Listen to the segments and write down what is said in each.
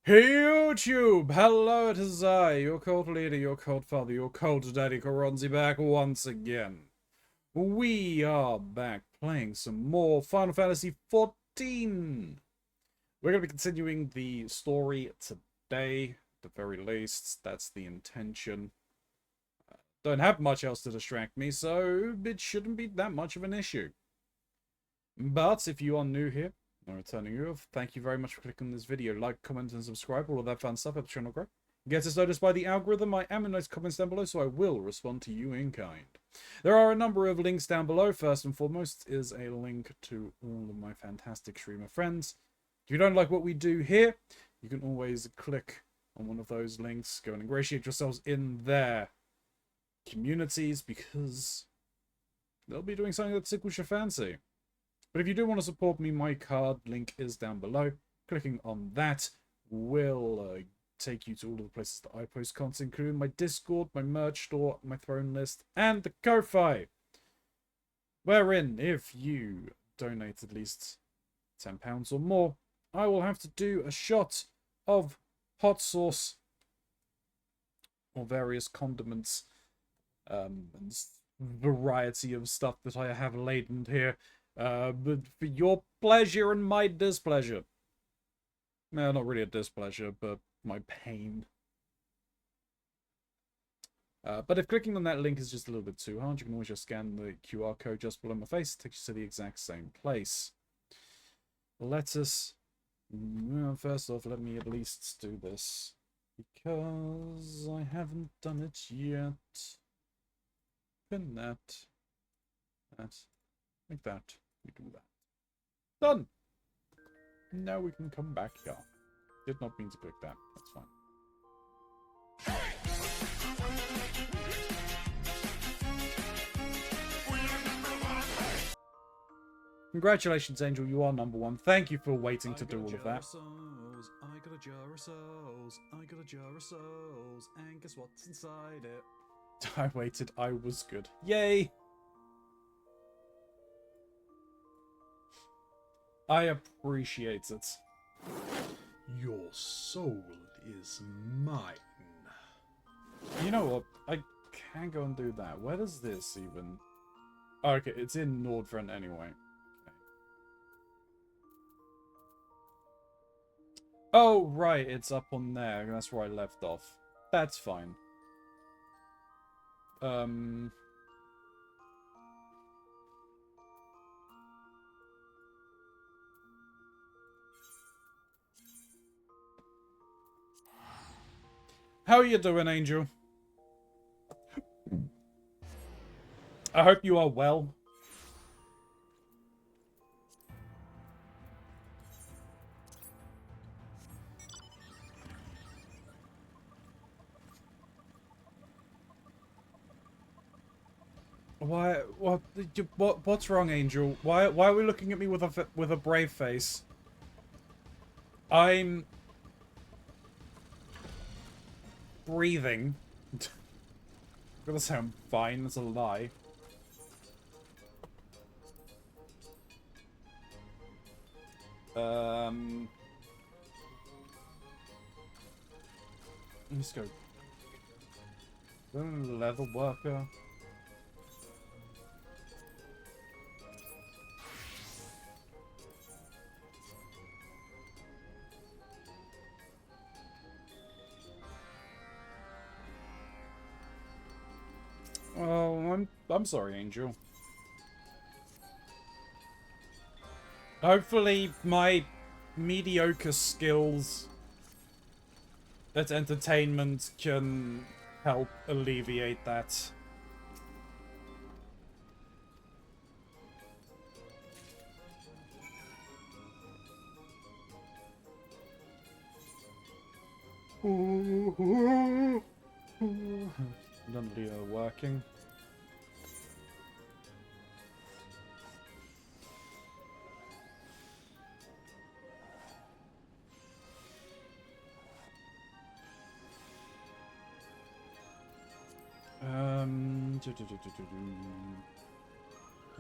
Hey YouTube! Hello, it is I, your cold leader, your cold father, your cold daddy Keronzi back once again. We are back playing some more Final Fantasy XIV. We're going to be continuing the story today, at the very least. That's the intention. Don't have much else to distract me, so it shouldn't be that much of an issue. But if you are new here, or returning viewer, thank you very much for clicking on this video. Like, comment, and subscribe. All of that fun stuff helps the channel grow. Get us noticed by the algorithm. I am in those comments down below, so I will respond to you in kind. There are a number of links down below. First and foremost is a link to all of my fantastic streamer friends. If you don't like what we do here, you can always click on one of those links. Go and ingratiate yourselves in their communities, because they'll be doing something that tickles your fancy. But if you do want to support me, my card link is down below. Clicking on that will take you to all of the places that I post content, including my Discord, my merch store, my throne list, and the Ko-Fi. Wherein, if you donate at least £10 or more, I will have to do a shot of hot sauce or various condiments and variety of stuff that I have laden here. But for your pleasure and my displeasure. No, not really a displeasure, but my pain. But if clicking on that link is just a little bit too hard, you can always just scan the QR code just below my face. It takes you to the exact same place. Let us... First off, let me at least do this, because I haven't done it yet. Pin that. Like that. We do that. Done! Now we can come back here. Did not mean to click that. That's fine. Congratulations, Angel. You are #1. Thank you for waiting to do all of that. I got a jar of souls. I got a jar of souls. And guess what's inside it? I waited. I was good. Yay! I appreciate it. Your soul is mine. You know what? I can go and do that. Where does this even... Oh, okay, it's in Nordfront anyway. Okay. Oh, right, it's up on there. That's where I left off. That's fine. How are you doing, Angel? I hope you are well. Why? What's wrong, Angel? Why are we looking at me with a brave face? I'm breathing. I'm gonna say I'm fine. That's a lie. Let's go. Leather worker. Oh, I'm sorry, Angel. Hopefully my mediocre skills at entertainment can help alleviate that. None of these are working.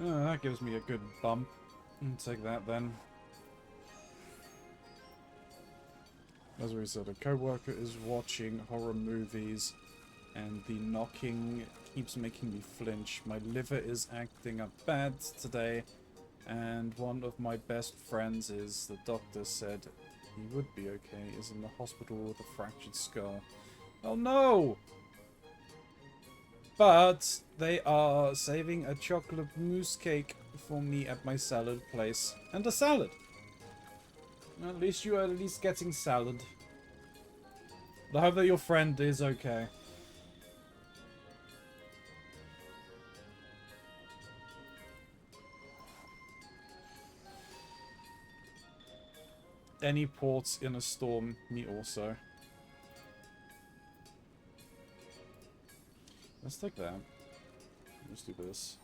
Oh, that gives me a good bump. I'll take that then. As we said, a co-worker is watching horror movies, and the knocking keeps making me flinch. My liver is acting up bad today, and one of my best friends is, the doctor said he would be okay, is in the hospital with a fractured skull. Oh no! But they are saving a chocolate mousse cake for me at my salad place. And a salad! At least you are at least getting salad. I hope that your friend is okay. Any ports in a storm, me also. Let's take that. Let's do this.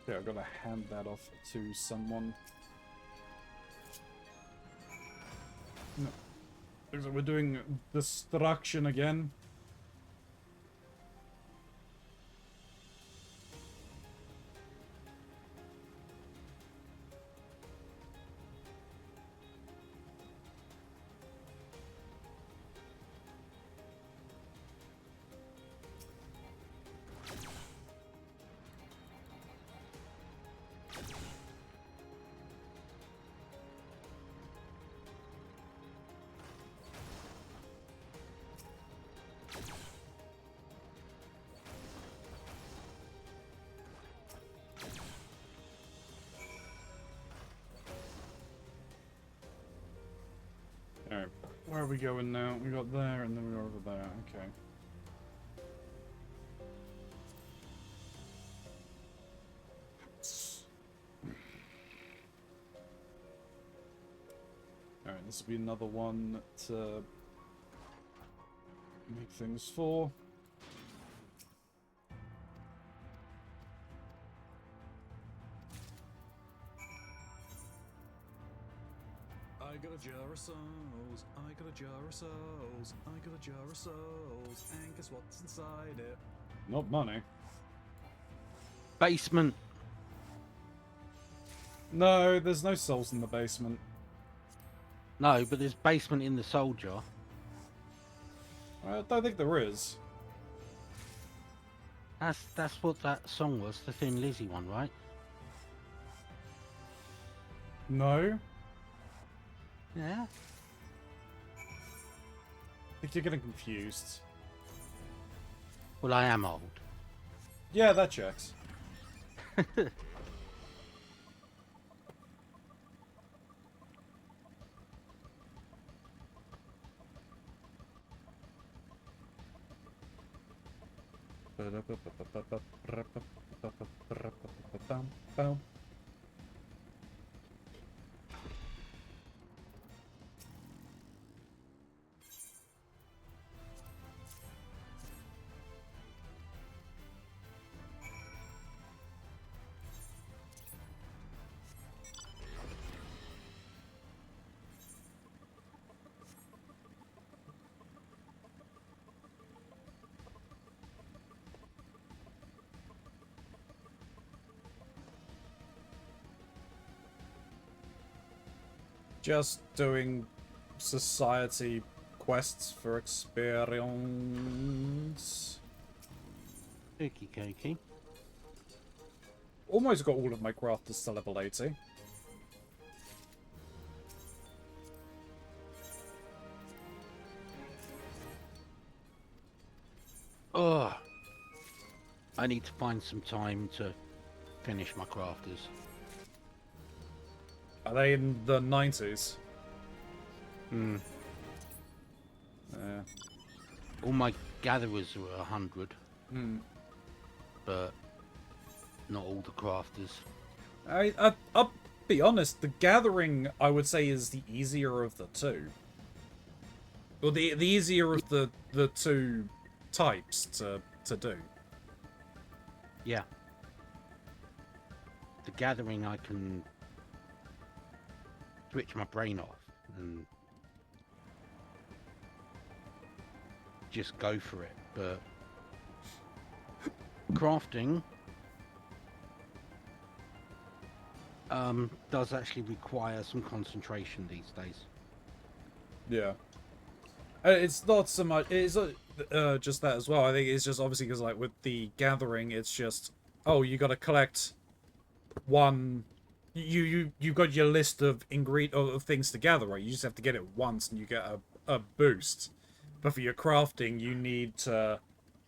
Yeah, I've got to hand that off to someone. No. Looks like we're doing destruction again. Alright, where are we going now? We got there and then we got over there, okay. Alright, this will be another one to make things for. I got a jar of souls, I got a jar of souls, I got a jar of souls, and guess what's inside it? Not money. Basement. No, there's no souls in the basement. No, but there's basement in the soul jar. I don't think there is. That's what that song was, the Thin Lizzy one, right? No? Yeah. I think you're getting confused. Well, I am old. Yeah, that checks. Just doing society quests for experience. Okie dokie. Almost got all of my crafters to level 80. Ugh. I need to find some time to finish my crafters. Are they in the 90s? Hmm. Yeah. All my gatherers were 100, Hmm. but not all the crafters. I'll be honest, the gathering, I would say, is the easier of the two. Or the easier of the two types to do. Yeah. the gathering, I can switch my brain off and just go for it. But crafting does actually require some concentration these days. Yeah. It's not so much. It's just that as well. I think it's just obviously because like with the gathering, it's just you got to collect one. You got your list of of things to gather, right? You just have to get it once, and you get a boost. But for your crafting, you need to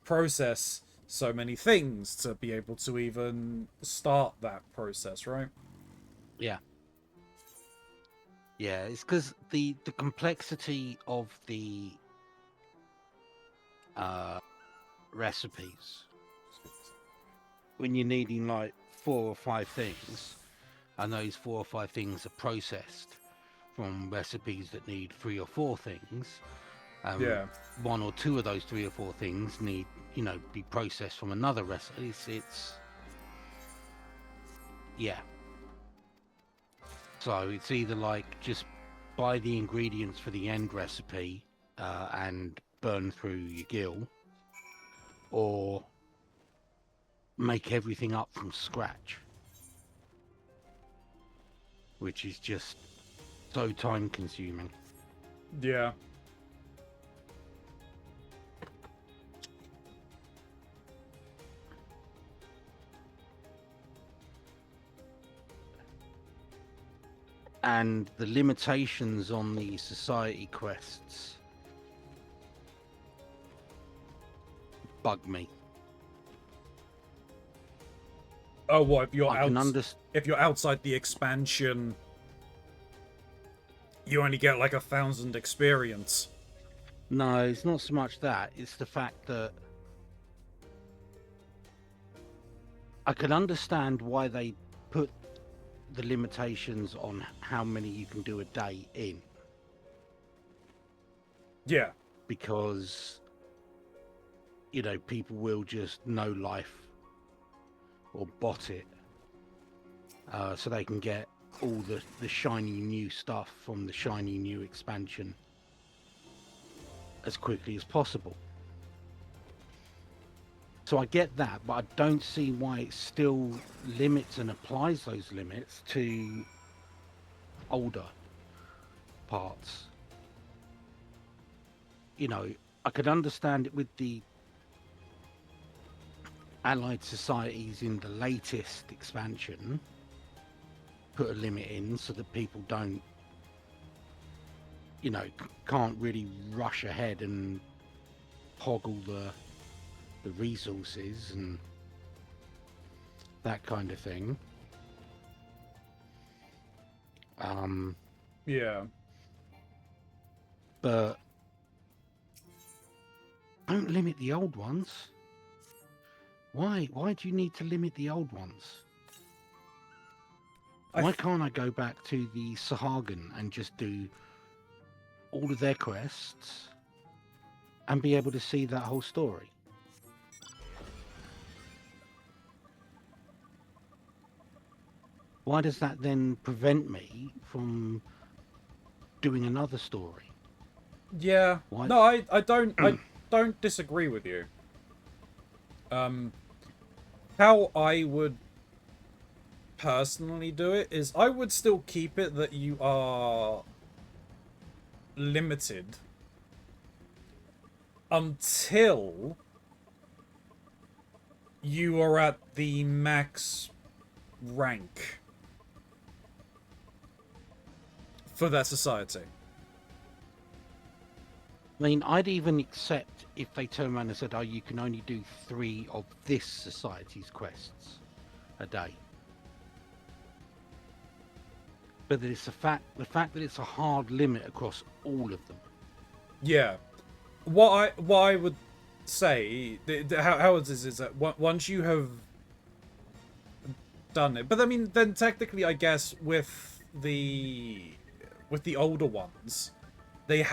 process so many things to be able to even start that process, right? Yeah. Yeah, it's because the complexity of the recipes, when you're needing like 4 or 5 things, and those 4 or 5 things are processed from recipes that need 3 or 4 things. Yeah. 1 or 2 of those 3 or 4 things need, be processed from another recipe. It's yeah. So it's either like just buy the ingredients for the end recipe and burn through your gill, or make everything up from scratch, which is just so time consuming. Yeah. And the limitations on the society quests bug me. Oh, what if you're if you're outside the expansion, you only get like 1,000 experience? No, it's not so much that. It's the fact that I can understand why they put the limitations on how many you can do a day in. Yeah. Because, people will just no life or bot it so they can get all the shiny new stuff from the shiny new expansion as quickly as possible. So I get that, but I don't see why it still limits and applies those limits to older parts. I could understand it with the allied societies in the latest expansion, put a limit in so that people don't, can't really rush ahead and hoggle the resources and that kind of thing. Yeah. But don't limit the old ones. Why do you need to limit the old ones? Why can't I go back to the Sahagin and just do all of their quests and be able to see that whole story? Why does that then prevent me from doing another story? Yeah. Why? No, I don't disagree with you. How I would personally do it is I would still keep it that you are limited until you are at the max rank for that society. I mean, I'd even accept if they turn around and said, oh, you can only do 3 of this society's quests a day. But it's the fact that it's a hard limit across all of them. Yeah. What I would say, how it is that once you have done it, but I mean, then technically, I guess with the older ones, you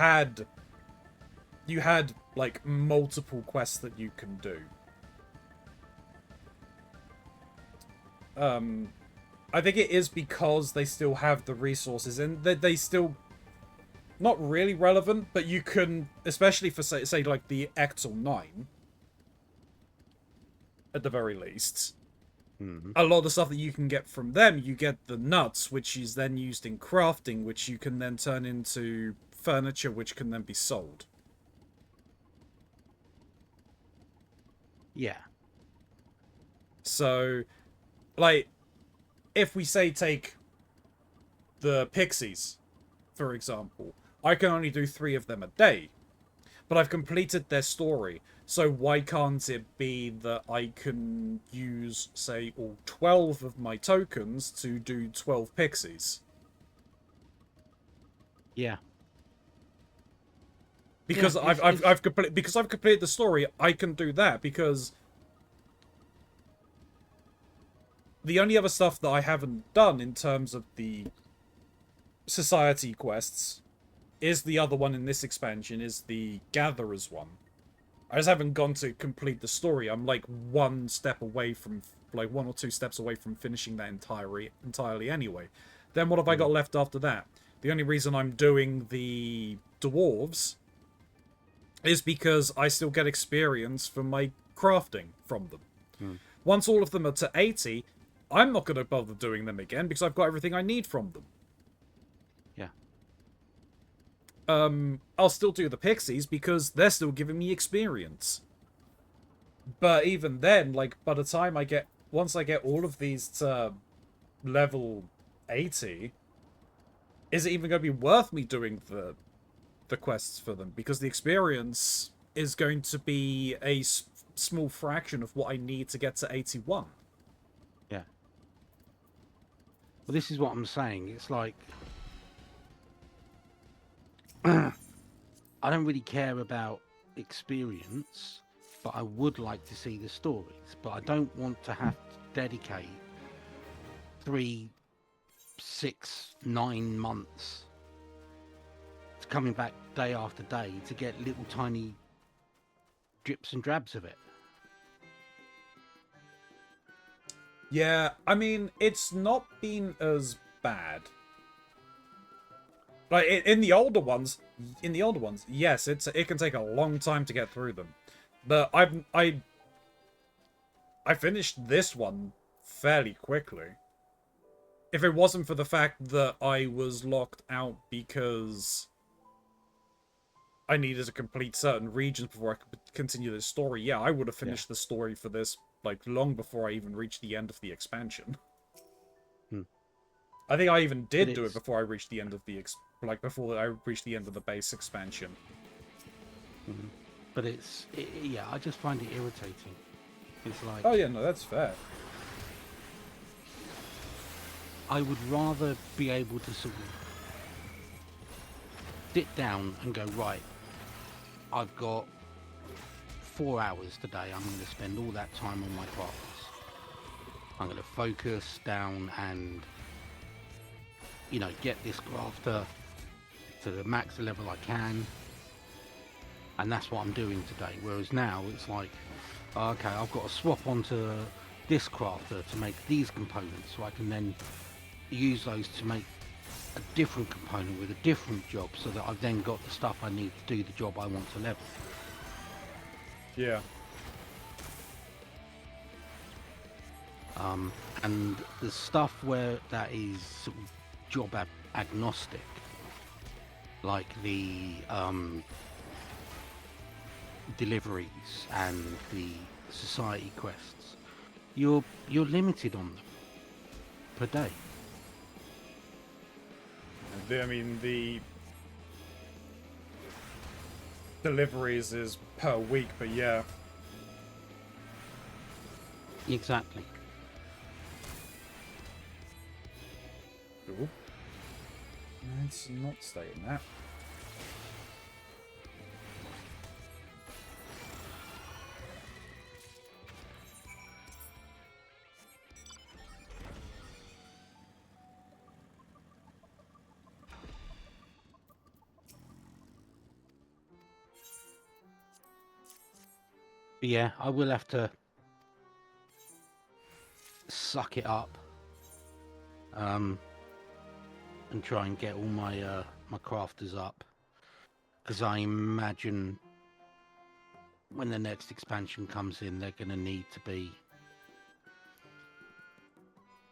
had like multiple quests that you can do. I think it is because they still have the resources, and they still not really relevant, but you can, especially for say like the Ectal 9, at the very least. Hmm. A lot of the stuff that you can get from them, you get the nuts, which is then used in crafting, which you can then turn into furniture, which can then be sold. Yeah. So, like, if we say take the pixies, for example, I can only do 3 of them a day, but I've completed their story. So why can't it be that I can use, say, all 12 of my tokens to do 12 pixies? Yeah. Because Yeah, I've completed the story, I can do that, because the only other stuff that I haven't done in terms of the society quests is the other one in this expansion, is the Gatherers one. I just haven't gone to complete the story. I'm like one step away from, like 1 or 2 steps away from finishing that entirely anyway. Then what have I got left after that? The only reason I'm doing the dwarves is because I still get experience from my crafting from them. Once all of them are to 80, I'm not going to bother doing them again because I've got everything I need from them. Yeah. I'll still do the pixies because they're still giving me experience. But even then, like, by the time once I get all of these to level 80, is it even going to be worth me doing the quests for them? Because the experience is going to be a small fraction of what I need to get to 81. Yeah. Well, this is what I'm saying. It's like I don't really care about experience, but I would like to see the stories. But I don't want to have to dedicate 3, 6, 9 months to coming back day after day to get little tiny drips and drabs of it. Yeah, I mean, it's not been as bad. Like in the older ones, yes, it can take a long time to get through them. But I finished this one fairly quickly. If it wasn't for the fact that I was locked out because I needed to complete certain regions before I could continue this story, yeah, I would have finished the story for this like long before I even reached the end of the expansion. I think I even did do it before I reached the end of the before I reached the end of the base expansion. But yeah, I just find it irritating. It's like, oh yeah, no, that's fair. I would rather be able to sort of sit down and go, right, I've got 4 hours today. I'm going to spend all that time on my crafts. I'm going to focus down and, you know, get this crafter to the max level I can. And that's what I'm doing today. Whereas now it's like, okay, I've got to swap onto this crafter to make these components so I can then use those to make a different component with a different job so that I've then got the stuff I need to do the job I want to level. Yeah. And the stuff where that is sort of job agnostic, like the deliveries and the society quests, you're limited on them per day. I mean, the deliveries is per week, but yeah. Exactly. Ooh. Let's not stay in that. But yeah, I will have to suck it up and try and get all my my crafters up, because I imagine when the next expansion comes in, they're going to need to be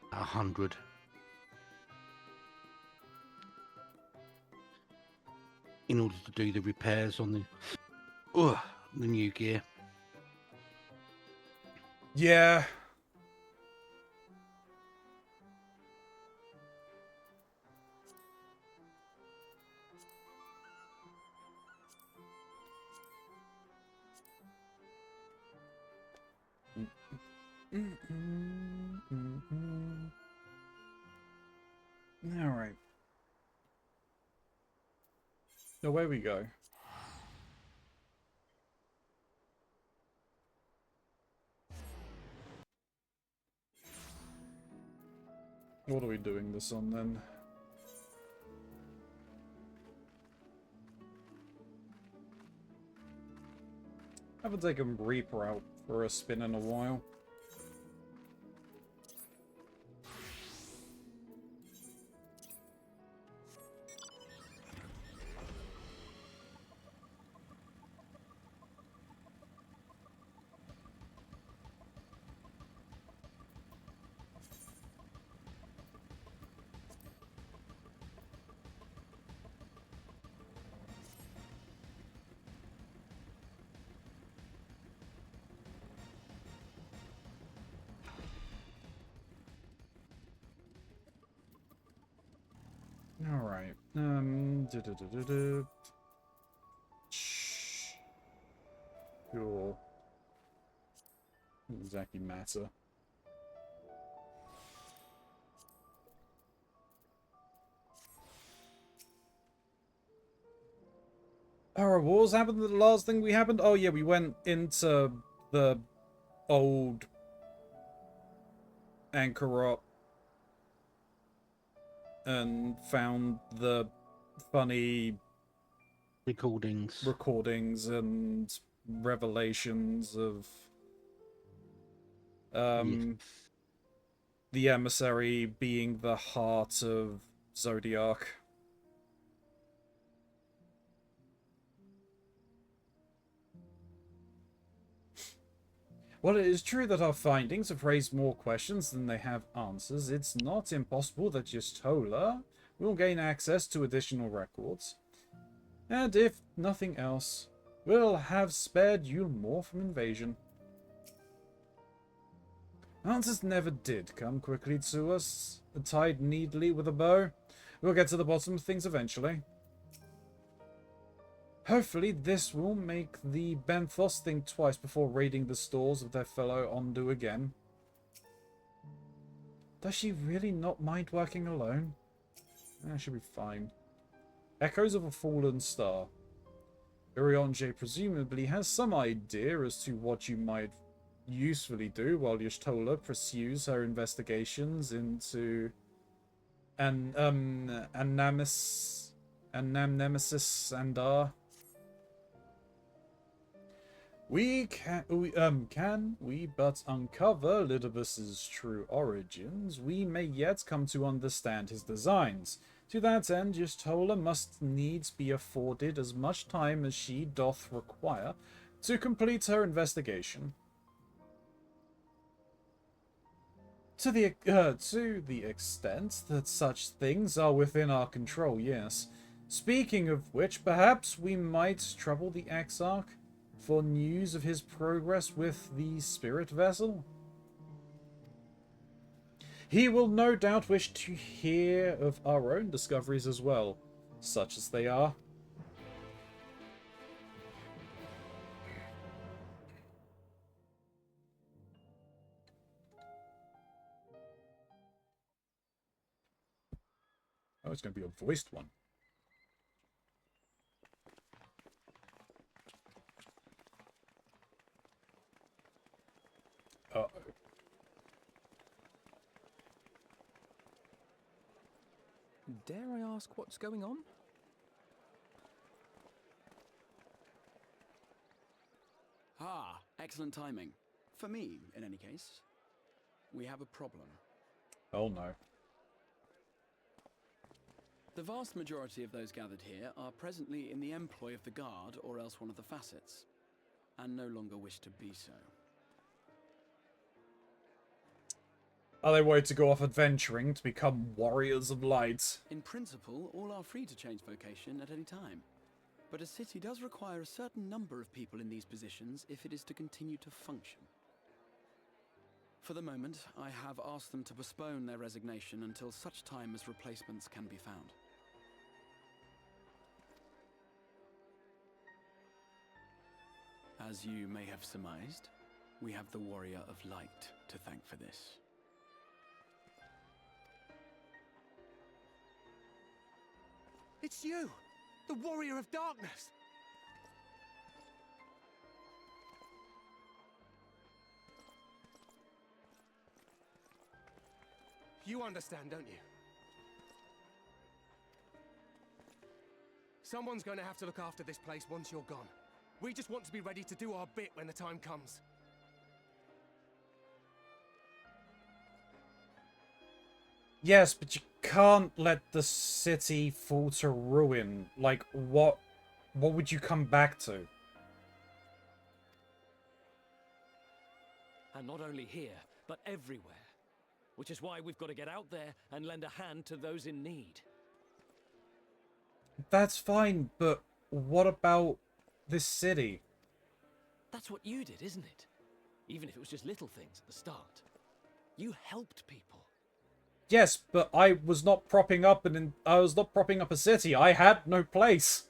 100. In order to do the repairs on the new gear. Yeah. All right. Away we go. What are we doing this on then? I haven't taken Reaper out for a spin in a while. All right. Cool. Doesn't exactly matter. Alright, what was happened? The last thing we happened? Oh yeah, we went into the old Anchorot and found the funny recordings and revelations of Yes. the emissary being the heart of Zodiac. While it is true that our findings have raised more questions than they have answers, it's not impossible that Yistola will gain access to additional records. And if nothing else, will have spared you more from invasion. Answers never did come quickly to us, tied neatly with a bow. We'll get to the bottom of things eventually. Hopefully this will make the Benthos think twice before raiding the stores of their fellow Ondu again. Does she really not mind working alone? She'll be fine. Echoes of a fallen star. Urionje presumably has some idea as to what you might usefully do while Y'shtola pursues her investigations into Nemesis and Can we but uncover Lidibus's true origins, we may yet come to understand his designs. To that end, Y'shtola must needs be afforded as much time as she doth require to complete her investigation. To the extent that such things are within our control, yes. Speaking of which, perhaps we might trouble the Exarch for news of his progress with the spirit vessel. He will no doubt wish to hear of our own discoveries as well, such as they are. Oh, it's going to be a voiced one. Uh-oh. Dare I ask what's going on? Ah, excellent timing. For me, in any case. We have a problem. Oh no. The vast majority of those gathered here are presently in the employ of the Guard or else one of the facets, and no longer wish to be so. Are they ready to go off adventuring to become warriors of light? In principle, all are free to change vocation at any time. But a city does require a certain number of people in these positions if it is to continue to function. For the moment, I have asked them to postpone their resignation until such time as replacements can be found. As you may have surmised, we have the Warrior of Light to thank for this. It's you! The Warrior of Darkness! You understand, don't you? Someone's going to have to look after this place once you're gone. We just want to be ready to do our bit when the time comes. Yes, but you can't let the city fall to ruin. Like, what would you come back to? And not only here, but everywhere. Which is why we've got to get out there and lend a hand to those in need. That's fine, but what about this city? That's what you did, isn't it? Even if it was just little things at the start. You helped people. Yes, but I was not propping up a city. I had no place.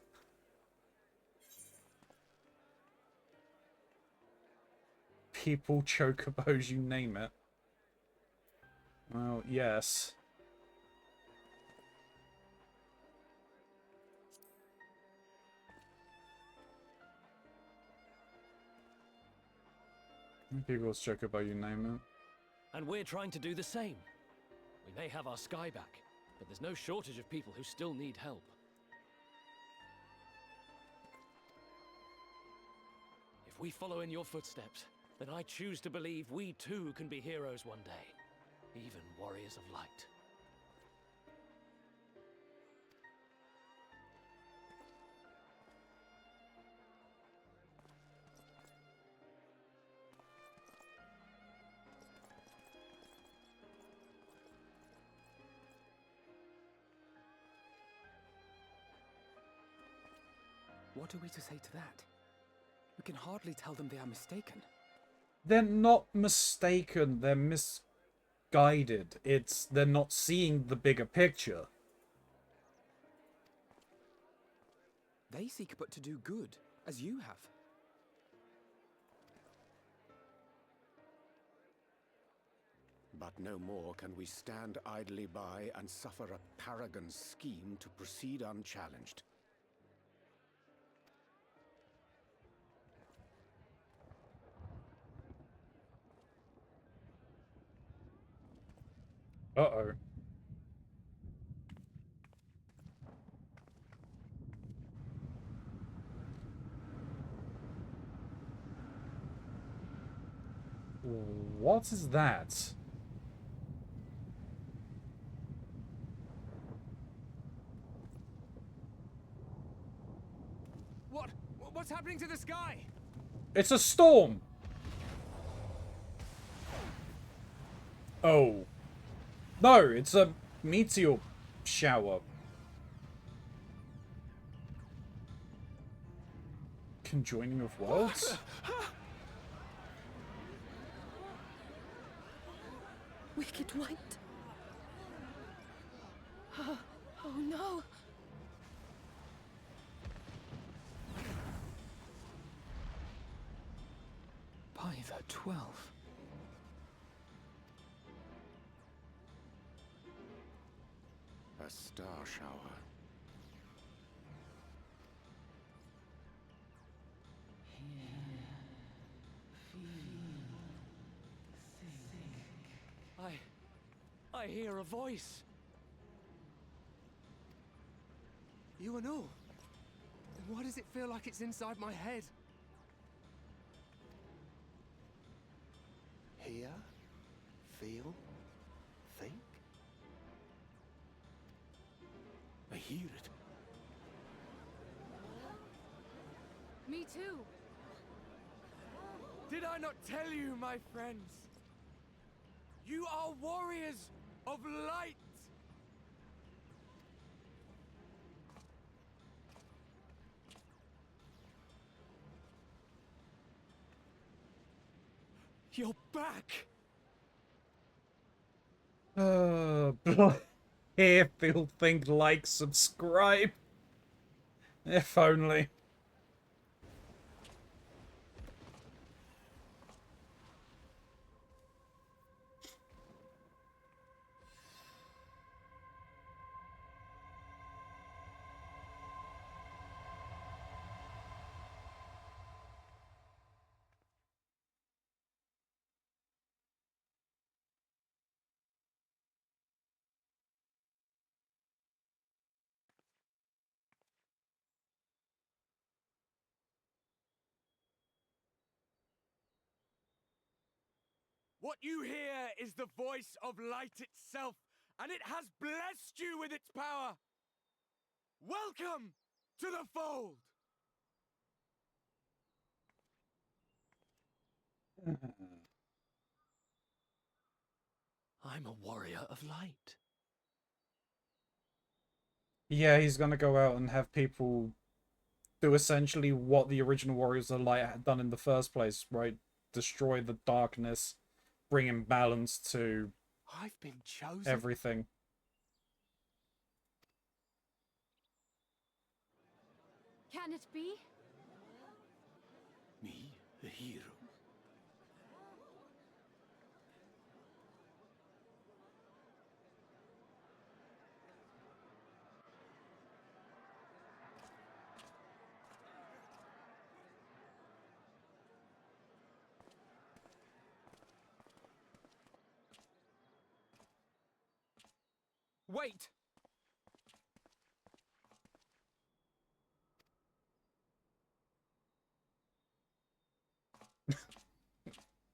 People, chocobos, you name it. Well, yes. People's chocobo, you name it. And we're trying to do the same. We may have our sky back, but there's no shortage of people who still need help. If we follow in your footsteps, then I choose to believe we too can be heroes one day, even warriors of light. What are we to say to that? We can hardly tell them they are mistaken. They're not mistaken, they're misguided. They're not seeing the bigger picture. They seek but to do good, as you have. But no more can we stand idly by and suffer a paragon's scheme to proceed unchallenged. Uh-oh. What is that? What's happening to the sky? It's a storm! Oh. No, it's a meteor shower. Conjoining of worlds? Wicked White. Oh, oh no. By the 12. A star shower. I hear a voice. You and all. Why does it feel like it's inside my head? Hear? Feel? Think? A hear it. Me too. Did I not tell you, my friends? You are warriors of light! You're back! Here, feel, think, like, subscribe. If only. What you hear is the voice of light itself, and it has blessed you with its power. Welcome to the fold! I'm a warrior of light. Yeah, he's gonna go out and have people do essentially what the original Warriors of Light had done in the first place, right? Destroy the darkness, bring in balance to I've been chosen. everything. Can it be? Me, a hero. Wait!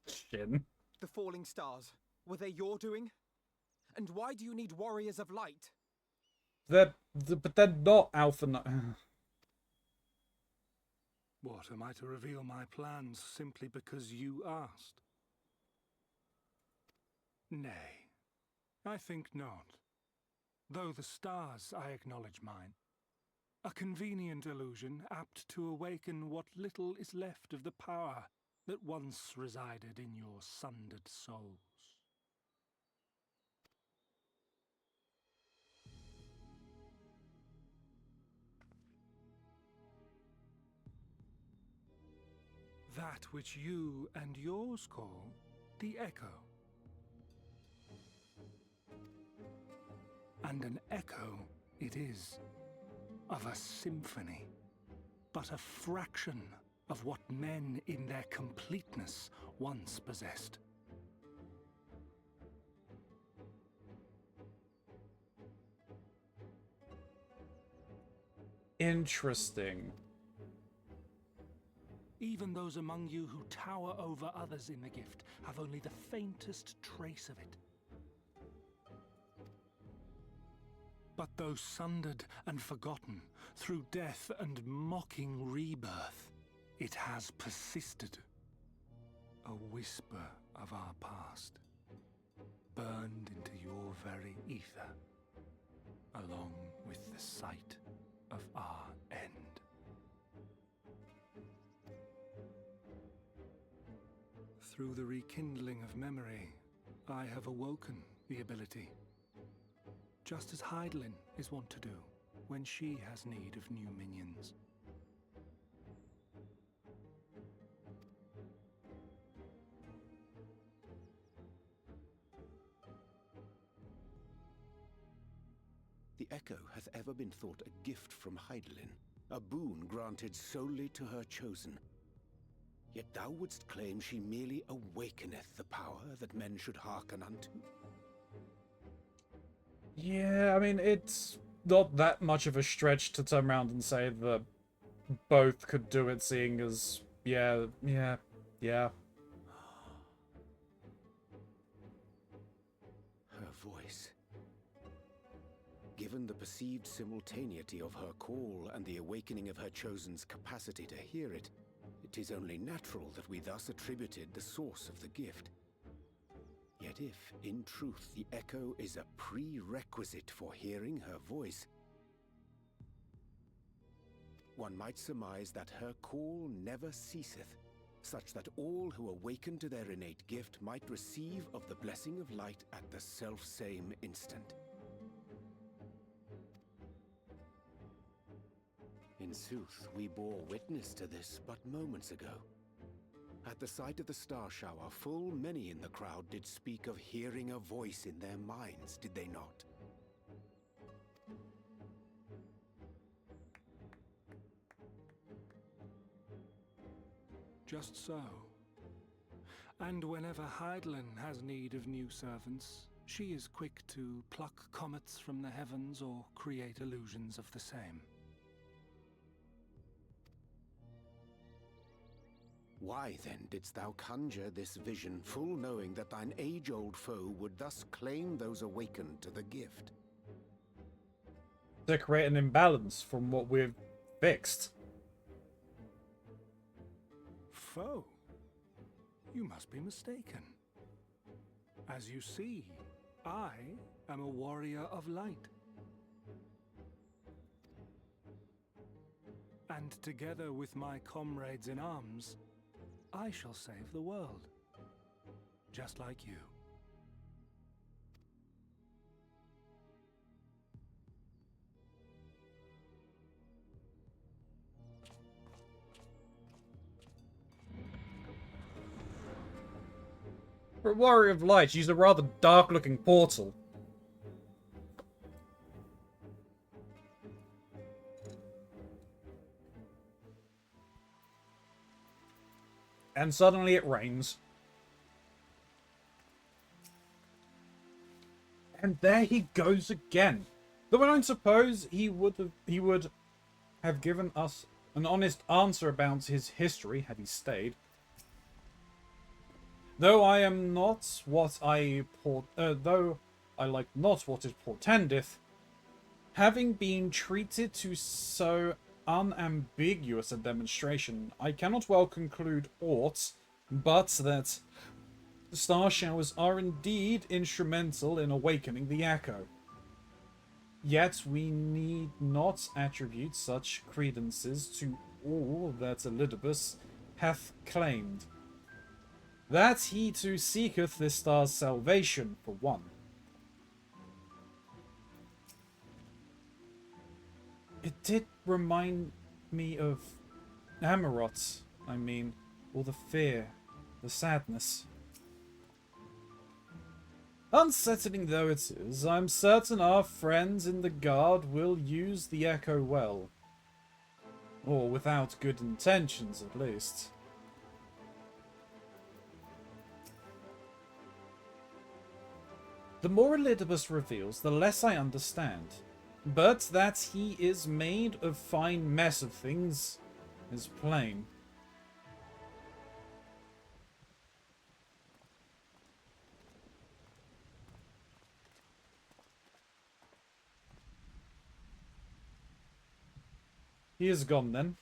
Shin. The falling stars, were they your doing? And why do you need warriors of light? But they're not Alpha. What, am I to reveal my plans simply because you asked? Nay, I think not. Though the stars, I acknowledge mine. A convenient illusion, apt to awaken what little is left of the power that once resided in your sundered souls. That which you and yours call the echo. And an echo it is, of a symphony, but a fraction of what men in their completeness once possessed. Interesting. Even those among you who tower over others in the gift have only the faintest trace of it. But though sundered and forgotten through death and mocking rebirth, it has persisted. A whisper of our past, burned into your very ether, along with the sight of our end. Through the rekindling of memory, I have awoken the ability. Just as Hydaelyn is wont to do when she has need of new minions. The Echo hath ever been thought a gift from Hydaelyn, a boon granted solely to her chosen. Yet thou wouldst claim she merely awakeneth the power that men should hearken unto? Yeah, I mean, it's not that much of a stretch to turn around and say that both could do it, seeing as, yeah. Her voice. given the perceived simultaneity of her call and the awakening of her chosen's capacity to hear it, it is only natural that we thus attributed the source of the gift. Yet if, in truth, the echo is a prerequisite for hearing her voice, one might surmise that her call never ceaseth, such that all who awaken to their innate gift might receive of the blessing of light at the self-same instant. In sooth, we bore witness to this but moments ago. At the sight of the star shower, full many in the crowd did speak of hearing a voice in their minds, did they not? Just so. And whenever Hydaelyn has need of new servants, she is quick to pluck comets from the heavens or create illusions of the same. Why then didst thou conjure this vision, full knowing that thine age-old foe would thus claim those awakened to the gift? To create an imbalance from what we've fixed. Foe? You must be mistaken. As you see, I am a warrior of light. And together with my comrades in arms, I shall save the world. Just like you. For a warrior of light, she's a rather dark-looking portal. And suddenly it rains. And there he goes again. Though I don't suppose he would have given us an honest answer about his history had he stayed. Though I am not what though I like not what it portendeth, having been treated to so unambiguous a demonstration, I cannot well conclude aught but that star showers are indeed instrumental in awakening the echo. Yet we need not attribute such credences to all that Elidibus hath claimed. That he too seeketh this star's salvation, for one. It did remind me of Amarot, I mean, all the fear, the sadness. Unsettling though it is, I'm certain our friends in the Guard will use the echo well. Or without good intentions, at least. The more Elidibus reveals, the less I understand. But that he is made of fine mess of things is plain. He is gone then.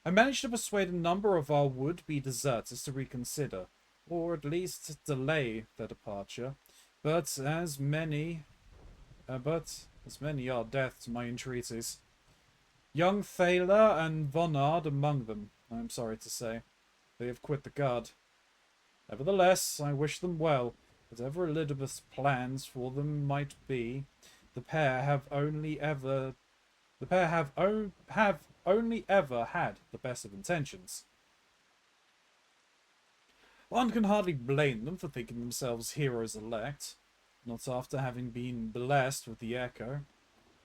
I managed to persuade a number of our would-be deserters to reconsider, or at least delay their departure, but as many are deaf to my entreaties. Young Thaler and Vonard among them, I am sorry to say. They have quit the Guard. Nevertheless, I wish them well. Whatever Elidibus' plans for them might be, the pair have only ever had the best of intentions. One can hardly blame them for thinking themselves heroes elect, not after having been blessed with the echo,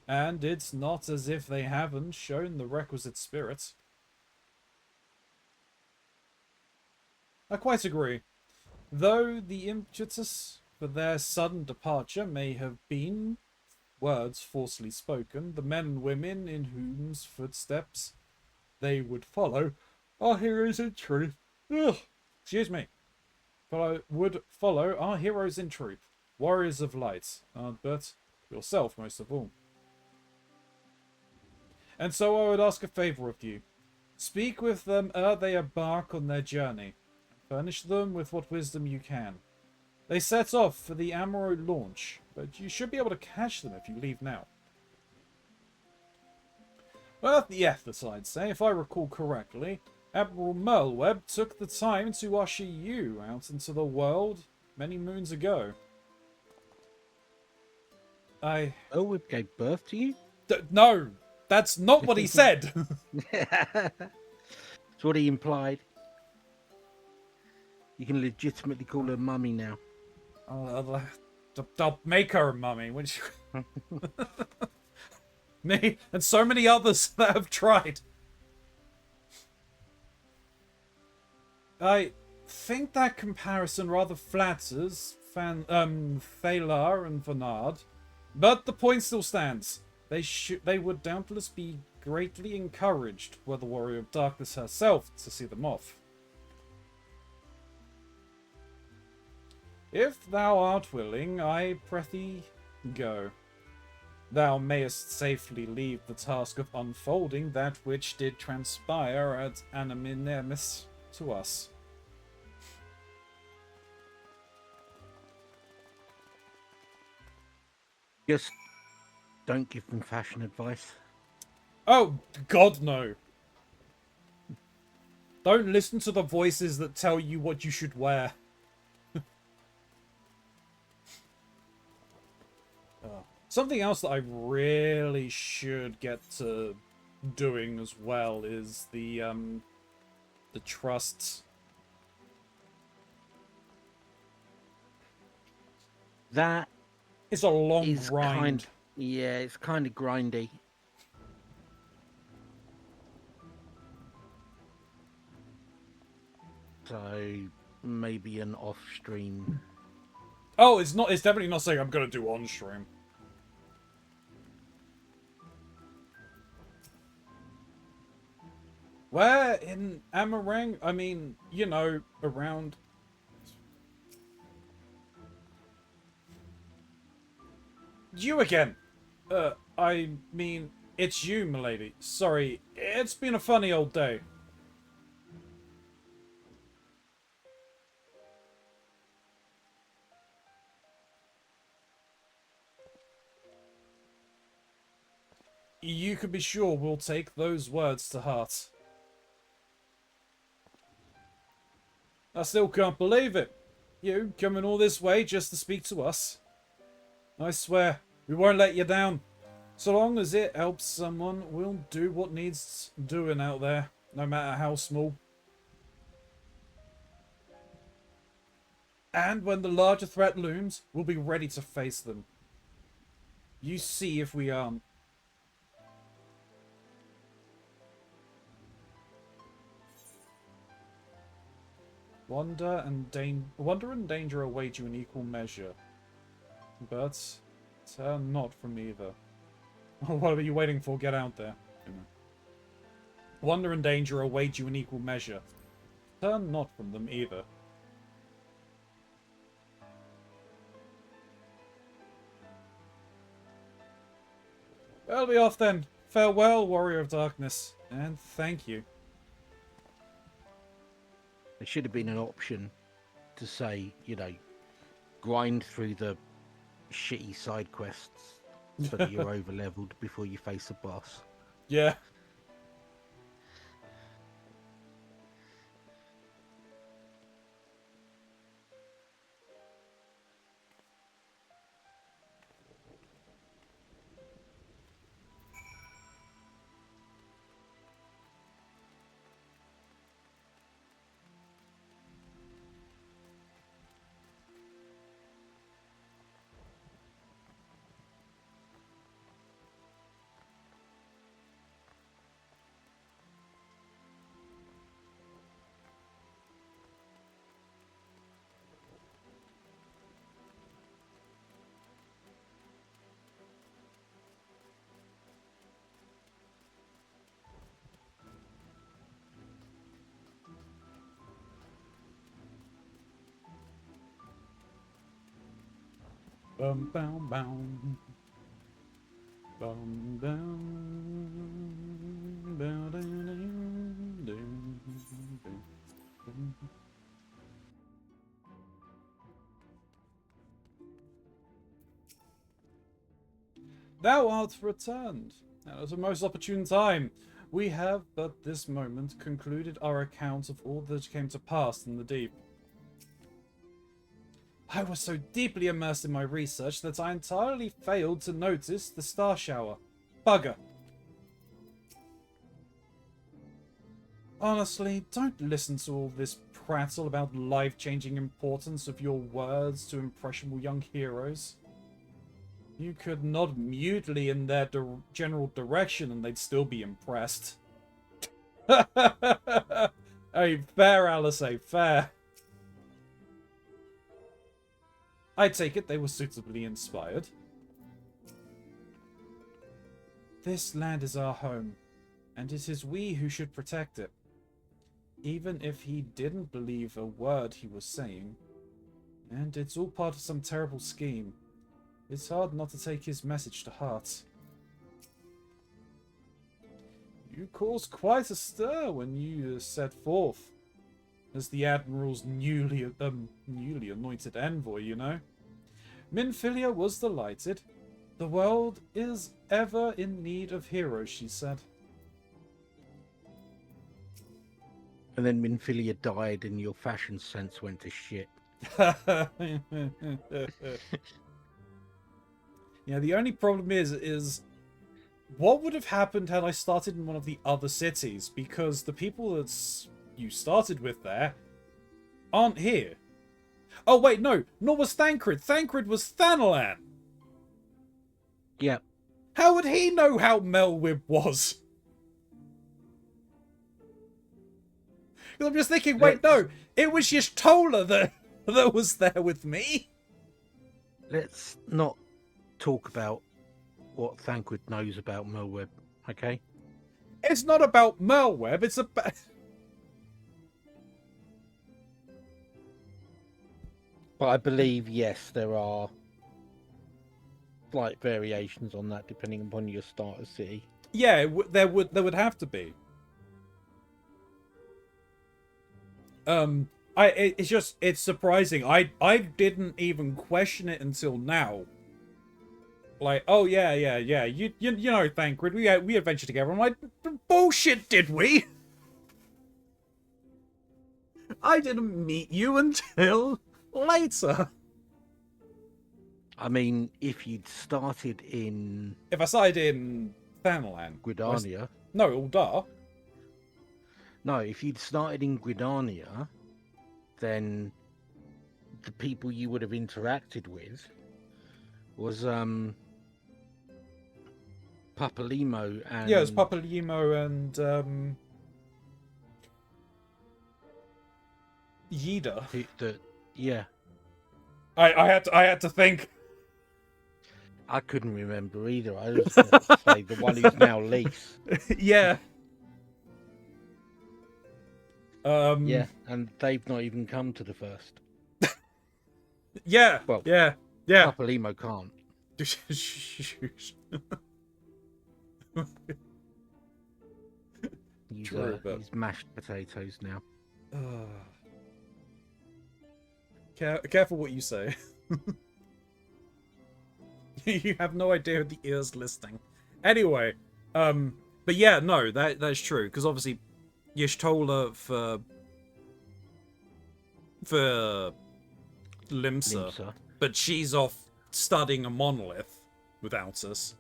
and it's not as if they haven't shown the requisite spirit. I quite agree. Though the impetus for their sudden departure may have been words falsely spoken, the men and women in whose footsteps they would follow are heroes in truth. Excuse me. Would follow our heroes in truth, warriors of light, but Yourself, most of all. And so I would ask a favour of you. Speak with them ere they embark on their journey. Furnish them with what wisdom you can. They set off for the Amaro launch, but you should be able to catch them if you leave now. Well, the Ethers, I'd say, if I recall correctly, Admiral Merlweb took the time to usher you out into the world many moons ago. Merlweb gave birth to you? No! That's not what he said! That's what he implied. You can legitimately call her mummy now. I'll make her a mummy. When she... Me and so many others that have tried. I think that comparison rather flatters Thalar and Vernard, but the point still stands. They would doubtless be greatly encouraged were the Warrior of Darkness herself to see them off. If thou art willing, I prithee go. Thou mayest safely leave the task of unfolding that which did transpire at Anaminemis to us. Just don't give them fashion advice. Oh, God, no. Don't listen to the voices that tell you what you should wear. Something else that I really should get to doing as well is the trusts. That it's a long grind. Yeah, it's kind of grindy. So maybe an off stream. Oh, it's not. It's definitely not saying I'm gonna do on stream. Where in Amarang? I mean, you know, around. You again. I mean, it's you, milady. Sorry, it's been a funny old day. You can be sure we'll take those words to heart. I still can't believe it. You coming all this way just to speak to us. I swear, we won't let you down. So long as it helps someone, we'll do what needs doing out there, no matter how small. And when the larger threat looms, we'll be ready to face them. You see if we aren't. Wonder and danger await you in equal measure. But turn not from either. What are you waiting for? Get out there. Wonder and danger await you in equal measure. Turn not from them either. Well, be off then. Farewell, Warrior of Darkness, and thank you. There should have been an option to say, you know, grind through the shitty side quests so that you're over leveled before you face a boss. Yeah. Bum, bum, bum. Bum, bum, bum, dum, dum, dum, dum. Thou art returned. Now at a most opportune time. We have but this moment concluded our account of all that came to pass in the deep. I was so deeply immersed in my research that I entirely failed to notice the star shower. Bugger. Honestly, don't listen to all this prattle about life-changing importance of your words to impressionable young heroes. You could nod mutely in their general direction and they'd still be impressed. Hey, fair, Alice, fair. I take it they were suitably inspired. This land is our home, and it is we who should protect it. Even if he didn't believe a word he was saying, and it's all part of some terrible scheme, it's hard not to take his message to heart. You caused quite a stir when you set forth as the Admiral's newly anointed envoy, you know. Minfilia was delighted. The world is ever in need of heroes, she said. And then Minfilia died and your fashion sense went to shit. Yeah, the only problem is what would have happened had I started in one of the other cities? Because the people that you started with there aren't here. Oh, wait, no. Nor was Thancred. Thancred was Thanalan. Yep. How would he know how Melwib was? Because I'm just thinking, wait, no. It was Y'shtola that was there with me. Let's not talk about what Thancred knows about Melweb, okay? It's not about Melweb, it's about... But I believe, yes, there are slight variations on that depending upon your starter city. Yeah, there would have to be. It's surprising. I didn't even question it until now. Like, oh yeah. You know, Thancred, we adventured together. I'm like, bullshit, did we? I didn't meet you until later. I mean, if you'd started in... If I started in Thanalan. Gridania. No, Uldar. No, if you'd started in Gridania, then the people you would have interacted with was Papalimo and... Yeah, it was Papalimo and Yida. Yeah. I had to think. I couldn't remember either. I was going to say the one who's now Lise. Yeah. Yeah, and they've not even come to the first. Yeah. Well, yeah. Papalimo can't. He's mashed potatoes now. Careful what you say. You have no idea of the ears listening. Anyway, but yeah, no, that's true because obviously Y'shtola for Limsa, but she's off studying a monolith without us.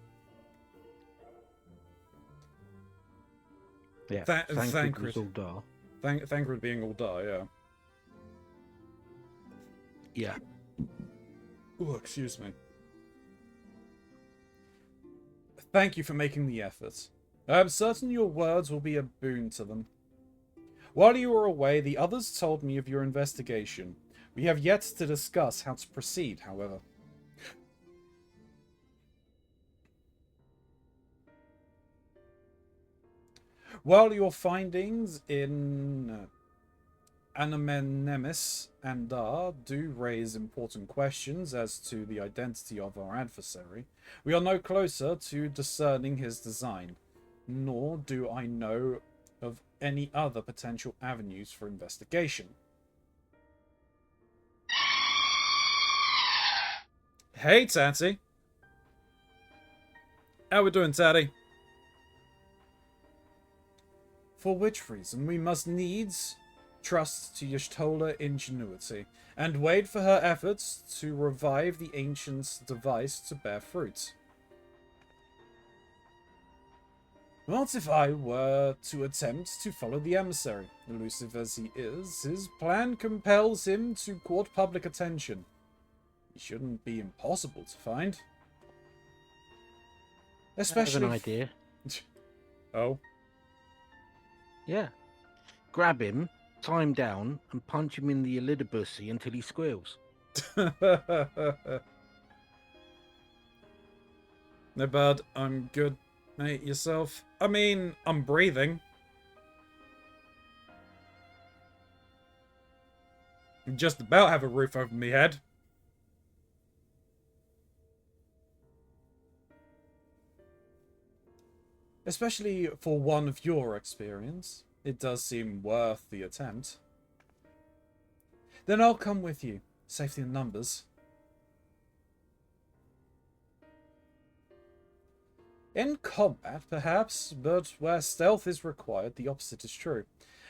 Yeah, Thancred Uldar. Thancred being Uldar, yeah. Yeah. Oh, excuse me. Thank you for making the effort. I am certain your words will be a boon to them. While you were away, the others told me of your investigation. We have yet to discuss how to proceed, however. While your findings in Anamennemis and Dar do raise important questions as to the identity of our adversary, we are no closer to discerning his design, nor do I know of any other potential avenues for investigation. Hey, Tatty. How we doing, Tatty? For which reason we must needs trust to Y'shtola ingenuity, and wait for her efforts to revive the ancient's device to bear fruit. What if I were to attempt to follow the emissary? Elusive as he is, his plan compels him to court public attention. He shouldn't be impossible to find. Especially I have an idea. Oh? Yeah. Grab him, tie him down, and punch him in the elidibussy until he squeals. No bad, I'm good. Mate, yourself? I mean, I'm breathing. Just about have a roof over my head. Especially for one of your experience. It does seem worth the attempt. Then I'll come with you. Safety in numbers. In combat, perhaps, but where stealth is required, the opposite is true.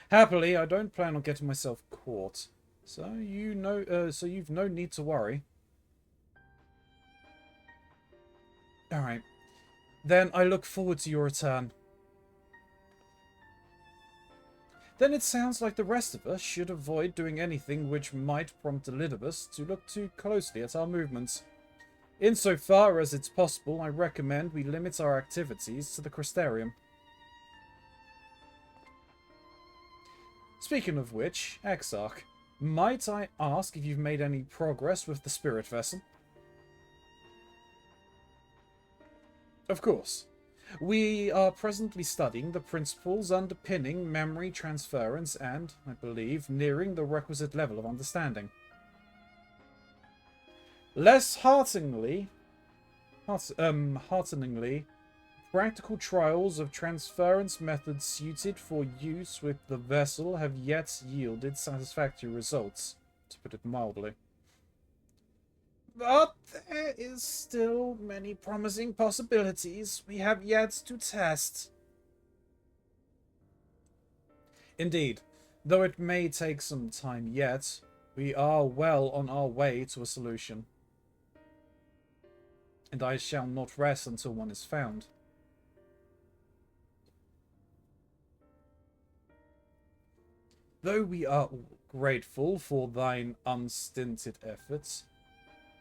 Happily, I don't plan on getting myself caught, so you've no need to worry. All right, then I look forward to your return. Then it sounds like the rest of us should avoid doing anything which might prompt Elidibus to look too closely at our movements. Insofar as it's possible, I recommend we limit our activities to the Crystarium. Speaking of which, Exarch, might I ask if you've made any progress with the spirit vessel? Of course. We are presently studying the principles underpinning memory transference and, I believe, nearing the requisite level of understanding. Less hearteningly, practical trials of transference methods suited for use with the vessel have yet yielded satisfactory results, to put it mildly. But there is still many promising possibilities we have yet to test. Indeed, though it may take some time yet, we are well on our way to a solution. And I shall not rest until one is found. Though we are grateful for thine unstinted efforts,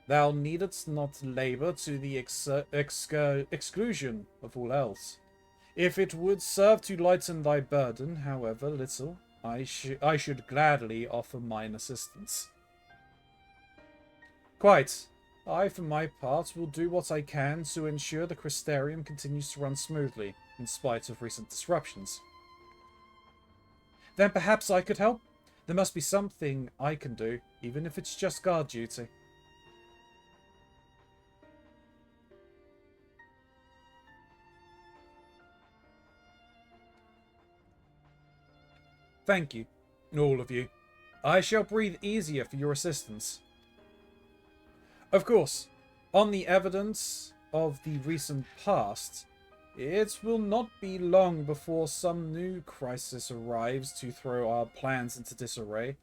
thou needest not labour to the exclusion of all else. If it would serve to lighten thy burden, however little, I should gladly offer mine assistance. Quite. I, for my part, will do what I can to ensure the Crystarium continues to run smoothly, in spite of recent disruptions. Then perhaps I could help? There must be something I can do, even if it's just guard duty. Thank you, all of you. I shall breathe easier for your assistance. Of course, on the evidence of the recent past, it will not be long before some new crisis arrives to throw our plans into disarray,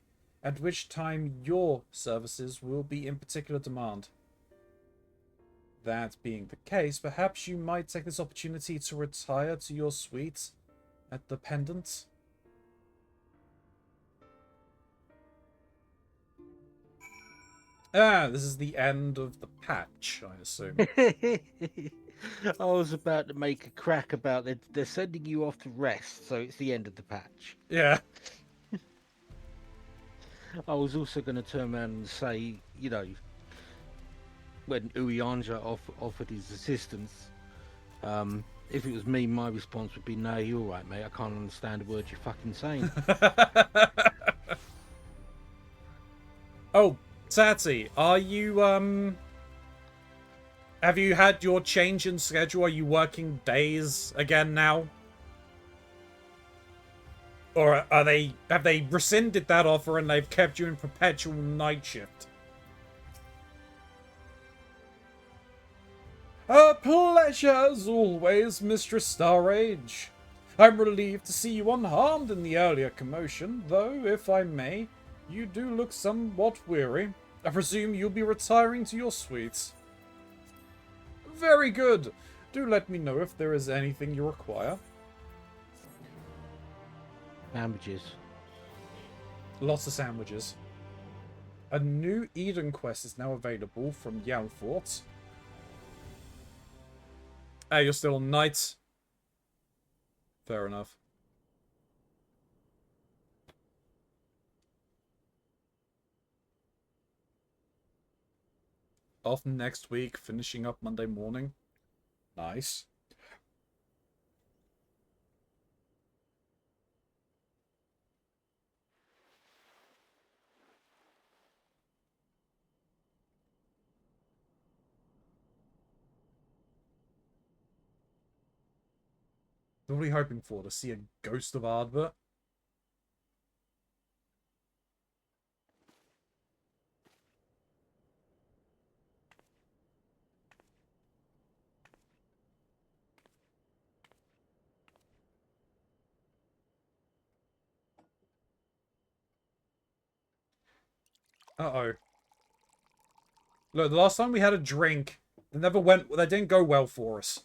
at which time your services will be in particular demand. That being the case, perhaps you might take this opportunity to retire to your suite at the Pendant. Ah, this is the end of the patch, I assume. I was about to make a crack about they're sending you off to rest, so it's the end of the patch. Yeah. I was also going to turn around and say, you know, when Uyanja offered his assistance, if it was me, my response would be, no, you're all right, mate. I can't understand a word you're fucking saying. Oh, Tati, are you, have you had your change in schedule? Are you working days again now? Or have they rescinded that offer and they've kept you in perpetual night shift? A pleasure as always, Mistress Starage. I'm relieved to see you unharmed in the earlier commotion, though, if I may, you do look somewhat weary. I presume you'll be retiring to your suite. Very good. Do let me know if there is anything you require. Sandwiches. Lots of sandwiches. A new Eden quest is now available from Yalfort. Hey, you're still on night. Fair enough. Off next week, finishing up Monday morning. Nice. What are we hoping for? To see a ghost of Ardbert? Uh-oh. Look, the last time we had a drink, they didn't go well for us.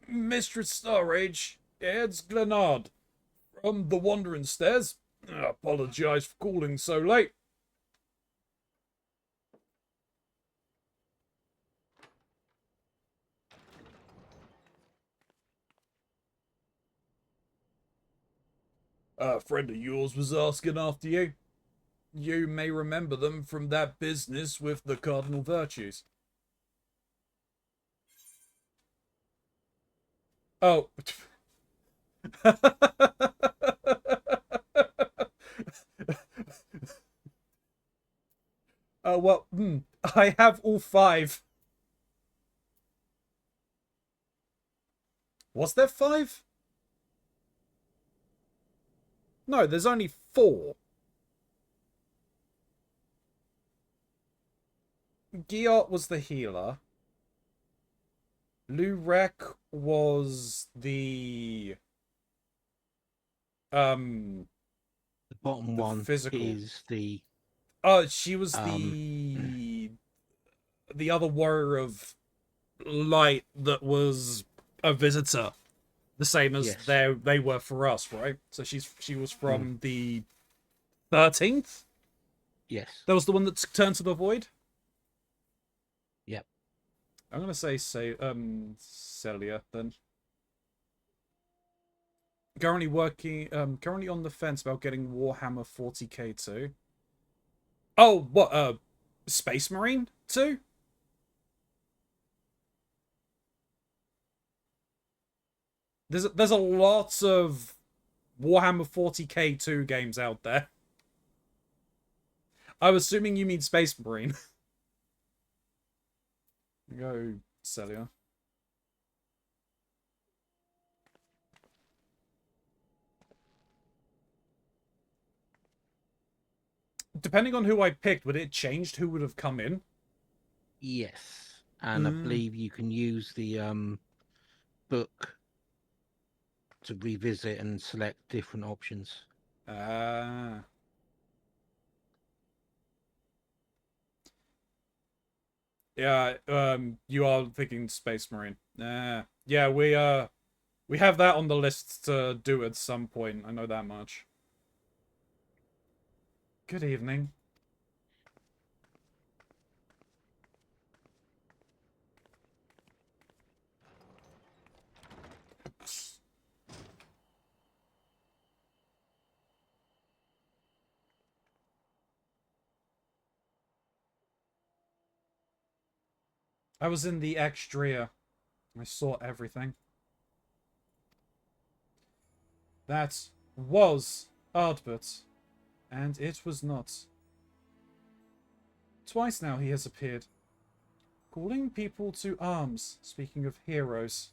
Mistress Starage, it's Glenard from the Wandering Stairs. I apologize for calling so late. A friend of yours was asking after you. You may remember them from that business with the cardinal virtues. Oh. Well, I have all 5. Was there 5? No, there's only 4. Giot was the healer. Lurek was the The bottom one physical. is the. Oh, she was the other warrior of light that was a visitor, the same as they were for us, right? So she was from the 13th. Yes. That was the one that turned to the void. Yep. I'm gonna say Celia then. Currently on the fence about getting Warhammer 40k too. Oh, what? Space Marine 2? There's a lot of Warhammer 40k 2 games out there. I'm assuming you mean Space Marine. Go, Celia. Depending on who I picked, would it changed who would have come in? Yes, and I believe you can use the book to revisit and select different options. Ah. Yeah, you are thinking Space Marine. Yeah, we have that on the list to do at some point. I know that much. Good evening. I was in the extria. I saw everything. That was Ardbert, and it was not. Twice now he has appeared, calling people to arms, speaking of heroes.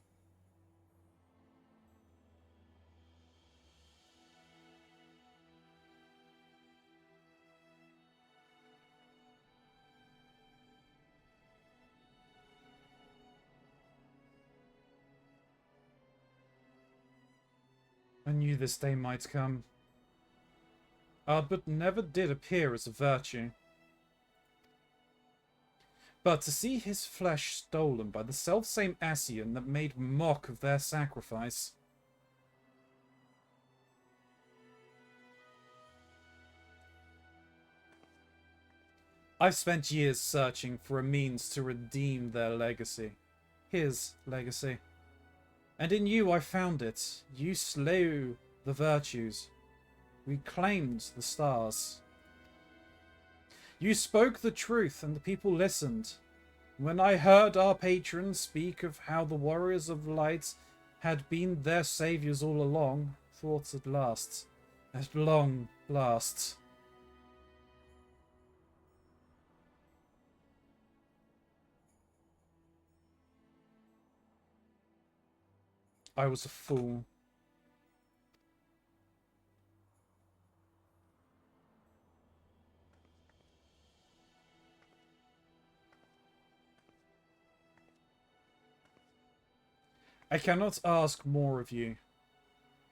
I knew this day might come. Ardbert never did appear as a virtue. But to see his flesh stolen by the selfsame Ascian that made mock of their sacrifice. I've spent years searching for a means to redeem their legacy. His legacy. And in you I found it. You slew the virtues. Reclaimed the stars. You spoke the truth and the people listened. When I heard our patron speak of how the warriors of light had been their saviors all along, thought at last, at long last. I was a fool. I cannot ask more of you.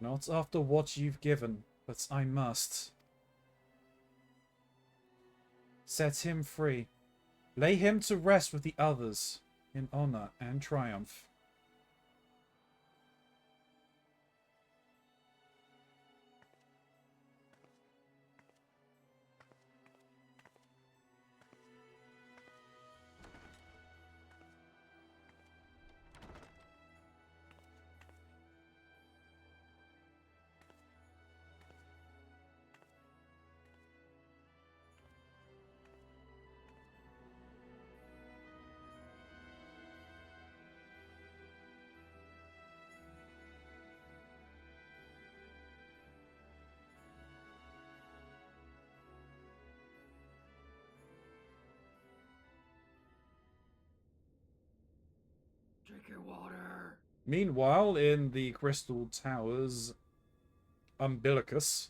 Not after what you've given, but I must. Set him free. Lay him to rest with the others, in honor and triumph. Drink your water. Meanwhile, in the Crystal Tower's umbilicus,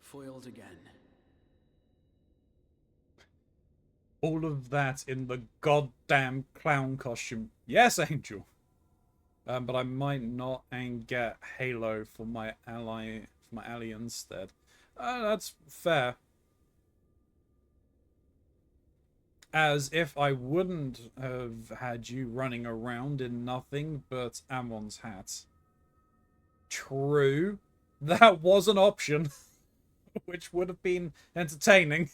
Foiled again. all of that in the goddamn clown costume. Yes, Angel. But I might not and get Halo for my ally instead. That's fair. As if I wouldn't have had you running around in nothing but Ammon's hat. True. That was an option. Which would have been entertaining.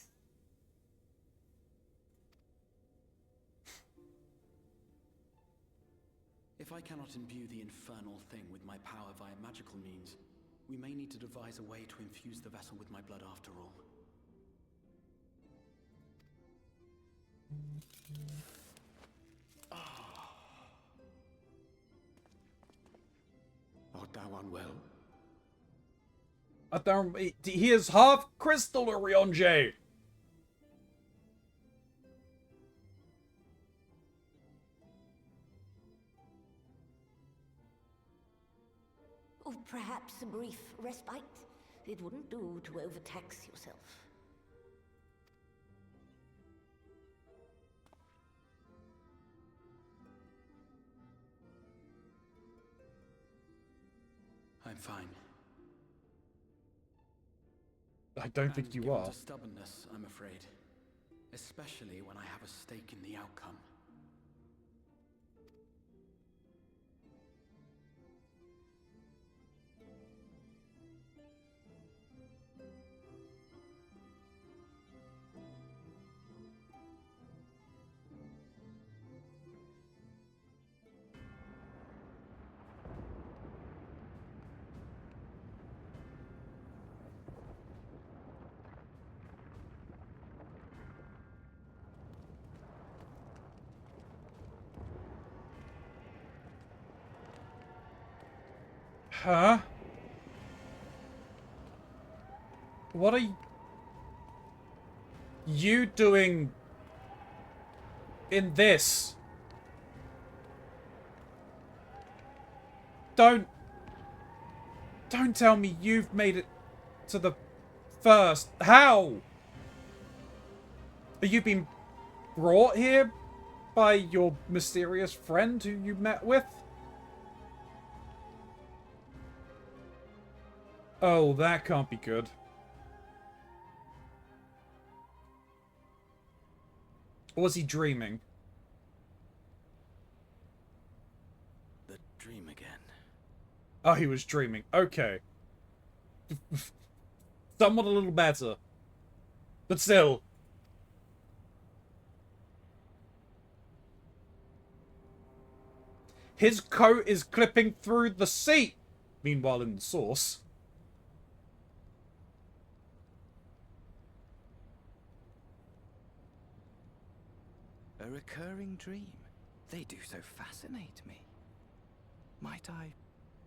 If I cannot imbue the infernal thing with my power via magical means, we may need to devise a way to infuse the vessel with my blood after all. Art thou unwell? He is half crystal, Orionje! Or perhaps a brief respite? It wouldn't do to overtax yourself. I'm fine. I don't think you are. To stubbornness, I'm afraid. Especially when I have a stake in the outcome. Huh? What are you doing in this? Don't tell me you've made it to the first. How? Are you being brought here by your mysterious friend who you met with? Oh, that can't be good. Or was he dreaming? The dream again. Oh, he was dreaming. Okay. Somewhat a little better. But still. His coat is clipping through the seat. Meanwhile, in the source. A recurring dream. They do so fascinate me. Might I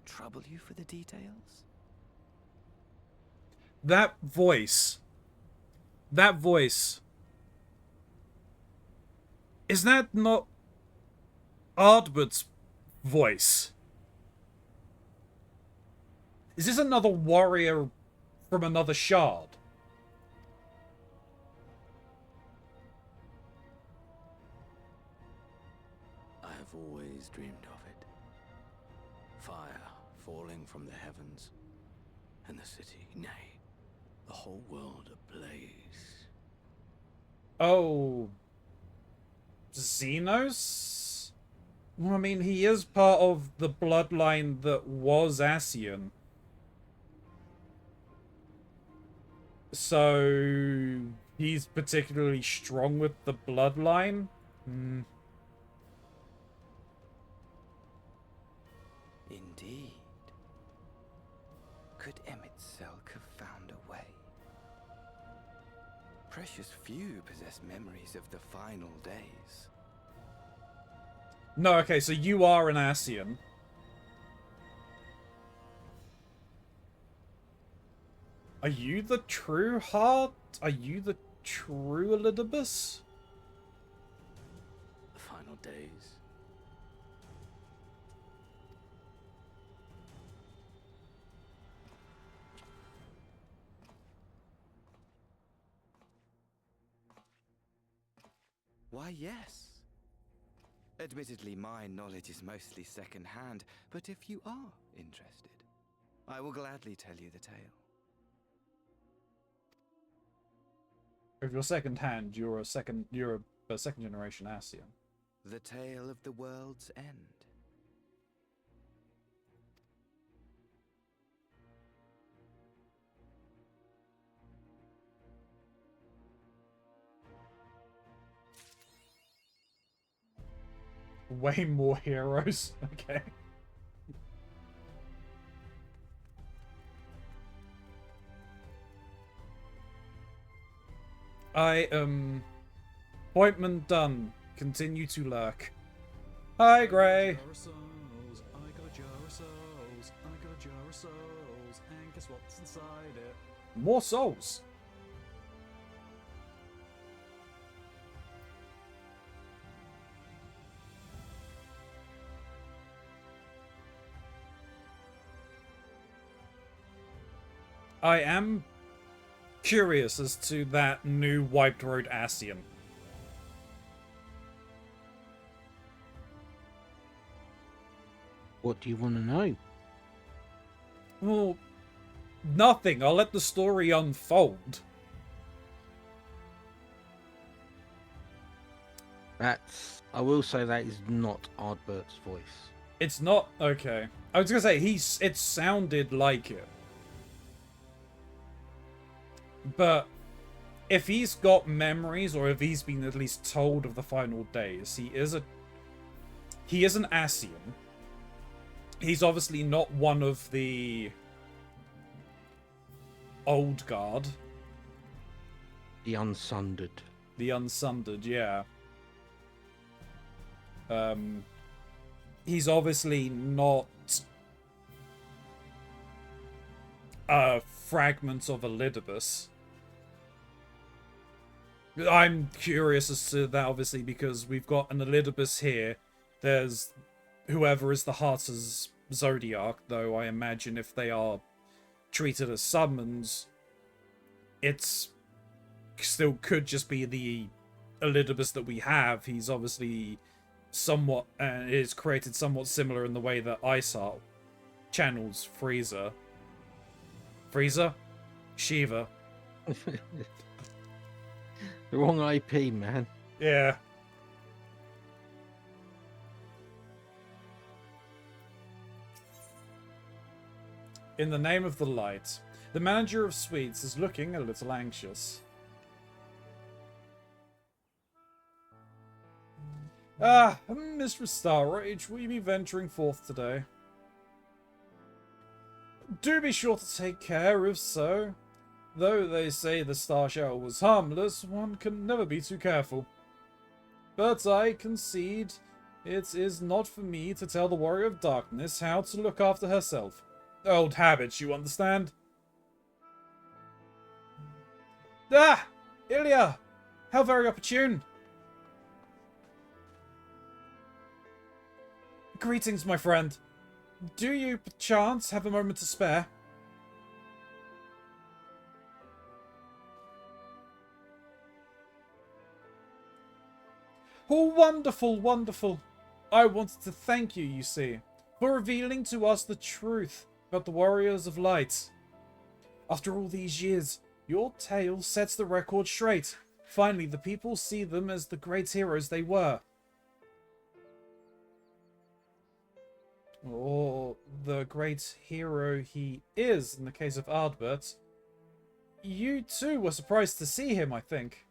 trouble you for the details? That voice. That voice. Is that not Ardwood's voice? Is this another warrior from another shard? I have always dreamed of it. Fire falling from the heavens, and the city, nay, the whole world ablaze. Oh. Xenos? Well, I mean, he is part of the bloodline that was Ascian. So, he's particularly strong with the bloodline? Hmm. Indeed. Could Emmett Selk have found a way? Precious few possess memories of the final days. No, okay, so you are an Ascian. Are you the true heart? Are you the true Elidibus? The final days. Why, yes. Admittedly, my knowledge is mostly second-hand, but if you are interested, I will gladly tell you the tale. If you're second hand, you're a second generation Ascian. The tale of the world's end. Way more heroes. Okay. Appointment done. Continue to lurk. Hi, Gray. I got a jar of souls. I got a jar of souls. And guess what's inside it? More souls. I am curious as to that new Wiped Road Ascian. What do you want to know? Well, nothing. I'll let the story unfold. I will say that is not Ardbert's voice. It's not okay. I was gonna say it sounded like it. But if he's got memories, or if he's been at least told of the final days, he is an Ascian. He's obviously not one of the old guard. The Unsundered. The Unsundered, yeah. He's obviously not fragment of Elidibus. I'm curious as to that, obviously, because we've got an Elidibus here. There's whoever is the Heart's Zodiac, though I imagine if they are treated as summons, it's still could just be the Elidibus that we have. He's obviously somewhat, is created somewhat similar in the way that Isart channels Frieza. Frieza? Shiva. The wrong IP, man. Yeah. In the name of the light, the manager of Sweets is looking a little anxious. Ah, Mistress Starrage, will you be venturing forth today? Do be sure to take care, if so. Though they say the Star Shell was harmless, one can never be too careful. But I concede it is not for me to tell the Warrior of Darkness how to look after herself. Old habits, you understand? Ah! Ilya! How very opportune! Greetings, my friend. Do you, perchance, have a moment to spare? Oh, wonderful, wonderful. I wanted to thank you, you see, for revealing to us the truth about the Warriors of Light. After all these years, your tale sets the record straight. Finally, the people see them as the great heroes they were. Or the great hero he is, in the case of Ardbert. You too were surprised to see him, I think.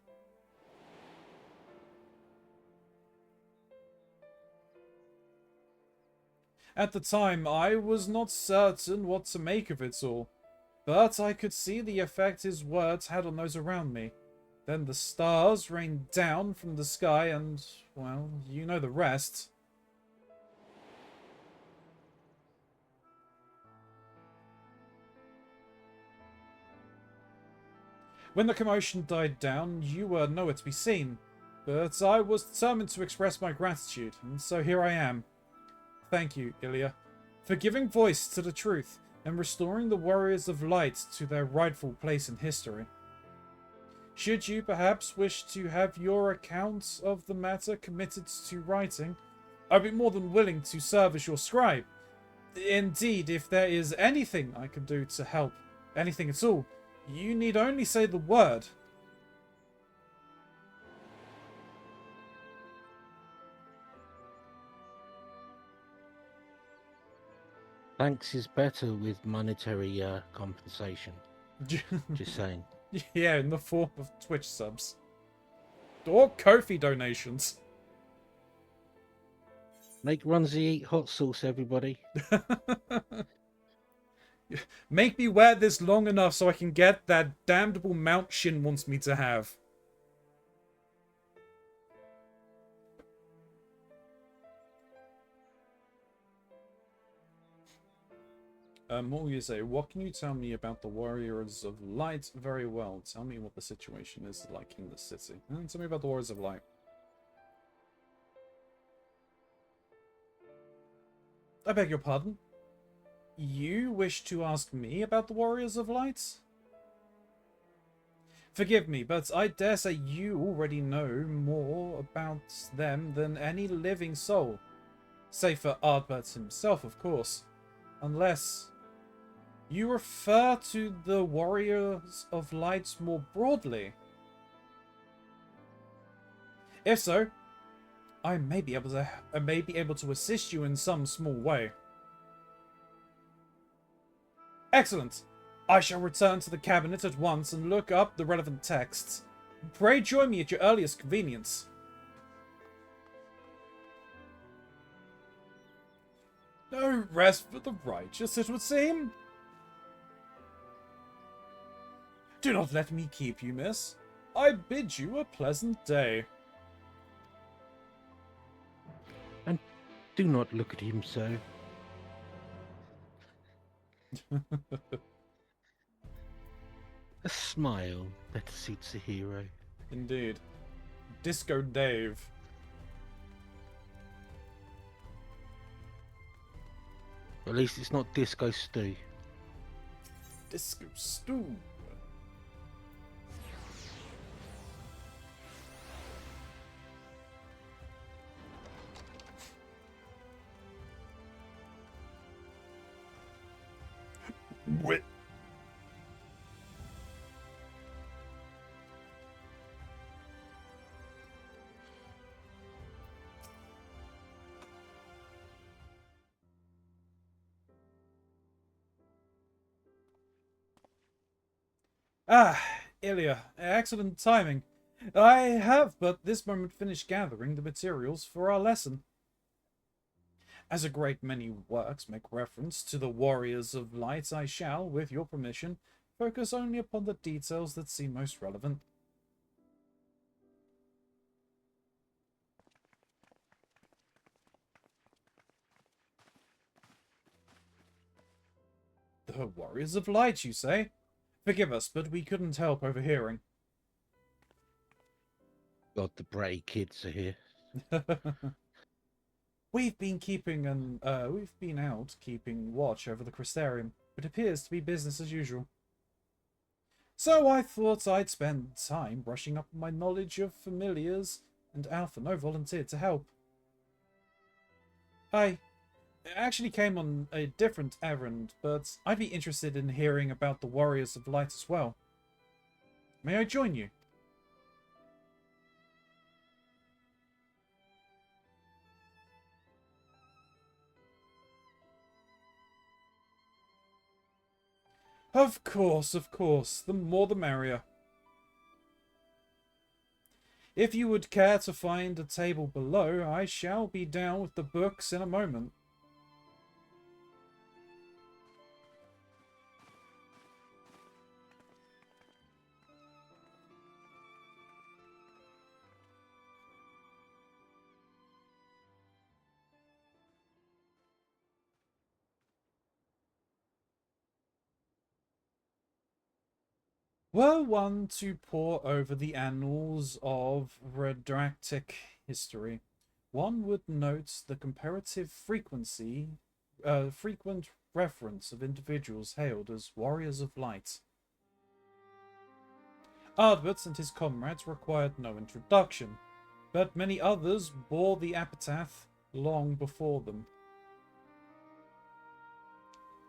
At the time, I was not certain what to make of it all, but I could see the effect his words had on those around me. Then the stars rained down from the sky and, well, you know the rest. When the commotion died down, you were nowhere to be seen, but I was determined to express my gratitude, and so here I am. Thank you, Ilya, for giving voice to the truth and restoring the Warriors of Light to their rightful place in history. Should you perhaps wish to have your account of the matter committed to writing, I'd be more than willing to serve as your scribe. Indeed, if there is anything I can do to help, anything at all, you need only say the word. Thanks is better with monetary compensation. Just saying. Yeah, in the form of Twitch subs. Or Ko-fi donations. Make Runzi eat hot sauce, everybody. Make me wear this long enough so I can get that damnable mount Shin wants me to have. What will you say? What can you tell me about the Warriors of Light? Very well. Tell me what the situation is like in the city. And tell me about the Warriors of Light. I beg your pardon? You wish to ask me about the Warriors of Light? Forgive me, but I dare say you already know more about them than any living soul. Save for Ardbert himself, of course. Unless you refer to the Warriors of Light more broadly. If so, I may be able to assist you in some small way. Excellent. I shall return to the cabinet at once and look up the relevant texts. Pray join me at your earliest convenience. No rest for the righteous, it would seem. Do not let me keep you, miss. I bid you a pleasant day. And do not look at him so. A smile better suits a hero. Indeed. Disco Dave. At least it's not Disco Stew. Disco Stew. What? Ah, Ilya, excellent timing. I have but this moment finished gathering the materials for our lesson. As a great many works make reference to the Warriors of Light, I shall, with your permission, focus only upon the details that seem most relevant. The Warriors of Light, you say? Forgive us, but we couldn't help overhearing. God, the Bray kids are here. We've been out keeping watch over the Crystarium. It appears to be business as usual. So I thought I'd spend time brushing up on my knowledge of familiars, and Alphino volunteered to help. I actually came on a different errand, but I'd be interested in hearing about the Warriors of Light as well. May I join you? Of course. The more the merrier. If you would care to find a table below, I shall be down with the books in a moment. Were one to pore over the annals of Redractic history, one would note the comparative frequent reference of individuals hailed as Warriors of Light. Ardbert and his comrades required no introduction, but many others bore the epitaph long before them.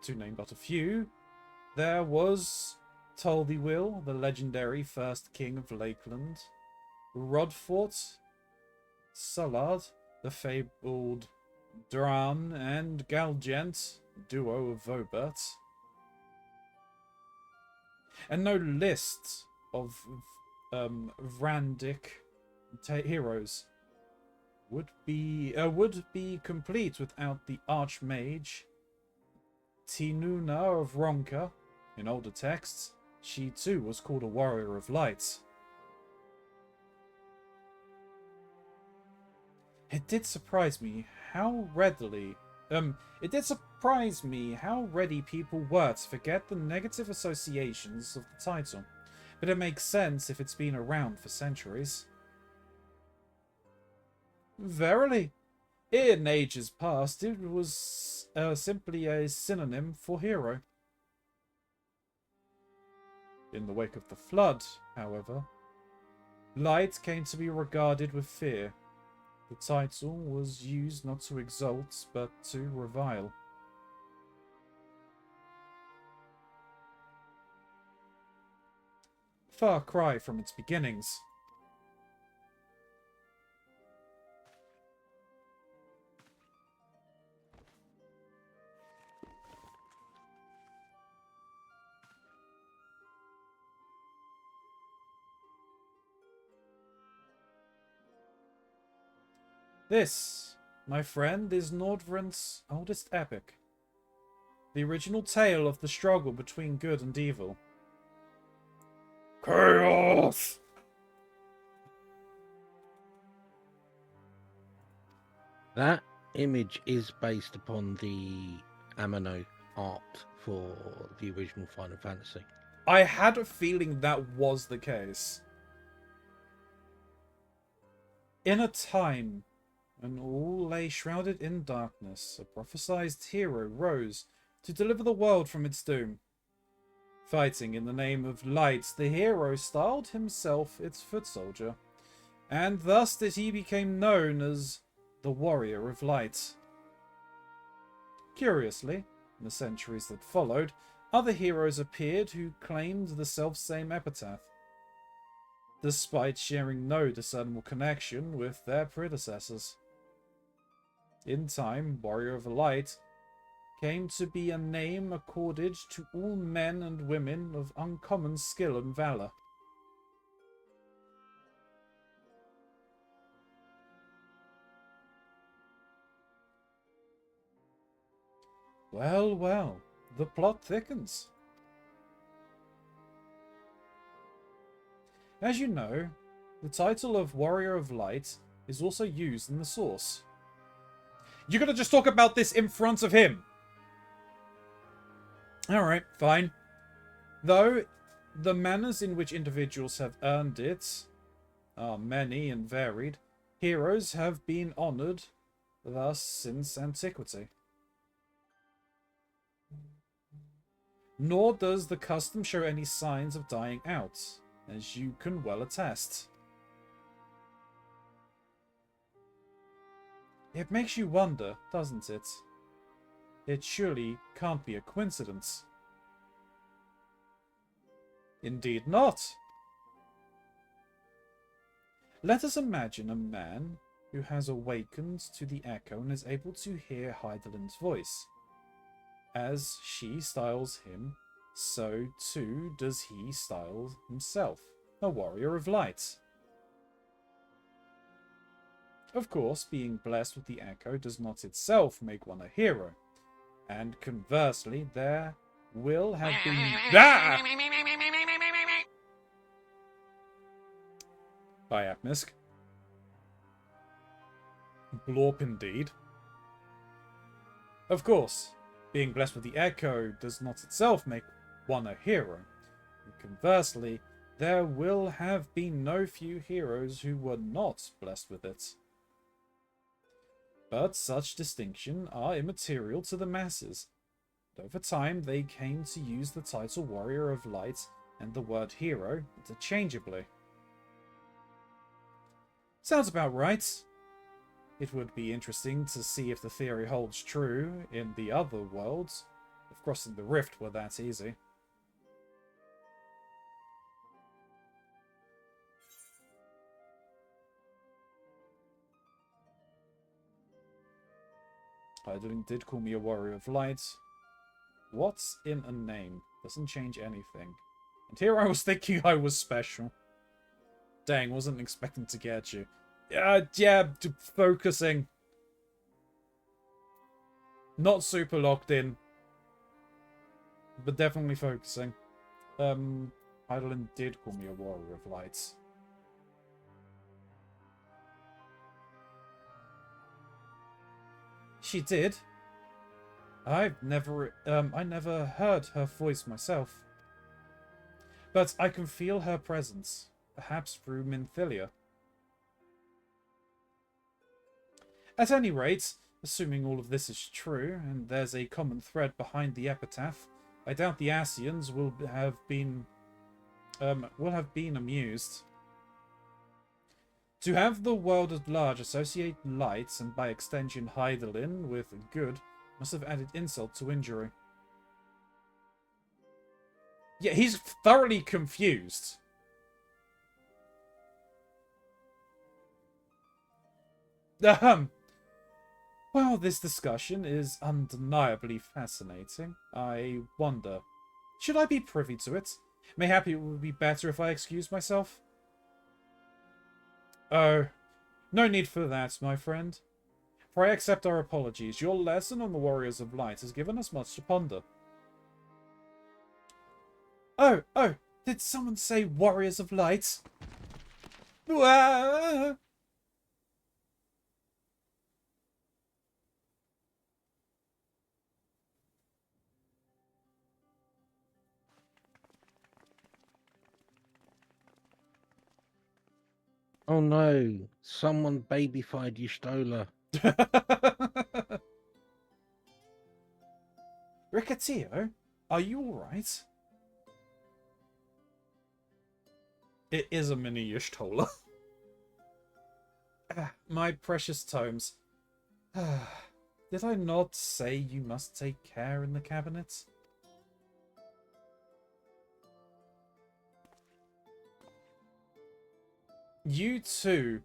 To name but a few, there was Toldywill, the legendary first king of Lakeland, Rodfort, Sullard, the fabled Dran, and Galgent, duo of Vobert. And no list of Vrandic heroes would be complete without the Archmage Tinuna of Ronka. In older texts, she too was called a Warrior of Light. It did surprise me how ready people were to forget the negative associations of the title, but it makes sense if it's been around for centuries. Verily, in ages past, it was simply a synonym for hero. In the wake of the flood, however, light came to be regarded with fear. The title was used not to exalt, but to revile. Far cry from its beginnings. This, my friend, is Nordvrent's oldest epic. The original tale of the struggle between good and evil. Chaos! That image is based upon the Amino art for the original Final Fantasy. I had a feeling that was the case. In a time when all lay shrouded in darkness, a prophesied hero rose to deliver the world from its doom. Fighting in the name of light, the hero styled himself its foot soldier, and thus did he become known as the Warrior of Light. Curiously, in the centuries that followed, other heroes appeared who claimed the selfsame epitaph, despite sharing no discernible connection with their predecessors. In time, Warrior of Light came to be a name accorded to all men and women of uncommon skill and valor. Well, well, the plot thickens. As you know, the title of Warrior of Light is also used in the source. You're gonna just talk about this in front of him! Alright, fine. Though, the manners in which individuals have earned it are many and varied, heroes have been honoured thus since antiquity. Nor does the custom show any signs of dying out, as you can well attest. It makes you wonder, doesn't it? It surely can't be a coincidence. Indeed not. Let us imagine a man who has awakened to the echo and is able to hear Heidelin's voice. As she styles him, so too does he style himself, a warrior of light. Of course, being blessed with the echo does not itself make one a hero, and conversely, there will have been... Ah! Hi, Apmisk. Blorp indeed. Of course, being blessed with the echo does not itself make one a hero. And conversely, there will have been no few heroes who were not blessed with it. But such distinctions are immaterial to the masses. Over time, they came to use the title Warrior of Light and the word hero interchangeably. Sounds about right. It would be interesting to see if the theory holds true in the other worlds, if crossing the rift were that easy. Heidelin did call me a warrior of light. What's in a name? Doesn't change anything. And here I was thinking I was special. Dang, wasn't expecting to get you. Yeah, focusing. Not super locked in. But definitely focusing. Heidelin did call me a warrior of light. She did. I never heard her voice myself. But I can feel her presence, perhaps through Minthelia. At any rate, assuming all of this is true, and there's a common thread behind the epitaph, I doubt the Asians will have been amused. To have the world at large associate light, and by extension Heidelin, with good, must have added insult to injury. Yeah, he's thoroughly confused. Well, this discussion is undeniably fascinating. I wonder, should I be privy to it? Mayhap it would be better if I excused myself? Oh, no need for that, my friend. For I accept our apologies. Your lesson on the Warriors of Light has given us much to ponder. Oh, did someone say Warriors of Light? Ah! Oh no, someone babyfied Yustola. Rickettio, are you alright? It is a mini Y'shtola. My precious tomes. Did I not say you must take care in the cabinet? You too,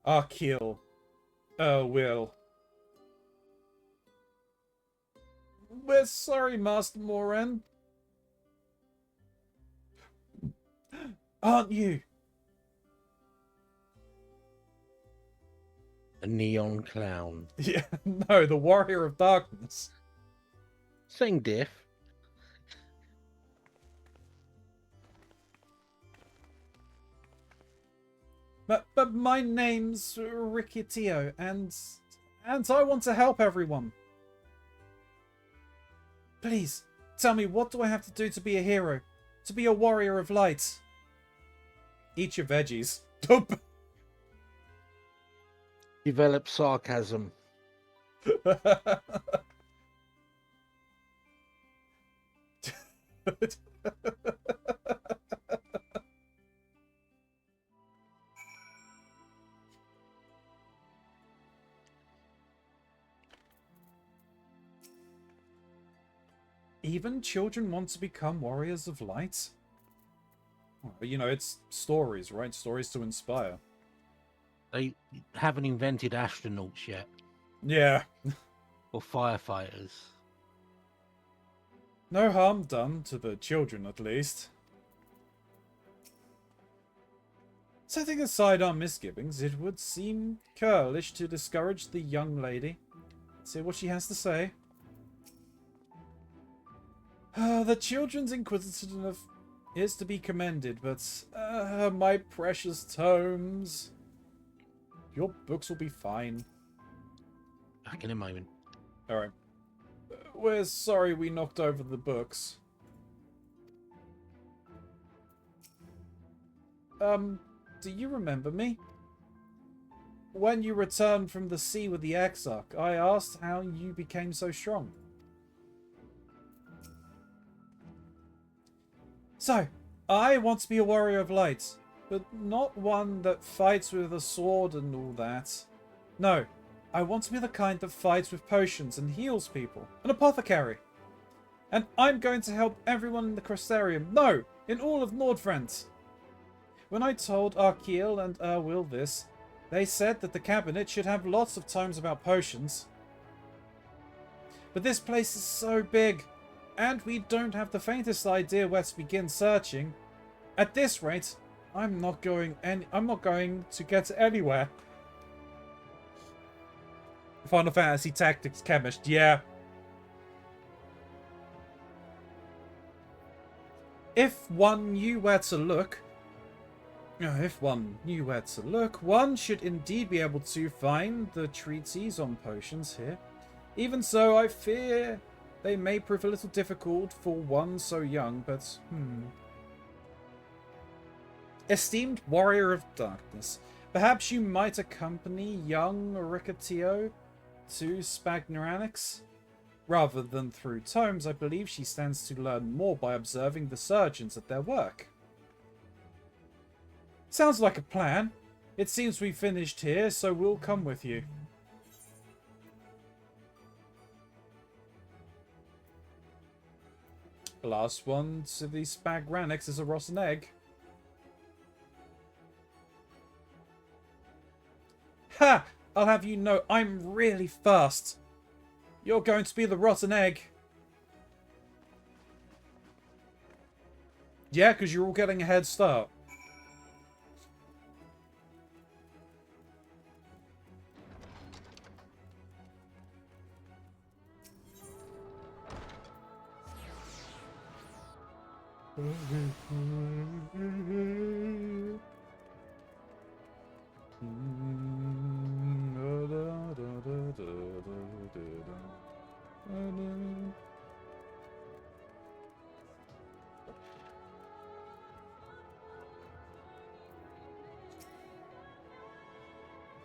Arkil, Will. We're sorry, Master Moran. Aren't you? A neon clown. Yeah, no, the Warrior of Darkness. Same diff. But my name's Rickettio, and I want to help everyone. Please, tell me, what do I have to do to be a hero? To be a warrior of light? Eat your veggies. Develop sarcasm. Even children want to become warriors of light? Well, you know, it's stories, right? Stories to inspire. They haven't invented astronauts yet. Yeah. Or firefighters. No harm done to the children, at least. Setting aside our misgivings, it would seem churlish to discourage the young lady. Let's hear what she has to say. The children's inquisitiveness is to be commended, but my precious tomes. Your books will be fine. Back in a moment. Alright. We're sorry we knocked over the books. Do you remember me? When you returned from the sea with the Exarch, I asked how you became so strong. So, I want to be a warrior of light, but not one that fights with a sword and all that. No, I want to be the kind that fights with potions and heals people. An apothecary. And I'm going to help everyone in the Crystarium. No, in all of Nordfront. When I told Arkil and Will this, they said that the cabinet should have lots of tomes about potions. But this place is so big, and we don't have the faintest idea where to begin searching. At this rate, I'm not going to get anywhere. Final Fantasy Tactics Chemist, yeah. If one knew where to look, one should indeed be able to find the treatise on potions here. Even so, I fear they may prove a little difficult for one so young, but Esteemed Warrior of Darkness, perhaps you might accompany young Rickettio to Spagnoranix? Rather than through tomes, I believe she stands to learn more by observing the surgeons at their work. Sounds like a plan. It seems we finished here, so we'll come with you. The last one to the Spagranix is a rotten egg. Ha! I'll have you know I'm really fast. You're going to be the rotten egg. Yeah, because you're all getting a head start.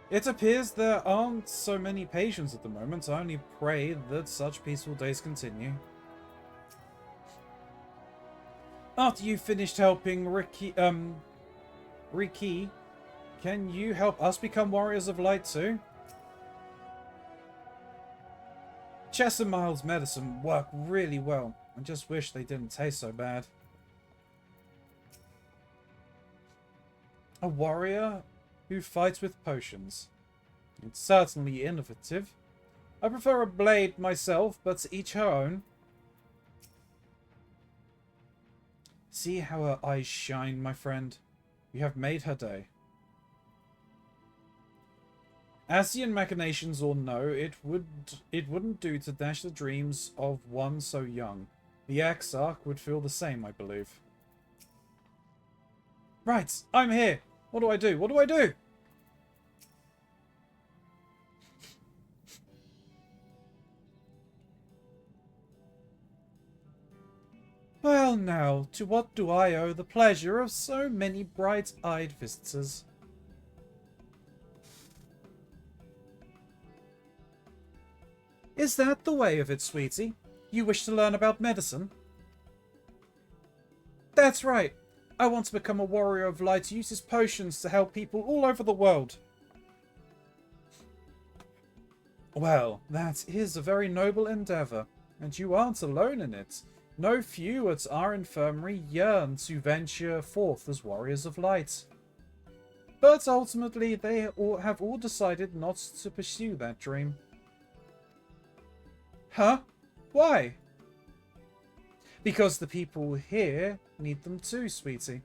It appears there aren't so many patients at the moment. I only pray that such peaceful days continue. After you finished helping Ricky, can you help us become Warriors of Light too? Chess and Miles' medicine work really well. I just wish they didn't taste so bad. A warrior who fights with potions. It's certainly innovative. I prefer a blade myself, but to each her own. See how her eyes shine, my friend. You have made her day. Asian machinations or no, it wouldn't do to dash the dreams of one so young. The Exarch would feel the same, I believe. Right, I'm here. What do I do? What do I do? Well now, to what do I owe the pleasure of so many bright-eyed visitors? Is that the way of it, sweetie? You wish to learn about medicine? That's right. I want to become a warrior of light who uses potions to help people all over the world. Well, that is a very noble endeavour, and you aren't alone in it. No few at our infirmary yearn to venture forth as warriors of light. But ultimately, they have all decided not to pursue that dream. Huh? Why? Because the people here need them too, sweetie.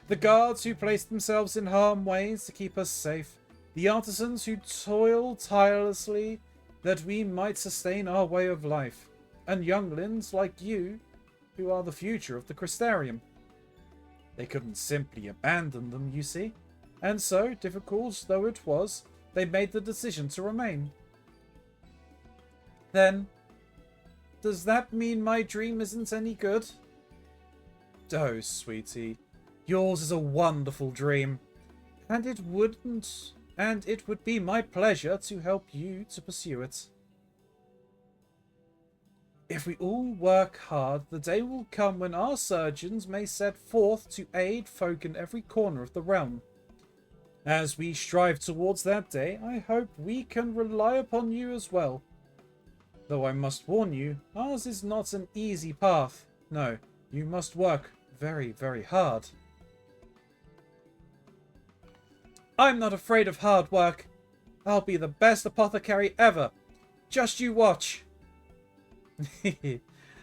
The guards who place themselves in harm's way to keep us safe. The artisans who toil tirelessly that we might sustain our way of life. And younglings like you, who are the future of the Crystarium. They couldn't simply abandon them, you see. And so, difficult though it was, they made the decision to remain. Then, does that mean my dream isn't any good? Oh, sweetie, yours is a wonderful dream, and it would be my pleasure to help you to pursue it. If we all work hard, the day will come when our surgeons may set forth to aid folk in every corner of the realm. As we strive towards that day, I hope we can rely upon you as well. Though I must warn you, ours is not an easy path. No, you must work very, very hard. I'm not afraid of hard work. I'll be the best apothecary ever. Just you watch.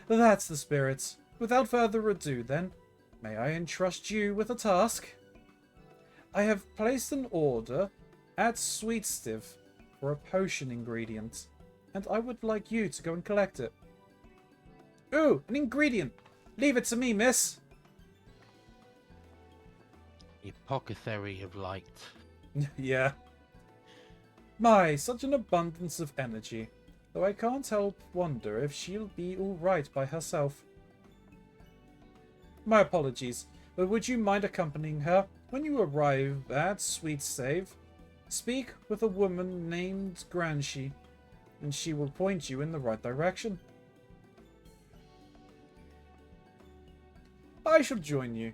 That's the spirit. Without further ado, then, may I entrust you with a task? I have placed an order at Sweetstive for a potion ingredient, and I would like you to go and collect it. Ooh, an ingredient! Leave it to me, miss! Apothecary of light. Yeah. My, such an abundance of energy. Though I can't help wonder if she'll be alright by herself. My apologies, but would you mind accompanying her? When you arrive at Sweetstive, speak with a woman named Granshi, and she will point you in the right direction. I shall join you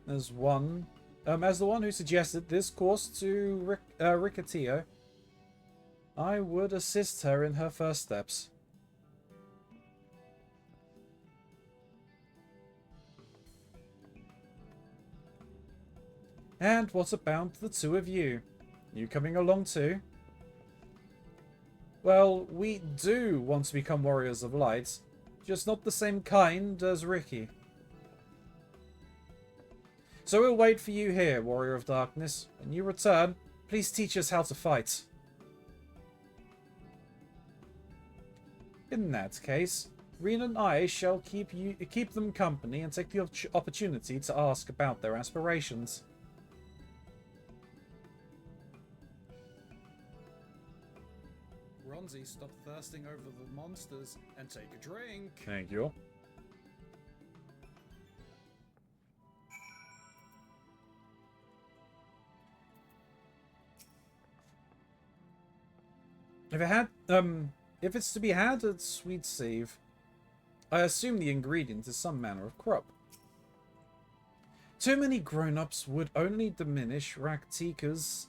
as the one who suggested this course to Ricatio. I would assist her in her first steps. And what about the two of you? You coming along too? Well, we do want to become warriors of light, just not the same kind as Ricky. So we'll wait for you here, warrior of darkness. When you return, please teach us how to fight. In that case, Reen and I shall keep them company and take the opportunity to ask about their aspirations. Keronzi, stop thirsting over the monsters and take a drink. Thank you. If it's to be had at Sweet Save, I assume the ingredient is some manner of crop. Too many grown-ups would only diminish Rakitio's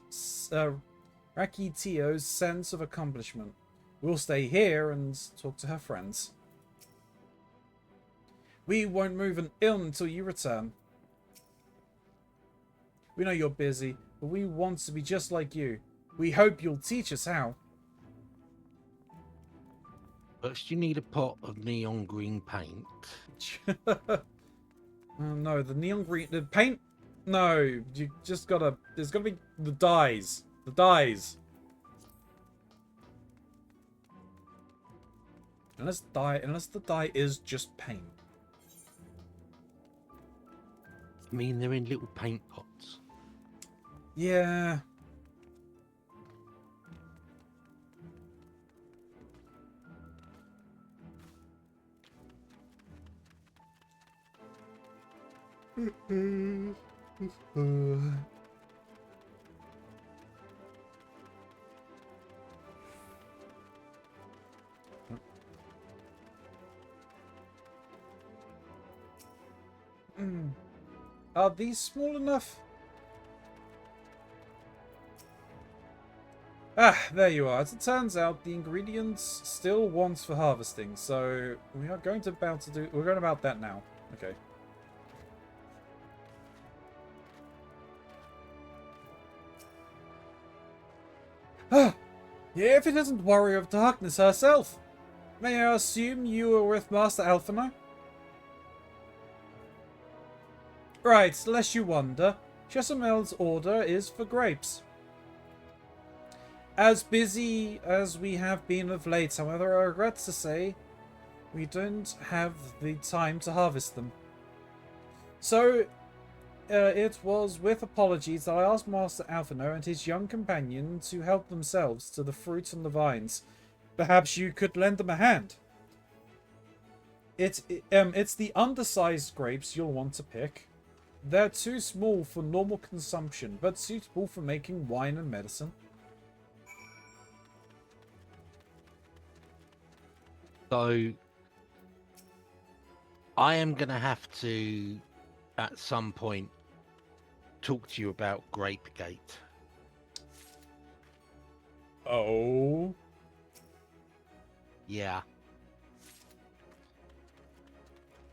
sense of accomplishment. We'll stay here and talk to her friends. We won't move an ill until you return. We know you're busy, but we want to be just like you. We hope you'll teach us how. First, you need a pot of neon green paint. No, the neon green... The paint? No, you just gotta... There's gotta be the dyes. The dyes. Unless the dye is just paint. I mean, they're in little paint pots. Yeah. Are these small enough? Ah, there you are. As it turns out, the ingredients still wants for harvesting, so we're going about that now. Okay. Ah, if it isn't Warrior of Darkness herself. May I assume you were with Master Alphino? Right, lest you wonder, Chesamel's order is for grapes. As busy as we have been of late, however, I regret to say, we don't have the time to harvest them. So, it was with apologies that I asked Master Alphino and his young companion to help themselves to the fruit and the vines. Perhaps you could lend them a hand. It's the undersized grapes you'll want to pick. They're too small for normal consumption, but suitable for making wine and medicine. So, I am going to have to, at some point, talk to you about Grapegate. Oh? Yeah.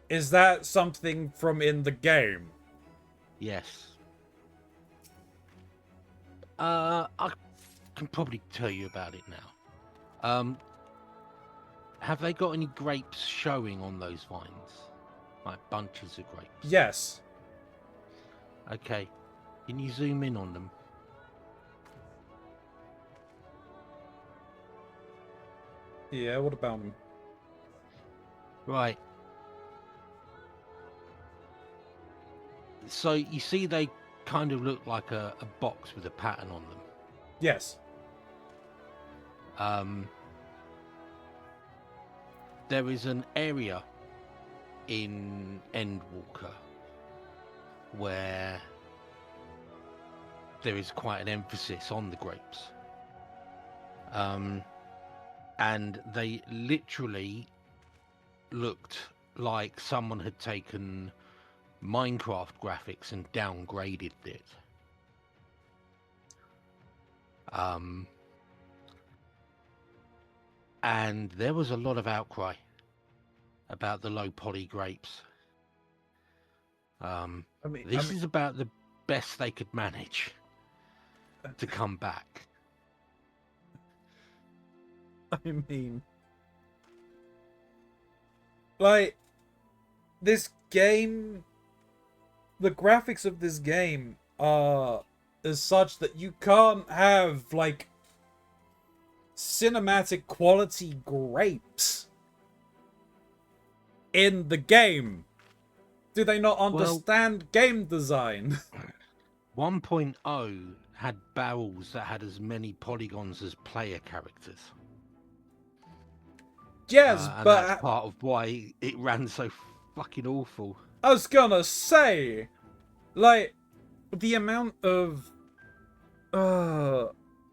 Is that something from in the game? Yes. I can probably tell you about it now. Have they got any grapes showing on those vines? Like bunches of grapes? Yes. Okay. Can you zoom in on them? Yeah, what about them? Right. So you see they kind of look like a box with a pattern on them. Yes. There is an area in Endwalker where there is quite an emphasis on the grapes. And they literally looked like someone had taken Minecraft graphics and downgraded it. And there was a lot of outcry about the low poly grapes. This is about the best they could manage to come back. I mean, like, this game, the graphics of this game are as such that you can't have, like, cinematic quality grapes in the game. Do they not understand game design? 1.0 had barrels that had as many polygons as player characters. Yes, and but that's part of why it ran so fucking awful. I was gonna say, like, the amount of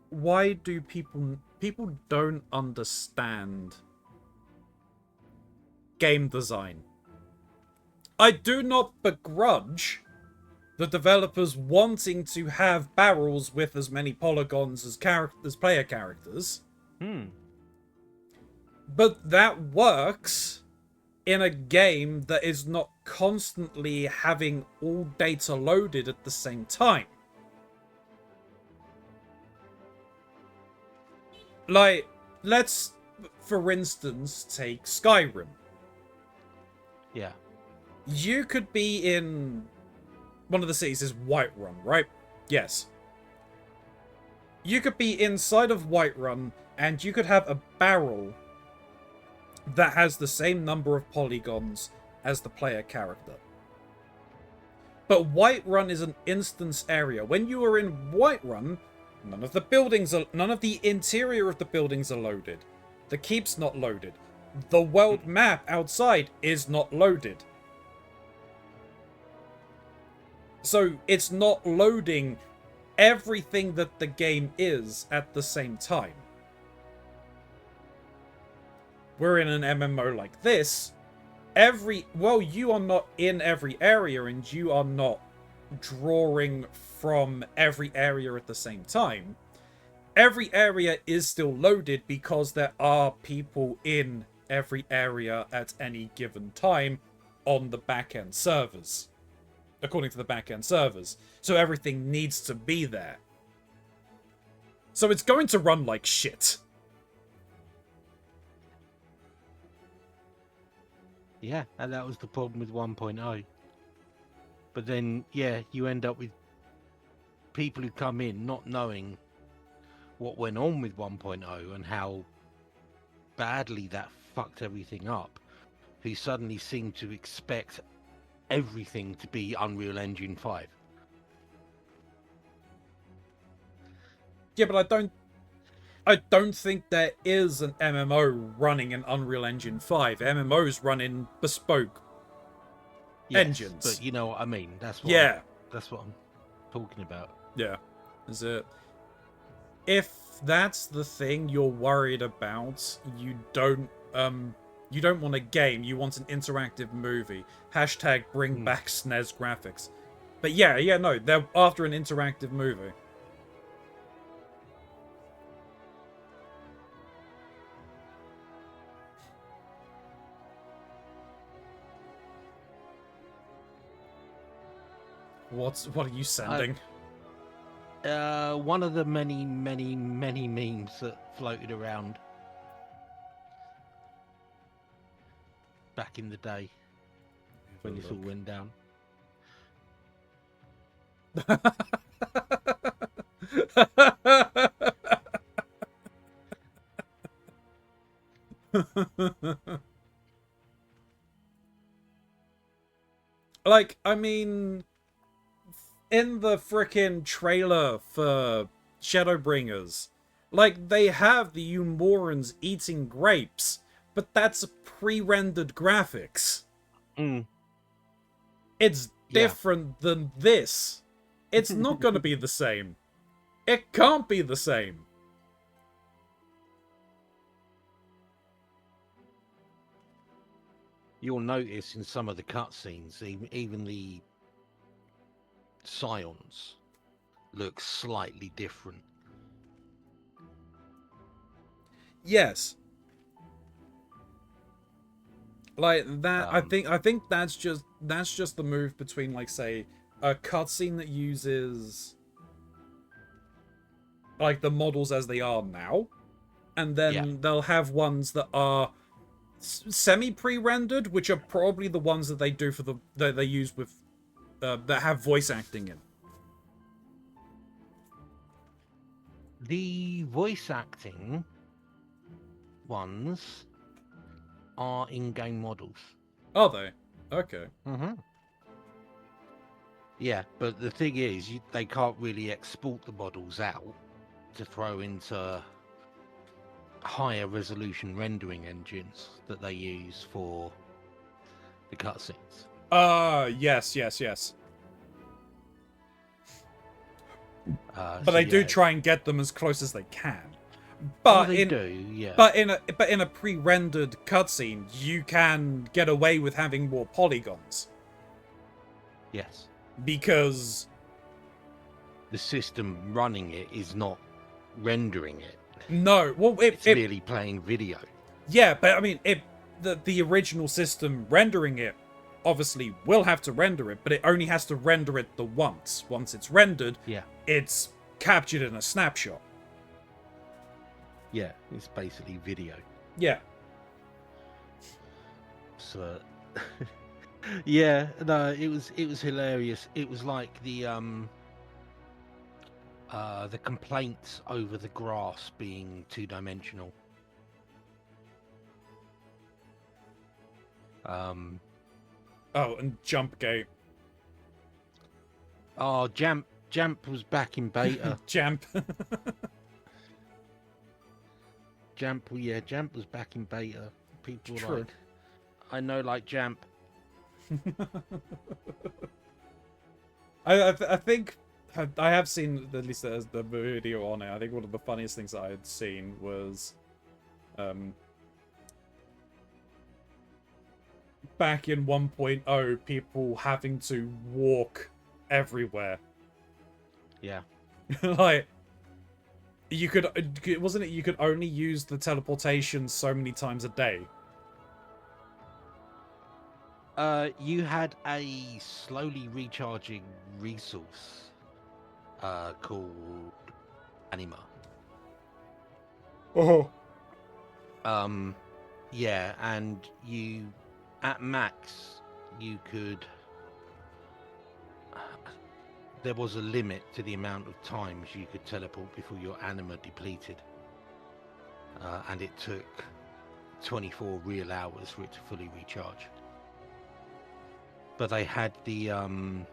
why do people people don't understand game design. I do not begrudge the developers wanting to have barrels with as many polygons as player characters. But that works in a game that is not constantly having all data loaded at the same time. Like, let's, for instance, take Skyrim. Yeah. You could be in... One of the cities is Whiterun, right? Yes. You could be inside of Whiterun, and you could have a barrel that has the same number of polygons as the player character. But Whiterun is an instance area. When you are in Whiterun, none of the interior of the buildings are loaded. The keep's not loaded. The world map outside is not loaded. So it's not loading everything that the game is at the same time. We're in an MMO like this. You are not in every area and you are not drawing from every area at the same time. Every area is still loaded because there are people in every area at any given time on the back-end servers. According to the back-end servers. So everything needs to be there. So it's going to run like shit. Yeah, and that was the problem with 1.0. But then, yeah, you end up with people who come in not knowing what went on with 1.0 and how badly that fucked everything up, who suddenly seem to expect everything to be Unreal Engine 5. Yeah, but I don't think there is an MMO running in Unreal Engine 5. MMOs run in bespoke engines. But you know what I mean. That's what I'm talking about. Yeah. Is it? If that's the thing you're worried about, you don't want a game, you want an interactive movie. Hashtag bring back SNES graphics. But yeah, no, they're after an interactive movie. What are you sending? One of the many memes that floated around back in the day when this all went down. Like, I mean, in the frickin' trailer for Shadowbringers, like, they have the Umorans eating grapes, but that's pre-rendered graphics. It's different than this. It's not gonna be the same. It can't be the same. You'll notice in some of the cutscenes, even the scions look slightly different. Yes. Like that, I think that's just the move between, like, say, a cutscene that uses like the models as they are now, and then they'll have ones that are semi pre-rendered, which are probably the ones that they do for that they use with that have voice acting in. The voice acting ones are in-game models. Are they? Okay. Yeah, but the thing is, they can't really export the models out to throw into higher resolution rendering engines that they use for the cutscenes. Yes. But So they do try and get them as close as they can. But they do, yeah. But in a pre-rendered cutscene, you can get away with having more polygons. Yes. Because the system running it is not rendering it. No, well, it's merely playing video. Yeah, but I mean, the original system rendering it obviously will have to render it, but it only has to render it the once. Once it's rendered, it's captured in a snapshot. Yeah, it's basically video. Yeah. So, yeah, no, it was hilarious. It was like the complaints over the grass being two-dimensional. Oh, and Jump Gate. Oh, Jamp was back in beta. Jamp. Jamp was back in beta. People True. like, I know, like Jamp. I think I have seen at least the video on it. I think one of the funniest things that I had seen was, back in 1.0, people having to walk everywhere. Yeah. Like, you could, wasn't it? You could only use the teleportation so many times a day. You had a slowly recharging resource called Anima. Oh. Yeah, and you, at max, you could... there was a limit to the amount of times you could teleport before your anima depleted. And it took 24 real hours for it to fully recharge. But they had the oh,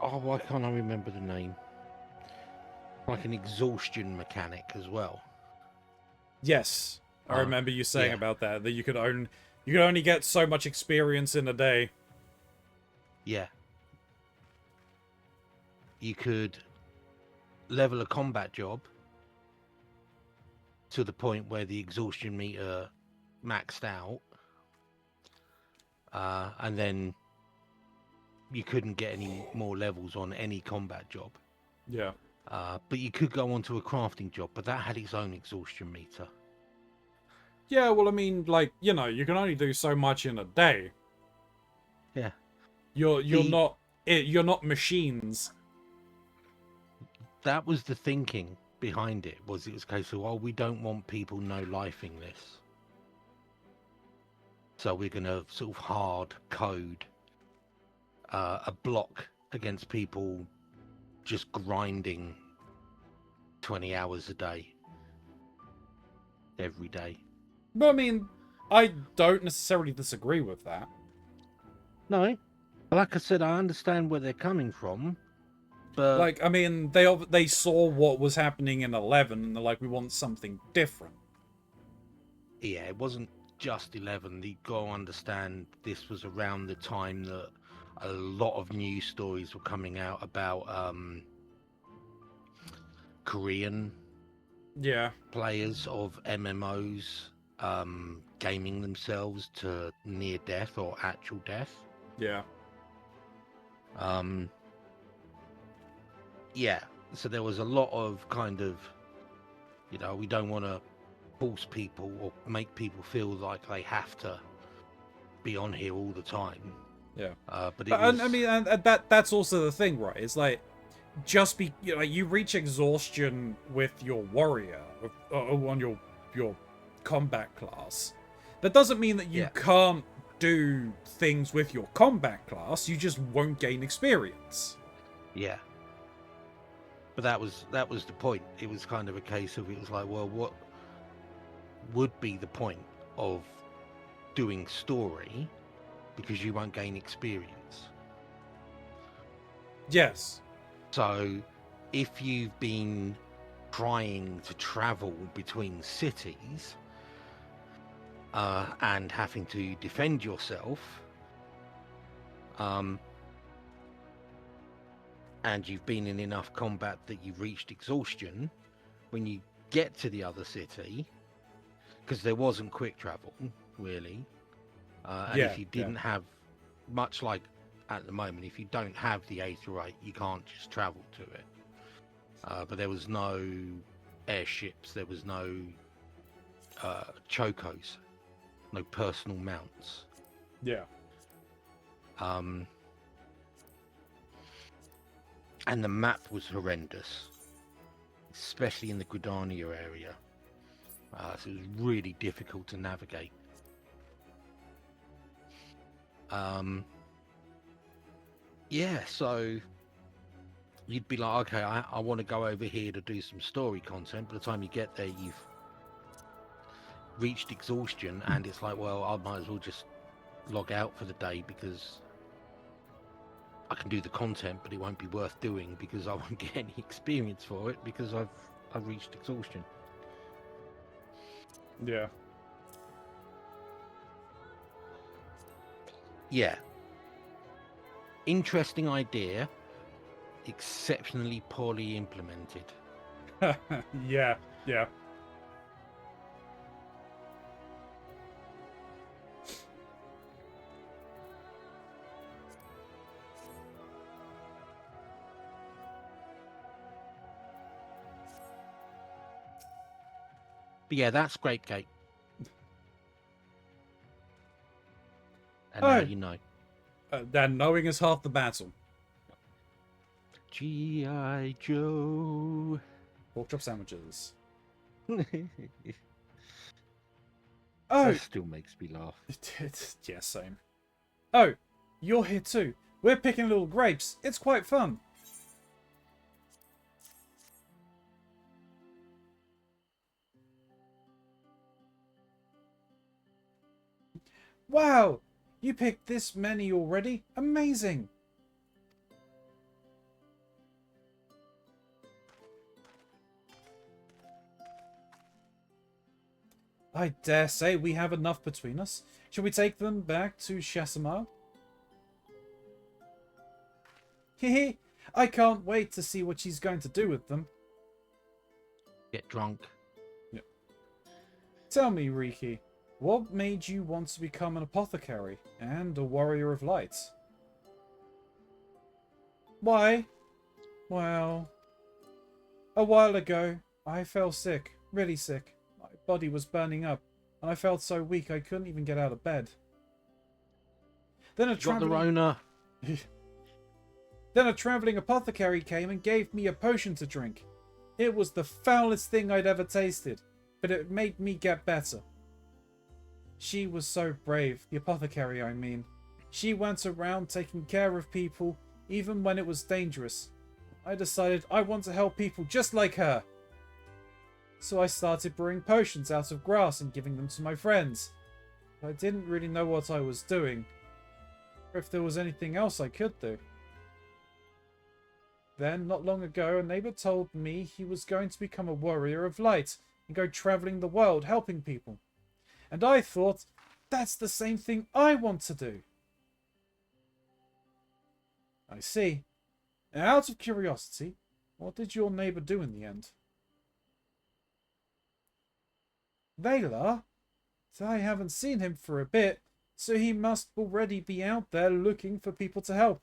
why can't I remember the name? Like an exhaustion mechanic as well. Yes, I remember you saying about that you could only get so much experience in a day. Yeah. You could level a combat job to the point where the exhaustion meter maxed out, and then you couldn't get any more levels on any combat job. Yeah. But you could go on to a crafting job, but that had its own exhaustion meter. Yeah, well, I mean, like, you know, you can only do so much in a day. Yeah. You're not machines. That was the thinking behind it. It was a case of, oh, we don't want people no-lifing this, so we're going to sort of hard code a block against people just grinding 20 hours a day, every day. But I mean, I don't necessarily disagree with that. No, like I said, I understand where they're coming from, but like, I mean, they saw what was happening in 11, and they're like, we want something different. Yeah, it wasn't just 11. You got to understand this was around the time that a lot of news stories were coming out about Korean players of MMOs gaming themselves to near death or actual death. Yeah. Yeah, so there was a lot of kind of, you know, we don't want to force people or make people feel like they have to be on here all the time. Yeah. But it was... I mean, and that's also the thing, right? It's like, just you know, you reach exhaustion with your warrior or on your combat class. That doesn't mean that you can't do things with your combat class. You just won't gain experience. Yeah. But that was the point. It was kind of a case of, it was like, well, what would be the point of doing story, because you won't gain experience? Yes. So if you've been trying to travel between cities and having to defend yourself, and you've been in enough combat that you've reached exhaustion, when you get to the other city, because there wasn't quick travel really, and if you didn't have, much like at the moment, if you don't have the Aetherite, you can't just travel to it. But there was no airships, there was no chocos, no personal mounts. Yeah. And the map was horrendous, especially in the Gridania area. So it was really difficult to navigate. Yeah, so you'd be like, okay, I want to go over here to do some story content. By the time you get there, you've reached exhaustion, and it's like, well, I might as well just log out for the day, because I can do the content, but it won't be worth doing because I won't get any experience for it, because I've reached exhaustion. Yeah. Yeah. Interesting idea, exceptionally poorly implemented. Yeah, yeah. But yeah, that's Grapegate. And now you know. Then knowing is half the battle. G.I. Joe. Pork chop sandwiches. That still makes me laugh. Yeah, same. Oh, you're here too. We're picking little grapes. It's quite fun. Wow! You picked this many already? Amazing! I dare say we have enough between us. Shall we take them back to Chassamar? Hehe! I can't wait to see what she's going to do with them. Get drunk. Yeah. Tell me, Riki, what made you want to become an apothecary and a warrior of light? Why? Well, a while ago, I fell sick, really sick. My body was burning up, and I felt so weak I couldn't even get out of bed. Then a traveling apothecary came and gave me a potion to drink. It was the foulest thing I'd ever tasted, but it made me get better. She was so brave, the apothecary I mean. She went around taking care of people, even when it was dangerous. I decided I want to help people just like her. So I started brewing potions out of grass and giving them to my friends. But I didn't really know what I was doing, or if there was anything else I could do. Then, not long ago, a neighbor told me he was going to become a warrior of light and go traveling the world helping people. And I thought, that's the same thing I want to do. I see. Now, out of curiosity, what did your neighbor do in the end? Vela? I haven't seen him for a bit, so he must already be out there looking for people to help.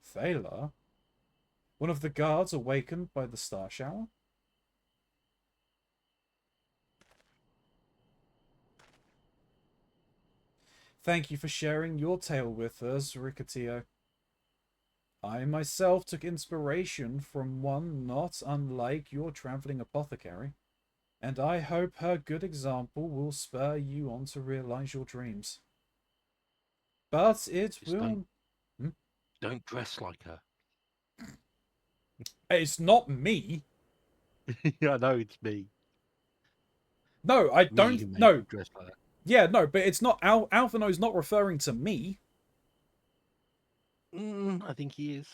Thaler? One of the guards awakened by the star shower? Thank you for sharing your tale with us, Ricatio. I myself took inspiration from one not unlike your travelling apothecary, and I hope her good example will spur you on to realise your dreams. But it Just will... Don't dress like her. It's not me. Yeah, I know it's me. No, I don't. No. Dress like that. Yeah, no, but it's not. Alphino's not referring to me. I think he is.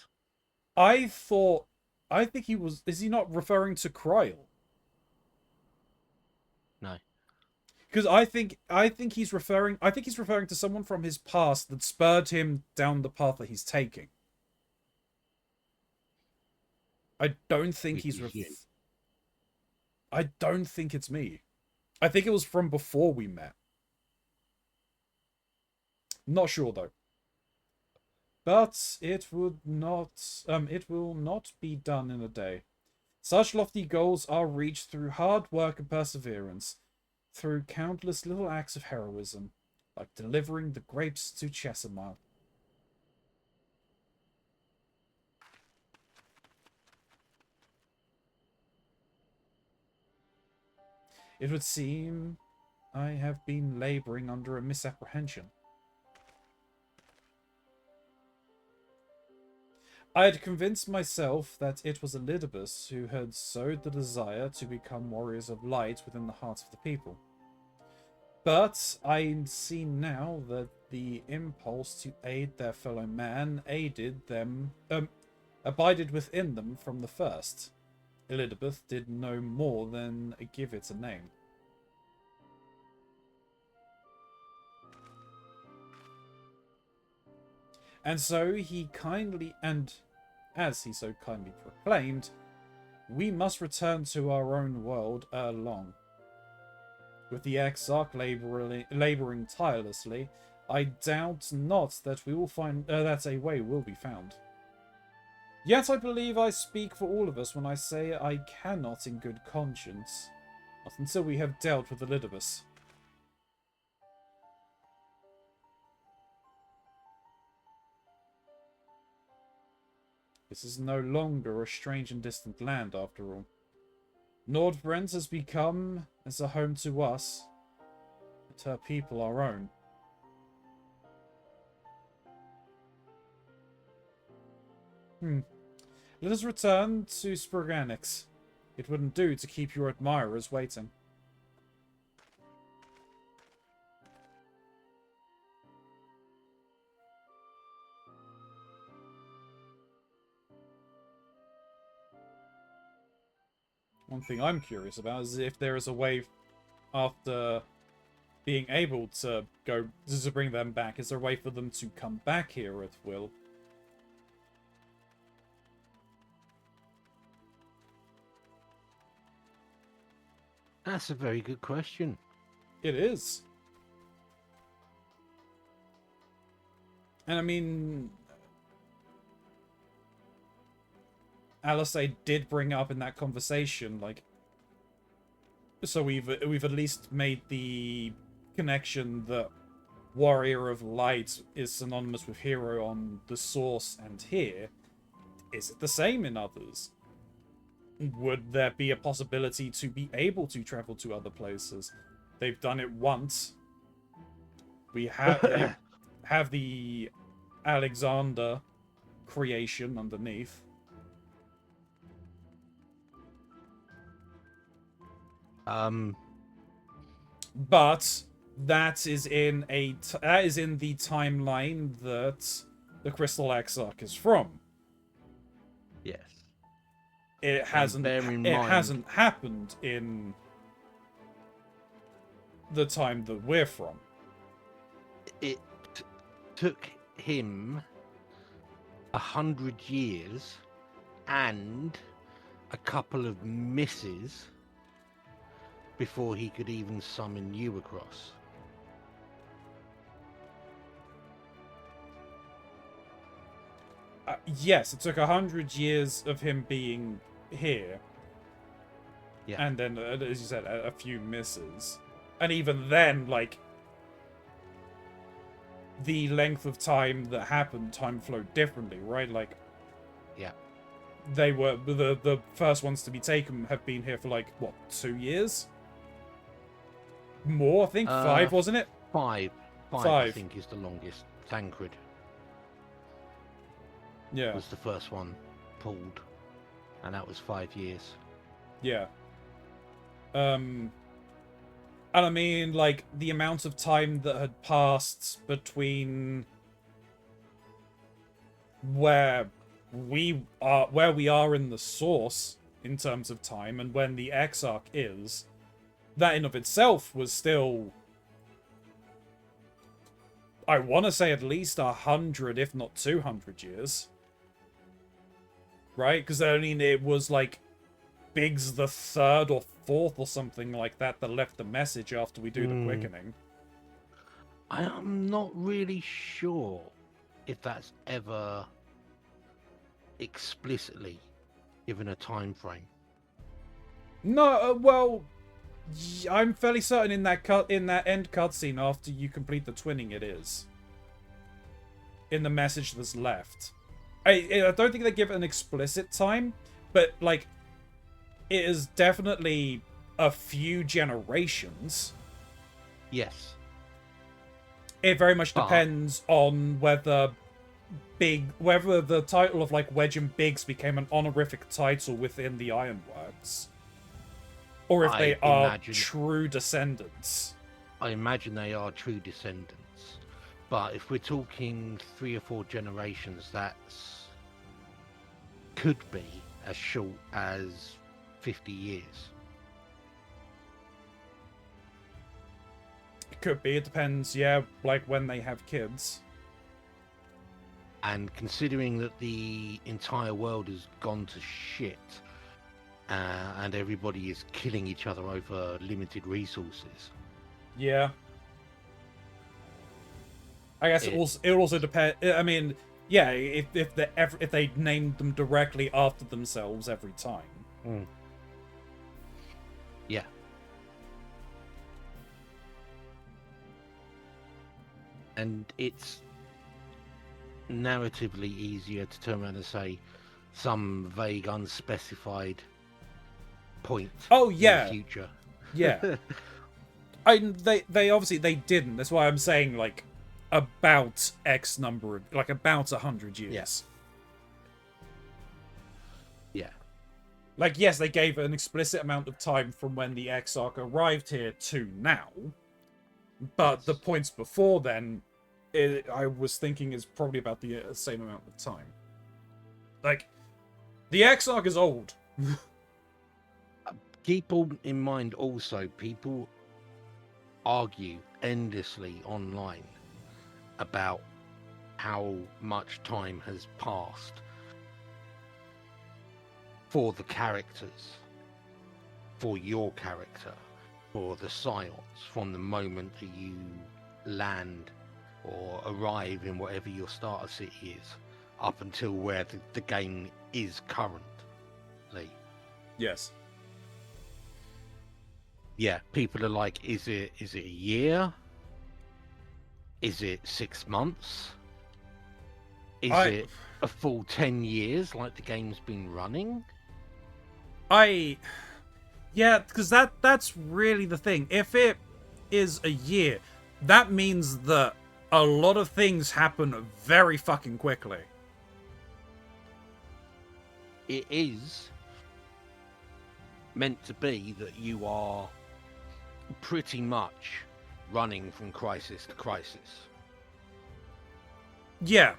I think he was. Is he not referring to Kryl? No. Because I think he's referring to someone from his past that spurred him down the path that he's taking. I don't think I don't think it's me. I think it was from before we met. Not sure though. But it will not be done in a day. Such lofty goals are reached through hard work and perseverance, through countless little acts of heroism, like delivering the grapes to Chesimard. It would seem I have been laboring under a misapprehension. I had convinced myself that it was Elidibus who had sowed the desire to become warriors of light within the hearts of the people. But I see now that the impulse to aid their fellow man abided within them from the first. Elidibus did no more than give it a name. And so he kindly, and as he so kindly proclaimed, we must return to our own world ere long. With the Exarch labouring tirelessly, I doubt not that we will find that a way will be found. Yet I believe I speak for all of us when I say I cannot in good conscience, not until we have dealt with Elidibus. This is no longer a strange and distant land, after all. Nordbrand has become as a home to us, and her people our own. Let us return to Sproganix. It wouldn't do to keep your admirers waiting. One thing I'm curious about is if there is a way, after being able to bring them back, is there a way for them to come back here at will? That's a very good question. It is. And I mean, Alisei did bring up in that conversation, like, so we've at least made the connection that Warrior of Light is synonymous with hero on the source and here. Is it the same in others? Would there be a possibility to be able to travel to other places? They've done it once. We have have the Alexander creation underneath. But that is in the timeline that the Crystal Exarch is from. Yes. It hasn't happened in the time that we're from. It took him 100 years and a couple of misses before he could even summon you across. Yes, it took 100 years of him being here. Yeah. And then, as you said, a few misses. And even then, like, the length of time that happened, time flowed differently, right? Like, yeah. They were, the first ones to be taken have been here for, like, what, 2 years? More, I think? 5, wasn't it? 5. 5, I think, is the longest. Tancred. Yeah. Was the first one pulled. And that was 5 years. Yeah. And I mean, like, the amount of time that had passed between where we are in the source in terms of time and when the Exarch is, that in of itself was still, I want to say, at least 100, if not 200 years. Right? Because it was like Biggs the third or fourth or something like that left the message after we do the quickening. I'm not really sure if that's ever explicitly given a time frame. No, well, I'm fairly certain in that end cutscene after you complete the twinning, it is. In the message that's left. I don't think they give an explicit time, but, like, it is definitely a few generations. Yes. It very much depends on whether the title of, like, Wedge and Biggs became an honorific title within the Ironworks. Or if they are true descendants. I imagine they are true descendants. But if we're talking 3 or 4 generations, that's could be as short as 50 years. It could be. It depends, yeah, like when they have kids. And considering that the entire world has gone to shit, and everybody is killing each other over limited resources. Yeah. I guess it also depends. I mean, yeah, if they named them directly after themselves every time. Yeah. And it's narratively easier to turn around and say some vague, unspecified point. Oh yeah. In the future. Yeah. They obviously they didn't. That's why I'm saying like about X number of, like about 100 years. Yeah. Like, yes, they gave an explicit amount of time from when the Exarch arrived here to now. But the points before then, I was thinking is probably about the same amount of time. Like, the Exarch is old. Keep in mind also, people argue endlessly online about how much time has passed for the characters, for your character, for the Scions, from the moment that you land or arrive in whatever your starter city is, up until where the game is currently. Yes. Yeah, people are like, is it a year? Is it 6 months? Is it a full 10 years like the game's been running? Yeah, because that's really the thing. If it is a year, that means that a lot of things happen very fucking quickly. It is meant to be that you are pretty much running from crisis to crisis. Yeah.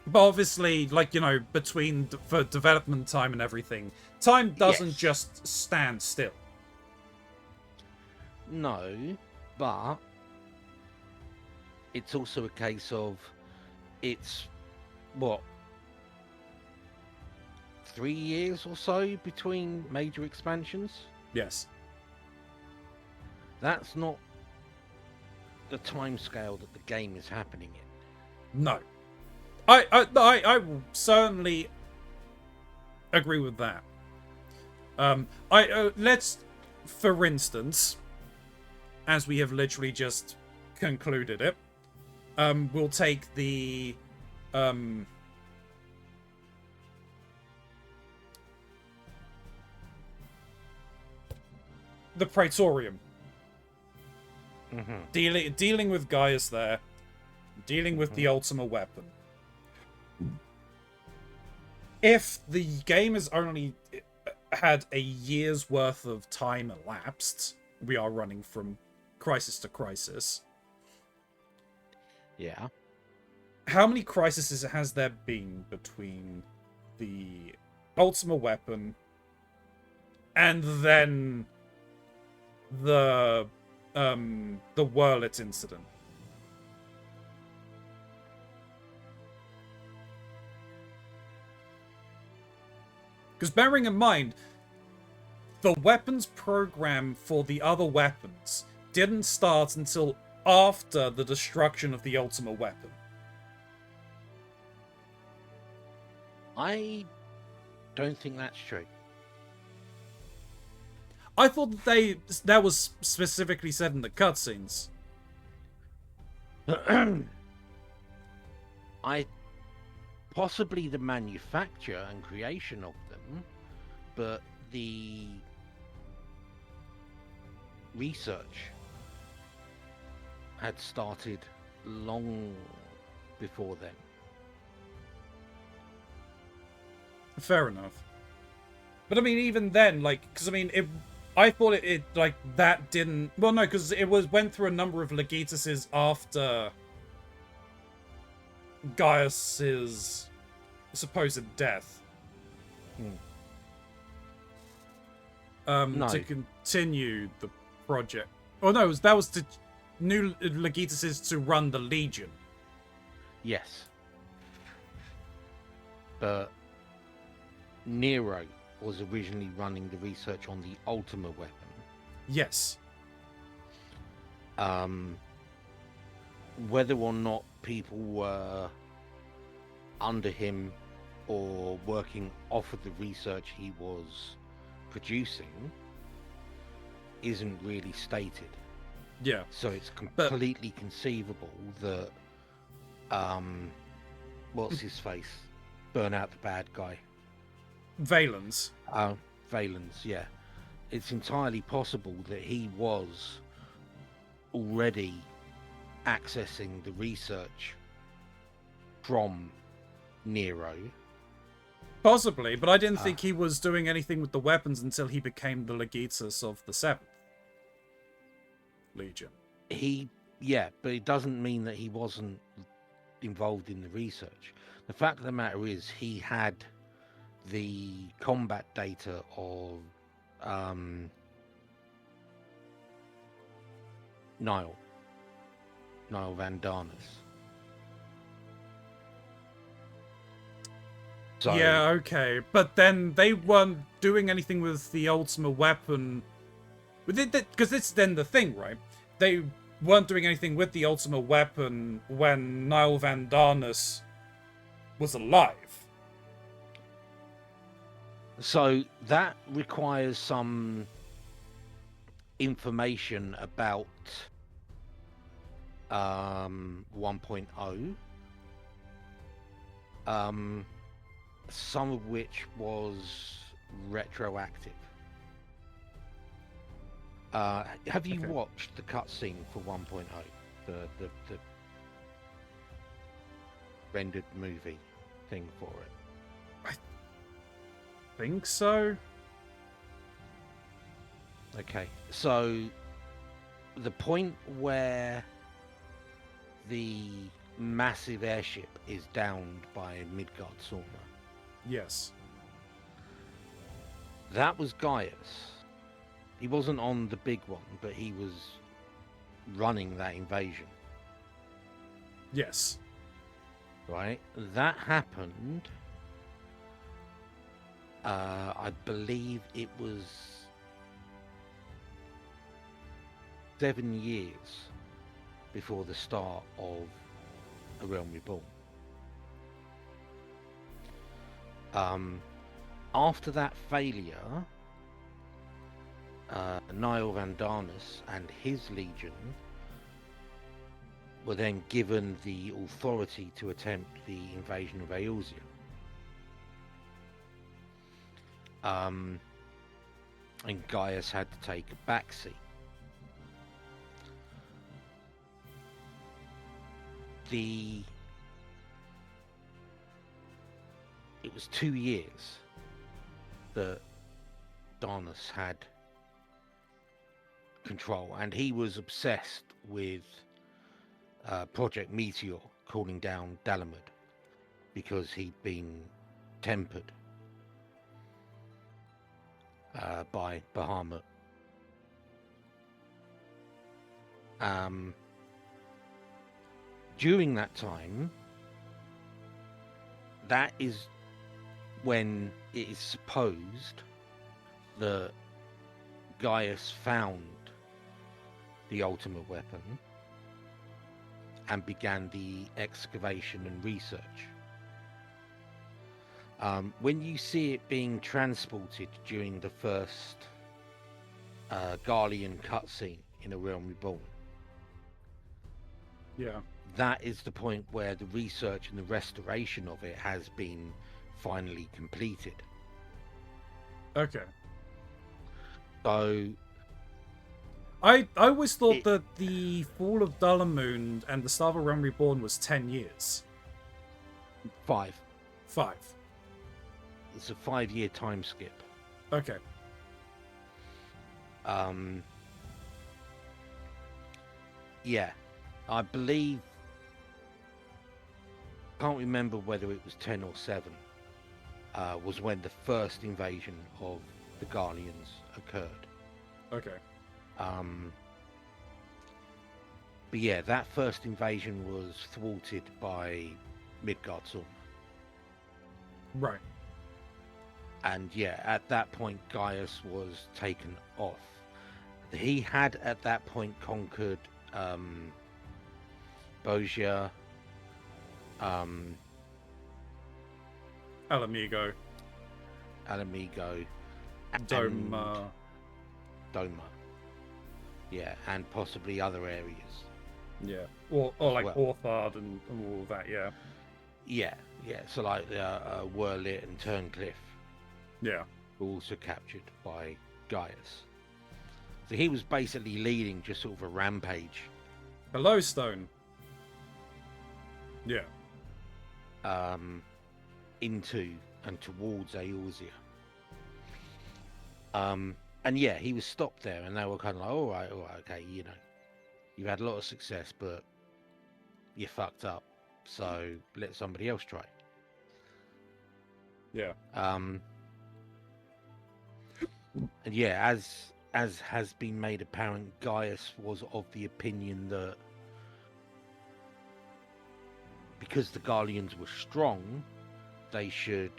But obviously, like, you know, for development time and everything, time doesn't just stand still. No, but it's also a case of it's, 3 years or so between major expansions? Yes. That's not the timescale that the game is happening in. No. I will certainly agree with that. Let's, for instance, as we have literally just concluded it, we'll take the Praetorium. Dealing with Gaius there, dealing with the Ultima weapon. If the game has only had a year's worth of time elapsed, we are running from crisis to crisis. Yeah. How many crises has there been between the Ultima weapon and then the Wurlit incident. Because bearing in mind, the weapons program for the other weapons didn't start until after the destruction of the Ultima weapon. I don't think that's true. I thought that was specifically said in the cutscenes. Possibly the manufacture and creation of them, but the research had started long before then. Fair enough. But I mean, even then, like, because I mean, I thought it like that didn't. Well, no, because it went through a number of Legituses after Gaius's supposed death. No. To continue the project. Oh no, that was to new Legituses to run the Legion. Yes. But Nero was originally running the research on the Ultima weapon. Yes. Whether or not people were under him or working off of the research he was producing isn't really stated. Yeah. So it's completely conceivable that what's his face? Burn out the bad guy. Valens. Valens, yeah. It's entirely possible that he was already accessing the research from Nero. Possibly, but I didn't think he was doing anything with the weapons until he became the Legitus of the 7th Legion. But it doesn't mean that he wasn't involved in the research. The fact of the matter is he had the combat data of Niall Van Darnus. So, yeah, okay. But then they weren't doing anything with the Ultima weapon. Because it's then the thing, right? They weren't doing anything with the Ultima weapon when Niall Van Darnus was alive. So that requires some information about 1.0. Some of which was retroactive. Have you watched the cutscene for 1.0? The rendered movie thing for it? I think so. Okay, so the point where the massive airship is downed by Midgard Sorna. Yes. That was Gaius. He wasn't on the big one, but he was running that invasion. Yes. Right? That happened, I believe it was 7 years before the start of A Realm Reborn. After that failure, Niall Van Darnus and his legion were then given the authority to attempt the invasion of Eorzea. And Gaius had to take a backseat. It was 2 years that Darnus had control, and he was obsessed with Project Meteor calling down Dalamud because he'd been tempered. by Bahamut. During that time, that is when it is supposed that Gaius found the ultimate weapon and began the excavation and research. When you see it being transported during the first Garlean cutscene in A Realm Reborn, Yeah. that is the point where the research and the restoration of it has been finally completed. Okay. So I always thought that the Fall of Dalamoon and the Start of Realm Reborn was 10 years. 5. 5. It's a 5-year time skip. Okay. Yeah, I believe. Can't remember whether it was 10 or 7. Was when the first invasion of the Garleans occurred. Okay. But yeah, that first invasion was thwarted by Midgardsormr. Right. And yeah, at that point, Gaius was taken off. He had at that point conquered Bogia, Alamigo. and Doma. Yeah, and possibly other areas. Yeah. Or like well. Orthard and all of that, yeah. Yeah. So like Wurlit and Turncliffe. Yeah. Were also captured by Gaius. So he was basically leading just sort of a rampage. Below Stone. Yeah. Into and towards Eorzea. And yeah, he was stopped there, and they were kind of like, all right, okay, you know, you've had a lot of success, but you fucked up, so let somebody else try. Yeah. And yeah, as has been made apparent, Gaius was of the opinion that because the Garleans were strong, they should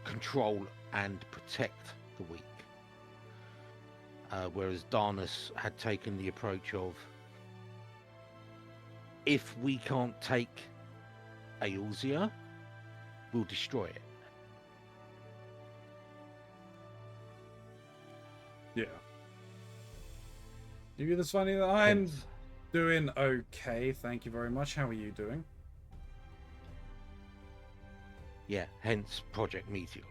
control and protect the weak. Whereas Darnus had taken the approach of, if we can't take Eorzea, we'll destroy it. Yeah. It's funny that I'm doing okay, thank you very much. How are you doing? Yeah, hence Project Meteor.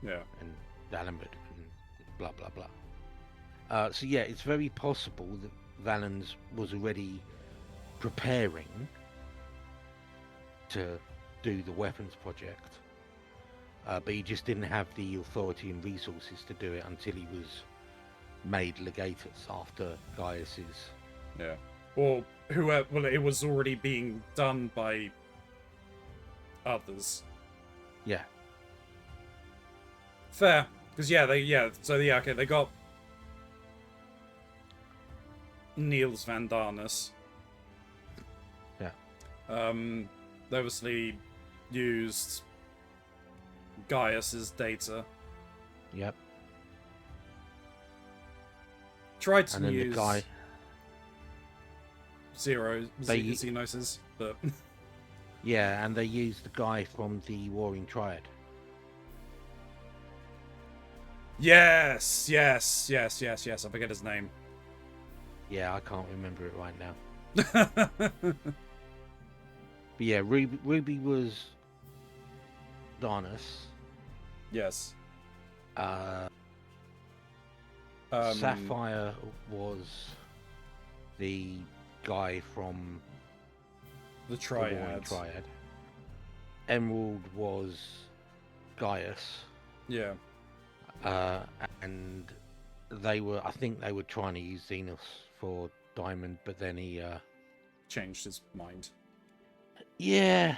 Yeah. And Dalamud and blah, blah, blah. So yeah, it's very possible that Valens was already preparing to do the weapons project, but he just didn't have the authority and resources to do it until he was made legatus after Gaius's. Yeah. Or whoever. Well, it was already being done by others. Yeah. Fair. Because okay, they got Niels van Darnus. Yeah. They obviously used Gaius's data. Yep. Tried to and then use the guy Xenosis, but yeah, and they used the guy from the Warring Triad. Yes. I forget his name. Yeah, I can't remember it right now. But yeah, Ruby was Darnus. Yes. Sapphire was the guy from the Triad. The Warring Triad. Emerald was Gaius. Yeah. And I think they were trying to use Xenos for Diamond, but then he changed his mind. Yeah,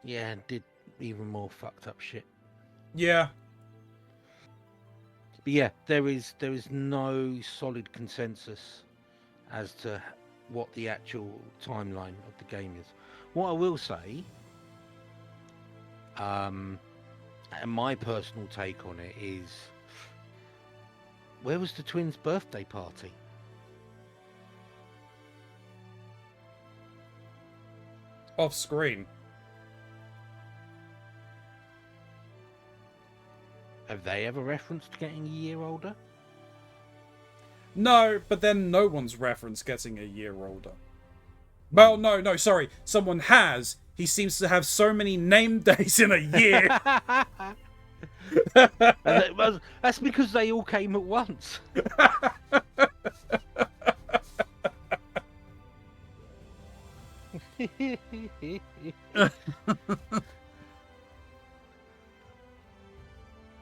and did even more fucked up shit. Yeah. But yeah, there is no solid consensus as to what the actual timeline of the game is. What I will say, and my personal take on it is, where was the twins' birthday party? Off screen. Have they ever referenced getting a year older? No, but then no one's referenced getting a year older. Well, no, sorry. Someone has. He seems to have so many name days in a year. That's because they all came at once.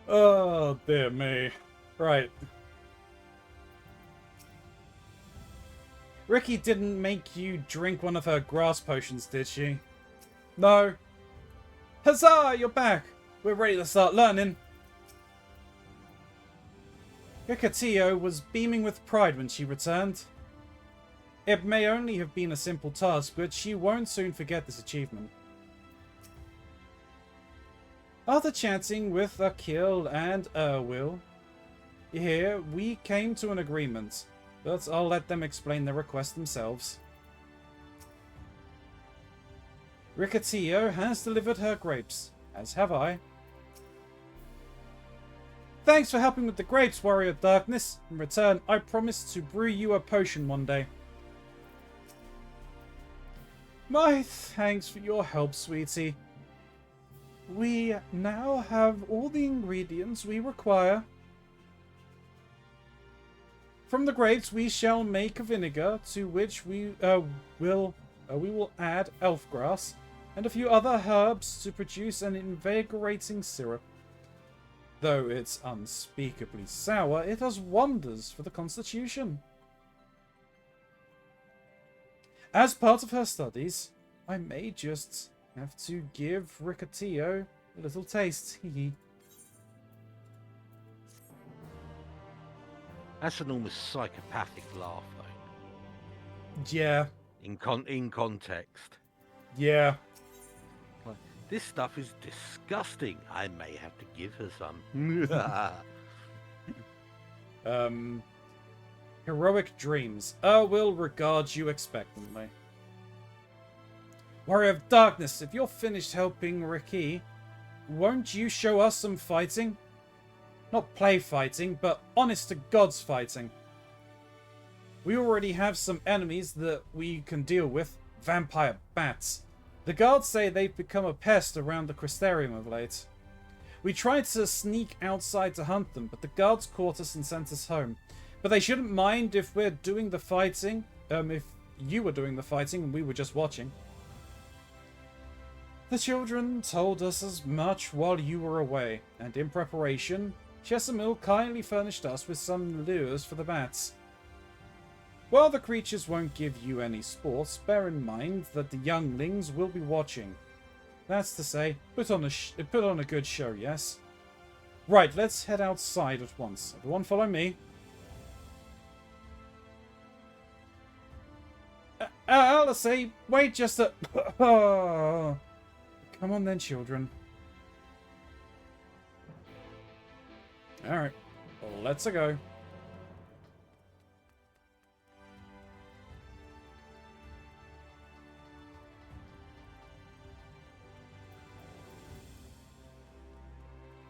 Oh, dear me. Right. Ricky didn't make you drink one of her grass potions, did she? No. Huzzah! You're back! We're ready to start learning. Rickettio was beaming with pride when she returned. It may only have been a simple task, but she won't soon forget this achievement. After chatting with Akil and Erwil, here we came to an agreement, but I'll let them explain their request themselves. Rickettio has delivered her grapes, as have I. Thanks for helping with the grapes, Warrior of Darkness. In return, I promise to brew you a potion one day. My thanks for your help, sweetie. We now have all the ingredients we require. From the grapes we shall make a vinegar, to which we will add elf grass and a few other herbs to produce an invigorating syrup. Though it's unspeakably sour, it does wonders for the constitution. As part of her studies, I may just have to give Rickettio a little taste. That's an almost psychopathic laugh, though. Yeah. In context. Yeah. Like, this stuff is disgusting. I may have to give her some. Heroic dreams. Will regard you expectantly. Warrior of Darkness, if you're finished helping Ricky, won't you show us some fighting? Not play fighting, but honest to God's fighting. We already have some enemies that we can deal with. Vampire bats. The guards say they've become a pest around the Crystarium of late. We tried to sneak outside to hunt them, but the guards caught us and sent us home. But they shouldn't mind if we're doing the fighting. If you were doing the fighting and we were just watching. The children told us as much while you were away, and in preparation, Chesamil kindly furnished us with some lures for the bats. While the creatures won't give you any sports, bear in mind that the younglings will be watching. That's to say, put on a good show, yes? Right, let's head outside at once. Everyone follow me. Alice, wait just a... Come on then, children. Alright, let's go.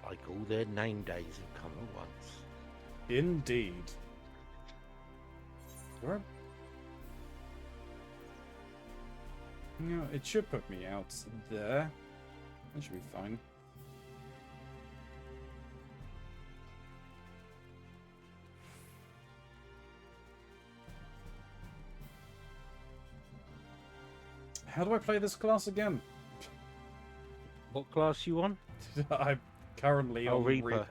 Like all their name days have come at once. Indeed. Where? No, it should put me out there. That should be fine. How do I play this class again? What class you on? I'm currently on Reaper.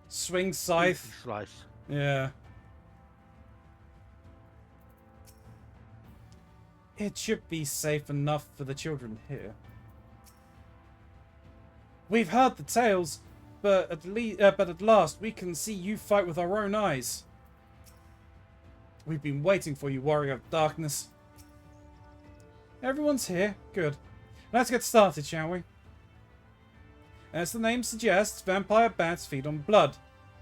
Swing scythe. Slice. Yeah. It should be safe enough for the children here. We've heard the tales. but at last we can see you fight with our own eyes. We've been waiting for you, Warrior of Darkness. Everyone's here. Good. Let's get started, shall we? As the name suggests, vampire bats feed on blood.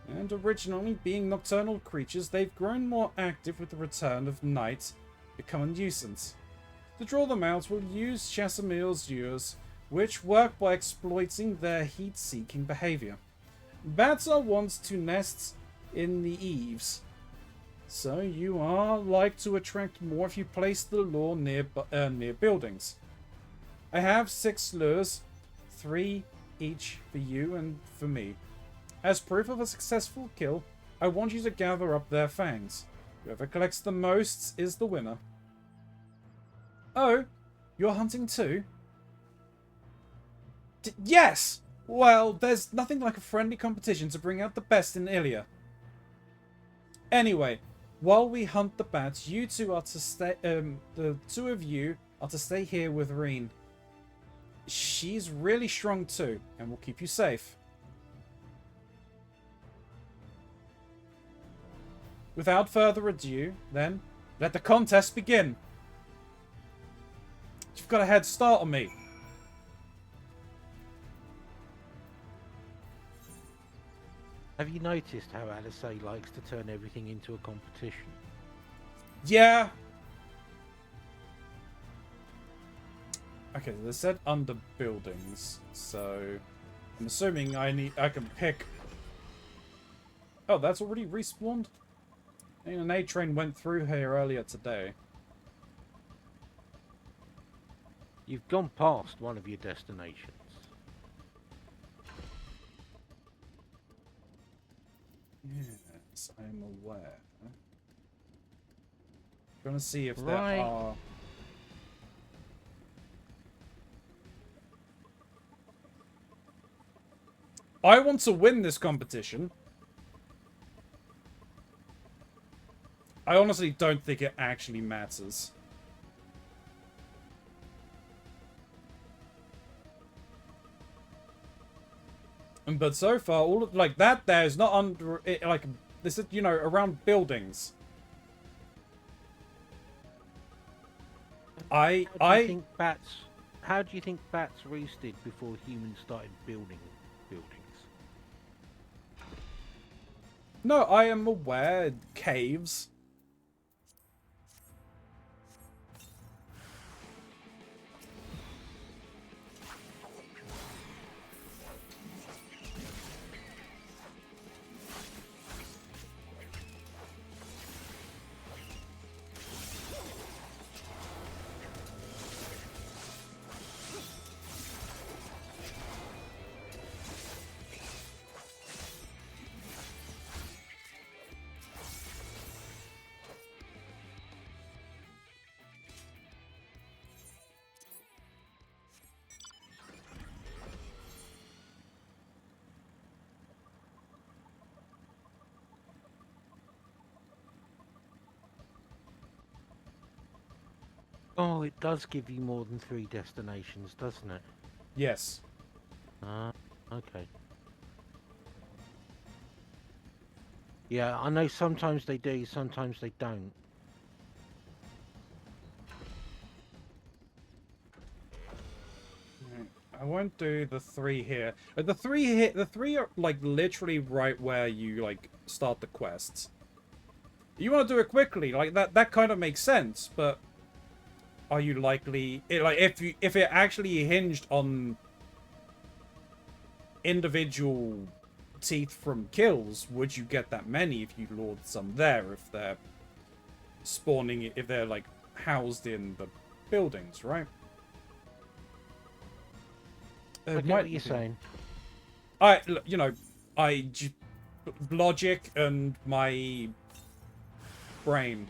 And originally being nocturnal creatures, they've grown more active with the return of night, become a nuisance. To draw them out, we'll use Chassamir's lures, which work by exploiting their heat-seeking behavior. Bats are wont to nest in the eaves, so you are like to attract more if you place the lure near buildings. I have 6 lures, 3 each for you and for me. As proof of a successful kill, I want you to gather up their fangs. Whoever collects the most is the winner. Oh, you're hunting too? Yes! Well, there's nothing like a friendly competition to bring out the best in Ilya. Anyway, while we hunt the bats, you two are to stay. The 2 of you are to stay here with Reen. She's really strong too, and will keep you safe. Without further ado, then, let the contest begin. You've got a head start on me. Have you noticed how Alisei likes to turn everything into a competition? Yeah. Okay, they said under buildings, so I'm assuming I can pick. Oh, that's already respawned? An A train went through here earlier today. You've gone past one of your destinations. Yes, I'm aware. Trying to see if there are. I want to win this competition. I honestly don't think it actually matters. But so far, all of like that there is not under it, like this is, you know, around buildings. How do you think bats roosted before humans started building buildings? No, I am aware. Caves. Oh, it does give you more than 3 destinations, doesn't it? Yes. Okay. Yeah, I know sometimes they do, sometimes they don't. I won't do the 3 here. The 3 are like literally right where you like start the quests. You want to do it quickly, like that kind of makes sense, but are you likely if it actually hinged on individual teeth from kills, would you get that many if you lured some there, if they're spawning, if they're like housed in the buildings, right? I get what you're saying. Logic and my brain.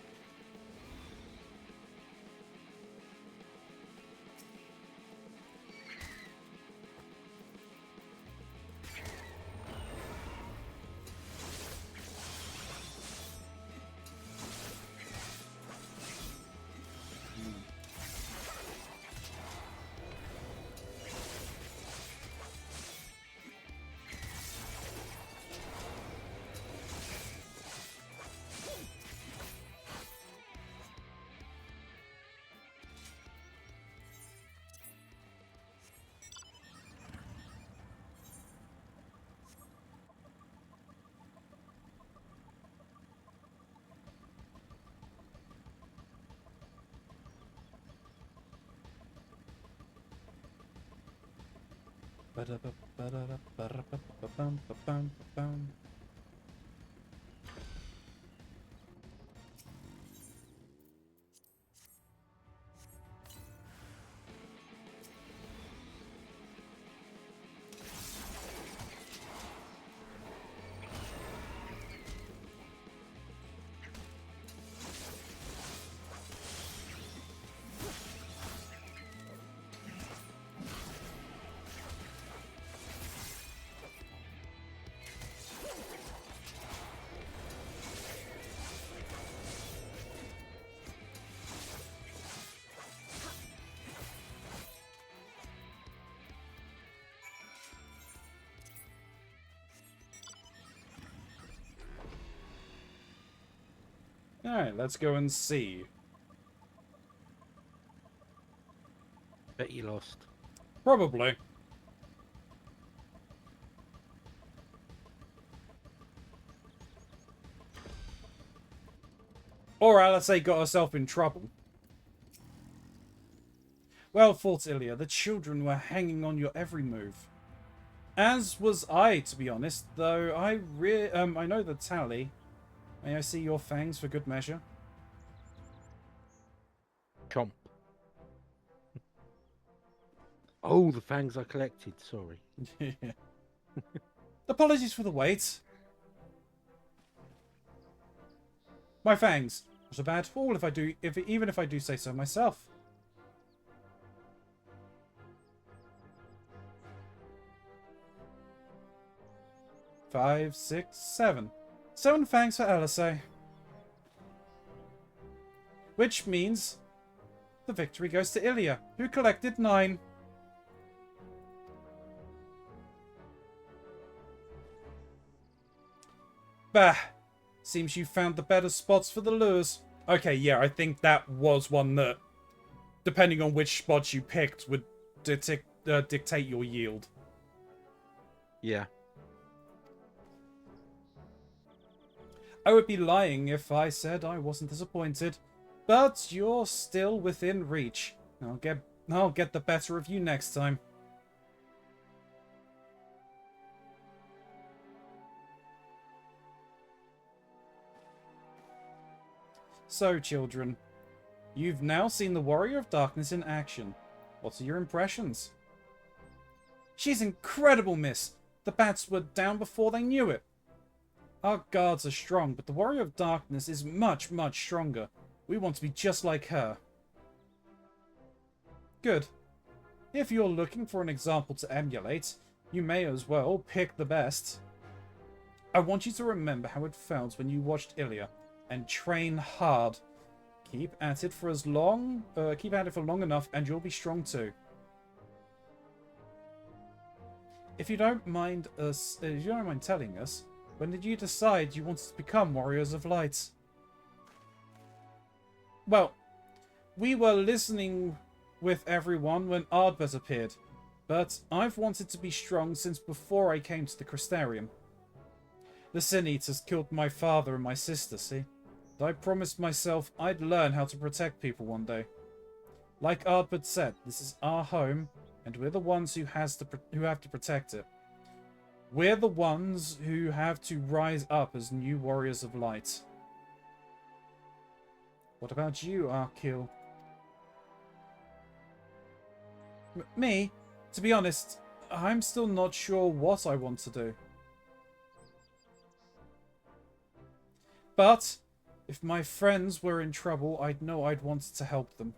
Alright, let's go and see. Bet you lost. Probably. Or Alice got herself in trouble. Well fought, Ilya. The children were hanging on your every move. As was I, to be honest, though I know the tally. May I see your fangs for good measure? Chomp. Oh, the fangs I collected, sorry. Apologies for the wait. My fangs. Not a bad fall even if I do say so myself. Five, 6, 7. 7 fangs for Alice. Which means the victory goes to Ilya, who collected 9. Bah! Seems you found the better spots for the lures. Okay, yeah, I think that was one that, depending on which spots you picked, would dictate your yield. Yeah. I would be lying if I said I wasn't disappointed, but you're still within reach. I'll get the better of you next time. So, children, you've now seen the Warrior of Darkness in action. What are your impressions? She's incredible, miss. The bats were down before they knew it. Our guards are strong, but the Warrior of Darkness is much, much stronger. We want to be just like her. Good. If you're looking for an example to emulate, you may as well pick the best. I want you to remember how it felt when you watched Ilya, and train hard. Keep at it for long enough, and you'll be strong too. If you don't mind telling us, when did you decide you wanted to become Warriors of Light? Well, we were listening with everyone when Ardbert appeared, but I've wanted to be strong since before I came to the Crystarium. The Sin Eaters killed my father and my sister, see? I promised myself I'd learn how to protect people one day. Like Ardbert said, this is our home, and we're the ones who have to protect it. We're the ones who have to rise up as new Warriors of Light. What about you, Arkil? Me? To be honest, I'm still not sure what I want to do. But if my friends were in trouble, I'd know I'd want to help them.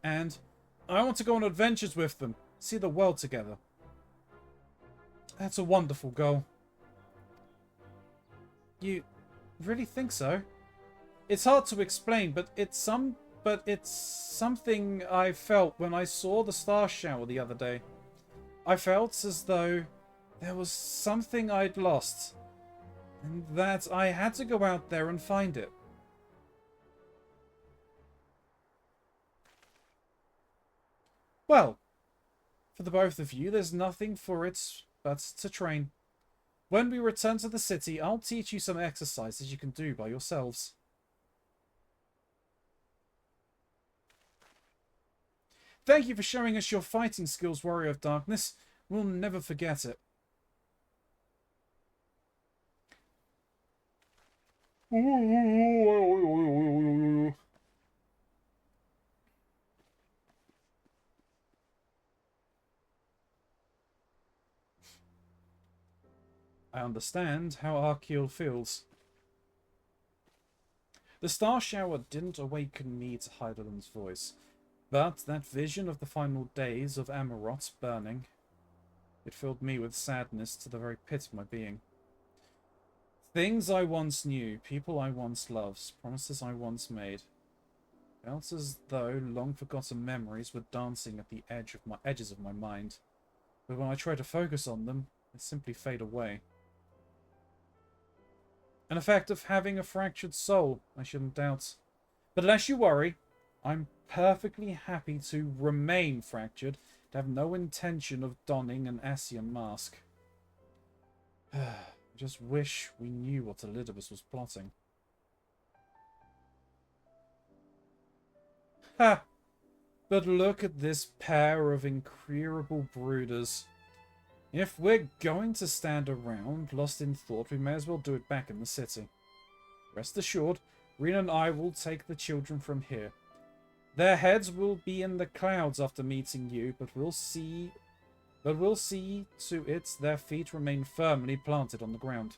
And I want to go on adventures with them, see the world together. That's a wonderful goal. You really think so? It's hard to explain, but it's something I felt when I saw the star shower the other day. I felt as though there was something I'd lost, and that I had to go out there and find it. Well, for the both of you, there's nothing for it but to train. When we return to the city, I'll teach you some exercises you can do by yourselves. Thank you for showing us your fighting skills, Warrior of Darkness. We'll never forget it. I understand how Arkiel feels. The star shower didn't awaken me to Heidelberg's voice, but that vision of the final days of Amarot's burning, it filled me with sadness to the very pit of my being. Things I once knew, people I once loved, promises I once made, felt as though long forgotten memories were dancing at the edges of my mind. But when I try to focus on them, they simply fade away. An effect of having a fractured soul, I shouldn't doubt. But lest you worry, I'm perfectly happy to remain fractured, to have no intention of donning an Asian mask. I just wish we knew what Elidibus was plotting. Ha! But look at this pair of incurable brooders. If we're going to stand around, lost in thought, we may as well do it back in the city. Rest assured, Rena and I will take the children from here. Their heads will be in the clouds after meeting you, but we'll see to it their feet remain firmly planted on the ground.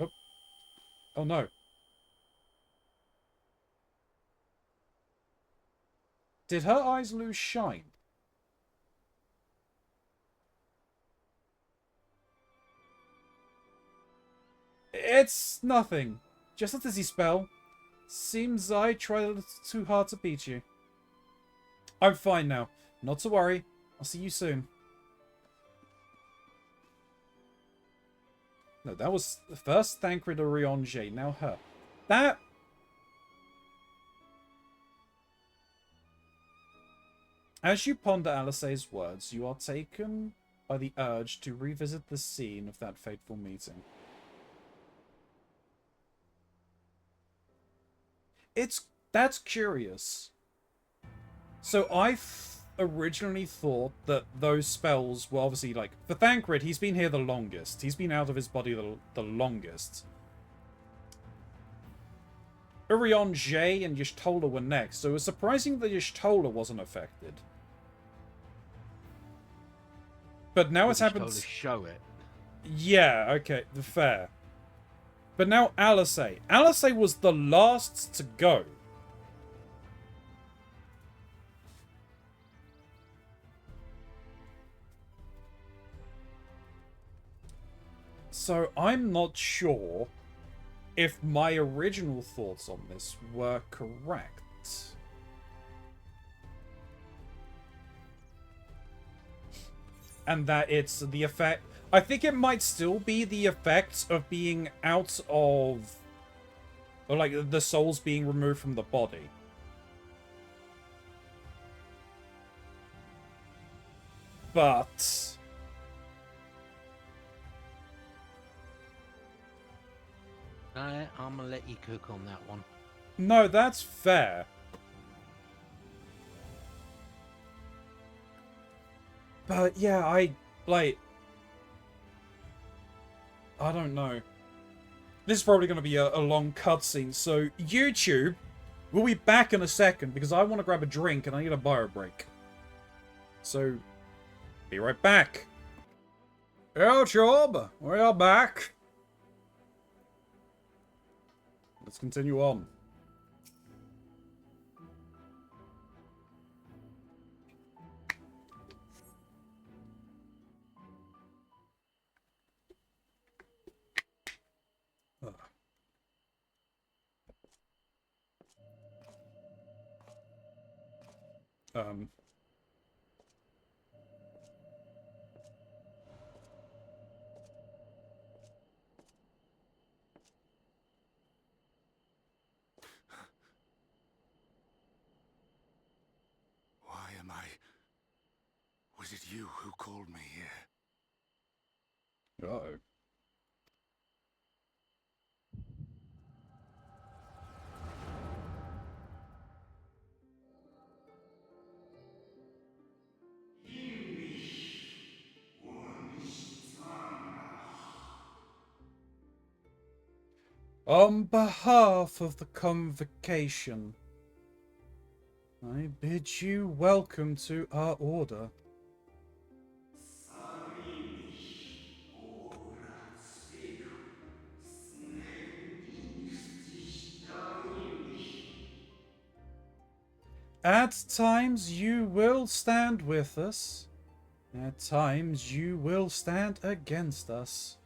Oh. Oh no. Did her eyes lose shine? It's nothing. Just a dizzy spell. Seems I tried a little too hard to beat you. I'm fine now. Not to worry. I'll see you soon. No, that was the first Thancred Orionge, now her. That... As you ponder Alisaie's words, you are taken by the urge to revisit the scene of that fateful meeting. That's curious. So I originally thought that those spells were obviously like... For Thancred, he's been here the longest. He's been out of his body the longest. Orionge and Y'shtola were next, so it was surprising that Y'shtola wasn't affected. But now it's happened... Show it. Yeah, okay, fair. But now Alisaie. Alisaie was the last to go. So I'm not sure if my original thoughts on this were correct. And that it's the effect... I think it might still be the effect of being out of... Or like the souls being removed from the body. But... I'm gonna let you cook on that one. No, that's fair. But yeah, I don't know. This is probably going to be a long cutscene, so YouTube, we'll be back in a second because I want to grab a drink and I need a bio break. So, be right back. YouTube, we are back. Let's continue on. Why am I... Was it you who called me here? Uh-oh. On behalf of the convocation, I bid you welcome to our order. At times you will stand with us. At times you will stand against us.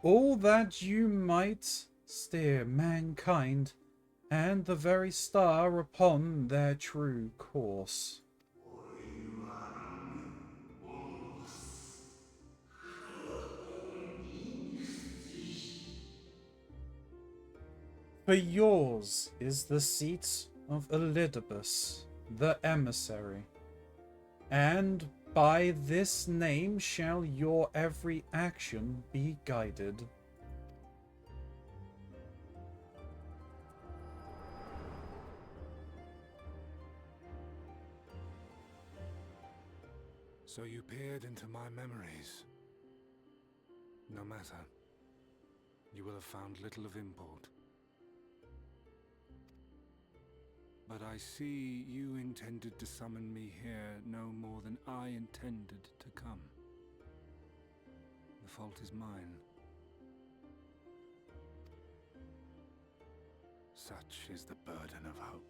All that you might steer mankind and the very star upon their true course. For yours is the seat of Elidibus, the emissary, and by this name shall your every action be guided. So you peered into my memories. No matter. You will have found little of import. But I see you intended to summon me here no more than I intended to come. The fault is mine. Such is the burden of hope.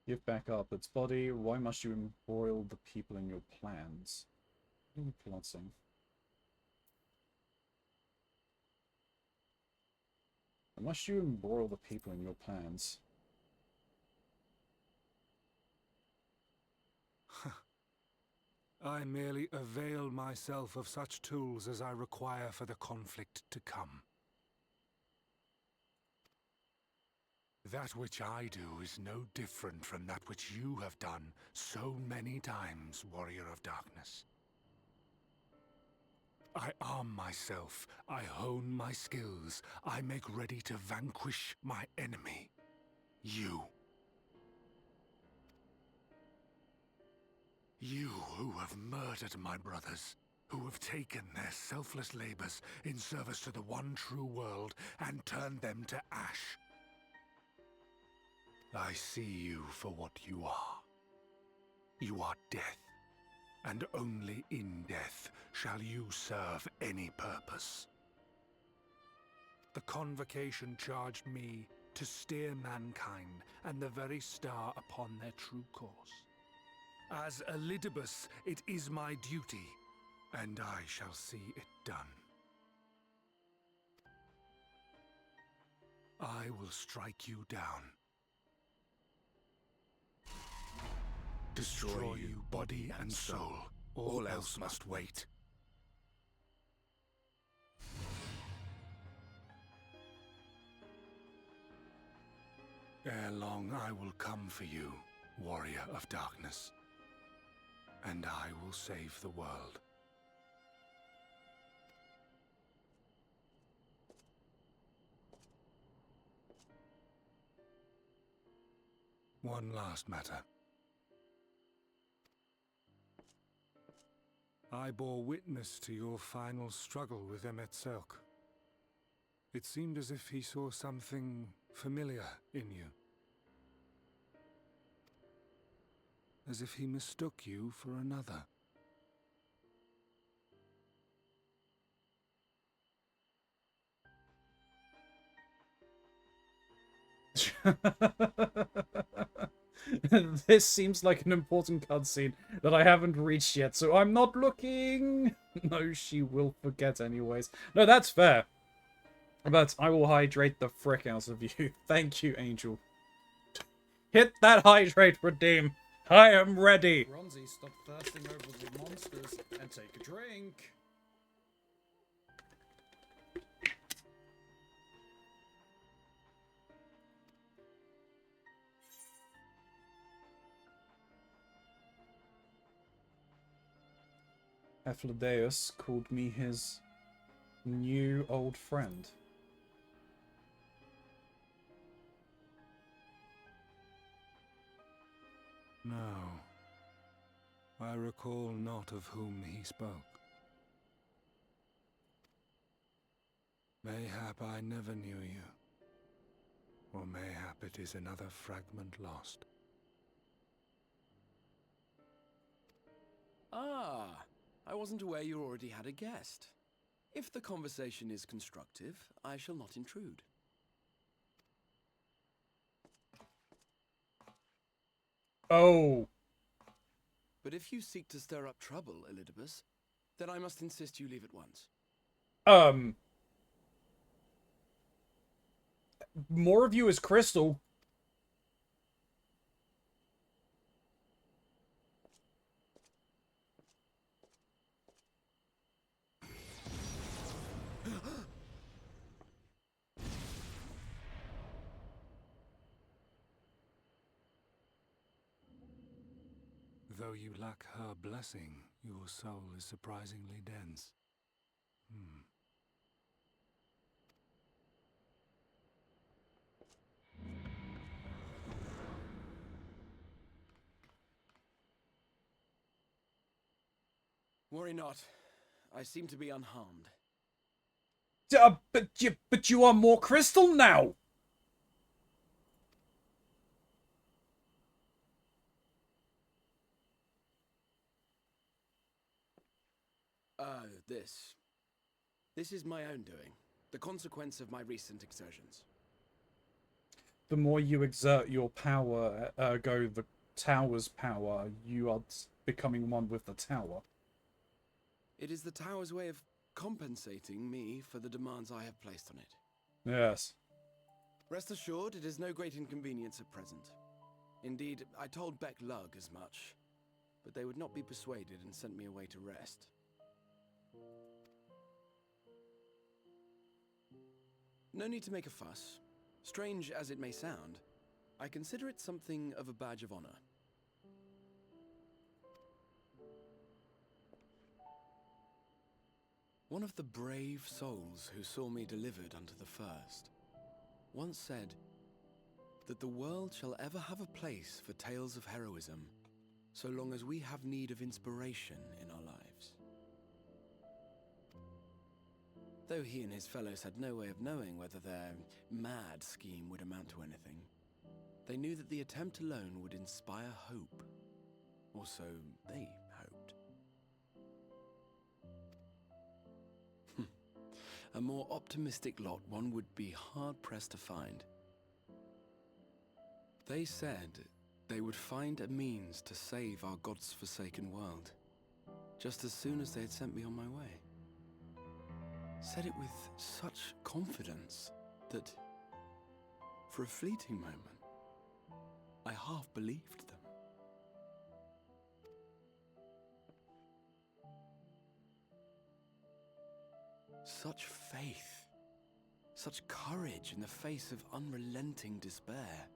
Give back up its body. Why must you embroil the people in your plans? What are you plotting? Why must you embroil the people in your plans? I merely avail myself of such tools as I require for the conflict to come. That which I do is no different from that which you have done so many times, Warrior of Darkness. I arm myself, I hone my skills, I make ready to vanquish my enemy. You. You who have murdered my brothers, who have taken their selfless labors in service to the one true world and turned them to ash. I see you for what you are. You are death, and only in death shall you serve any purpose. The Convocation charged me to steer mankind and the very star upon their true course. As Elidibus, it is my duty, and I shall see it done. I will strike you down. Destroy you, body and soul. All else must wait. Ere long I will come for you, Warrior of Darkness. And I will save the world. One last matter. I bore witness to your final struggle with Emet-Selch. It seemed as if he saw something familiar in you. As if he mistook you for another. This seems like an important cutscene that I haven't reached yet, so I'm not looking. No, she will forget anyways. No, that's fair. But I will hydrate the frick out of you. Thank you, Angel. Hit that hydrate, redeem. I am ready. Keronzi, stop thirsting over the monsters and take a drink. Aphlodeus called me his new old friend. No. I recall not of whom he spoke. Mayhap I never knew you. Or mayhap it is another fragment lost. Ah, I wasn't aware you already had a guest. If the conversation is constructive, I shall not intrude. Oh. But if you seek to stir up trouble, Elidibus, then I must insist you leave at once. More of you is Crystal. Though you lack her blessing, your soul is surprisingly dense. Worry not. I seem to be unharmed. But you are more Crystal now. This is my own doing. The consequence of my recent exertions. The more you exert your power, ergo the tower's power, you are becoming one with the tower. It is the tower's way of compensating me for the demands I have placed on it. Yes. Rest assured, it is no great inconvenience at present. Indeed, I told Beck Lug as much, but they would not be persuaded and sent me away to rest. No need to make a fuss. Strange as it may sound, I consider it something of a badge of honor. One of the brave souls who saw me delivered unto the first once said that the world shall ever have a place for tales of heroism so long as we have need of inspiration in our lives. Though he and his fellows had no way of knowing whether their mad scheme would amount to anything, they knew that the attempt alone would inspire hope. Or so they hoped. A more optimistic lot one would be hard-pressed to find. They said they would find a means to save our God's forsaken world, just as soon as they had sent me on my way. Said it with such confidence that, for a fleeting moment, I half believed them. Such faith, such courage in the face of unrelenting despair.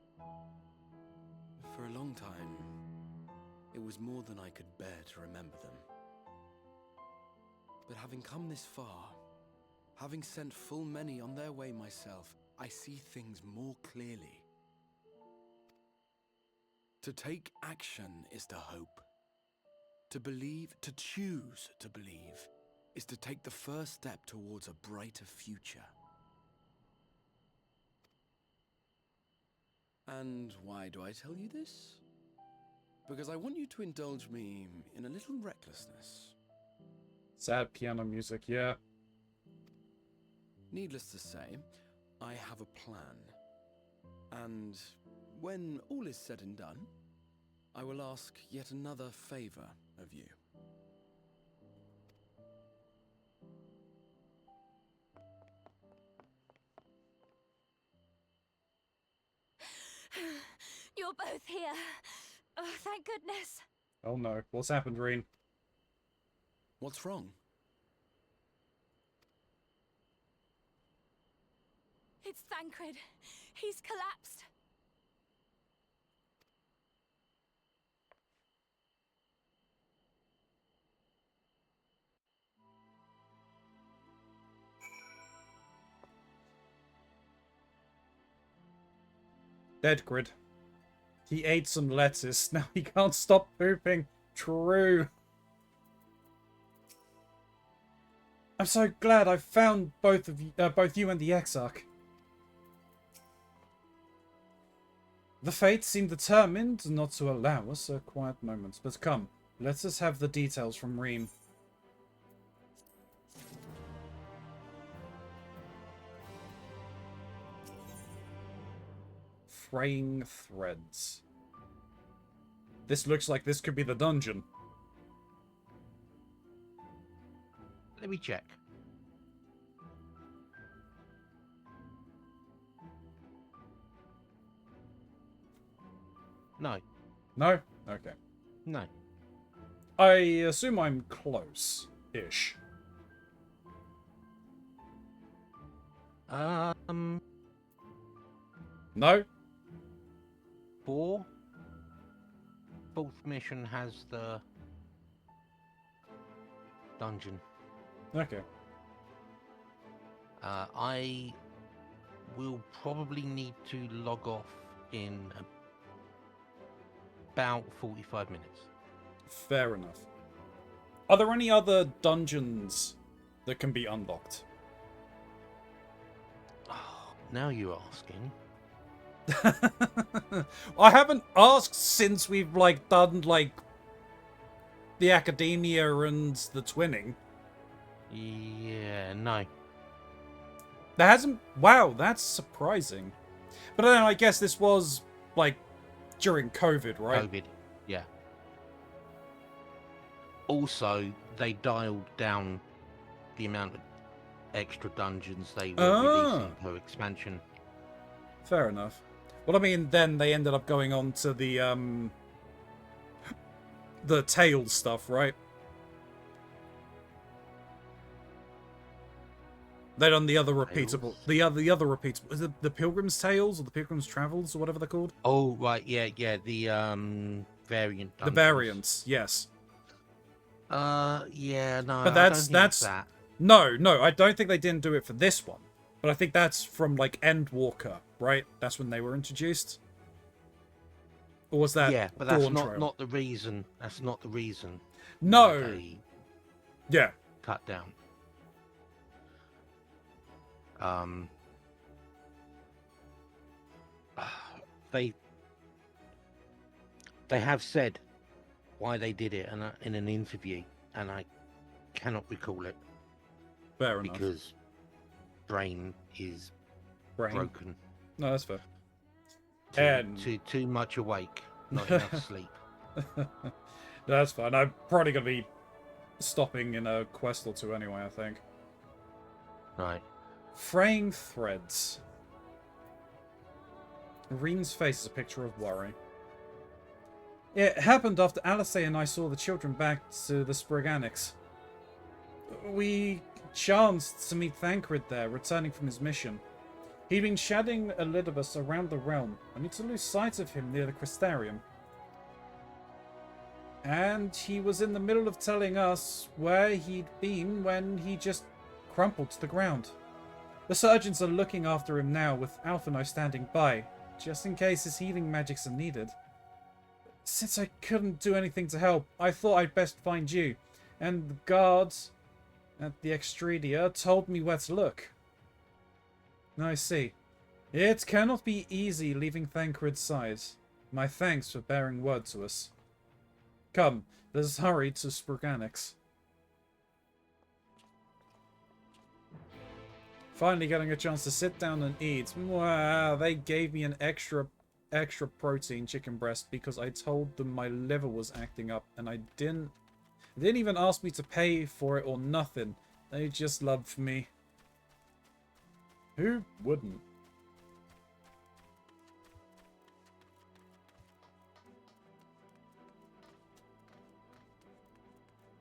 For a long time, it was more than I could bear to remember them. But having come this far, having sent full many on their way myself, I see things more clearly. To take action is to hope. To believe, to choose to believe, is to take the first step towards a brighter future. And why do I tell you this? Because I want you to indulge me in a little recklessness. Sad piano music, yeah. Needless to say, I have a plan. And when all is said and done, I will ask yet another favor of you. You're both here. Oh, thank goodness. Oh no, what's happened, Reen? What's wrong? It's Thancred. He's collapsed. Dead grid. He ate some lettuce. Now he can't stop pooping. True. I'm so glad I found both you and the Exarch. The fates seem determined not to allow us a quiet moment. But come, let us have the details from Reem. Fraying threads. This looks like this could be the dungeon. Let me check. No. No? Okay. No. I assume I'm close-ish. No? 4. Fourth mission has the dungeon. Okay. I will probably need to log off in about 45 minutes. Fair enough. Are there any other dungeons that can be unlocked? Oh, now you're asking. I haven't asked since we've, like, done, like, the academia and the twinning. Yeah, no. There hasn't... Wow, that's surprising. But then I guess this was, like, during COVID, right? COVID, yeah. Also, they dialed down the amount of extra dungeons they were releasing per expansion. Fair enough. Well, I mean, then they ended up going on to the Tales stuff, right? They done the other repeatable, the other repeatable. Is it the Pilgrim's Tales or the Pilgrim's Travels or whatever they're called? Oh right, yeah, the variant. Dungeons. The variants, yes. Yeah, no. But that's that. No, I don't think they didn't do it for this one. But I think that's from like Endwalker, right? That's when they were introduced. Or was that? Yeah, but that's Dawn Trail? not the reason. That's not the reason. No. They yeah. Cut down. They have said why they did it in an interview, and I cannot recall it. Fair enough. Because brain is broken. No, that's fair. Too much awake, not enough sleep. No, that's fine. I'm probably gonna be stopping in a quest or two anyway, I think. Right. Fraying threads. Reem's face is a picture of worry. It happened after Alistair and I saw the children back to the Sprig Annex. We chanced to meet Thancred there, returning from his mission. He'd been shadowing Elidibus around the realm, only to lose sight of him near the Crystarium. And he was in the middle of telling us where he'd been when he just crumpled to the ground. The surgeons are looking after him now, with Alphino standing by, just in case his healing magics are needed. Since I couldn't do anything to help, I thought I'd best find you, and the guards at the Extredia told me where to look. I see. It cannot be easy leaving Thancred's side. My thanks for bearing word to us. Come, let us hurry to Sprig Annex. Finally getting a chance to sit down and eat. Wow, they gave me an extra protein chicken breast because I told them my liver was acting up, and they didn't even ask me to pay for it or nothing. They just loved me. Who wouldn't?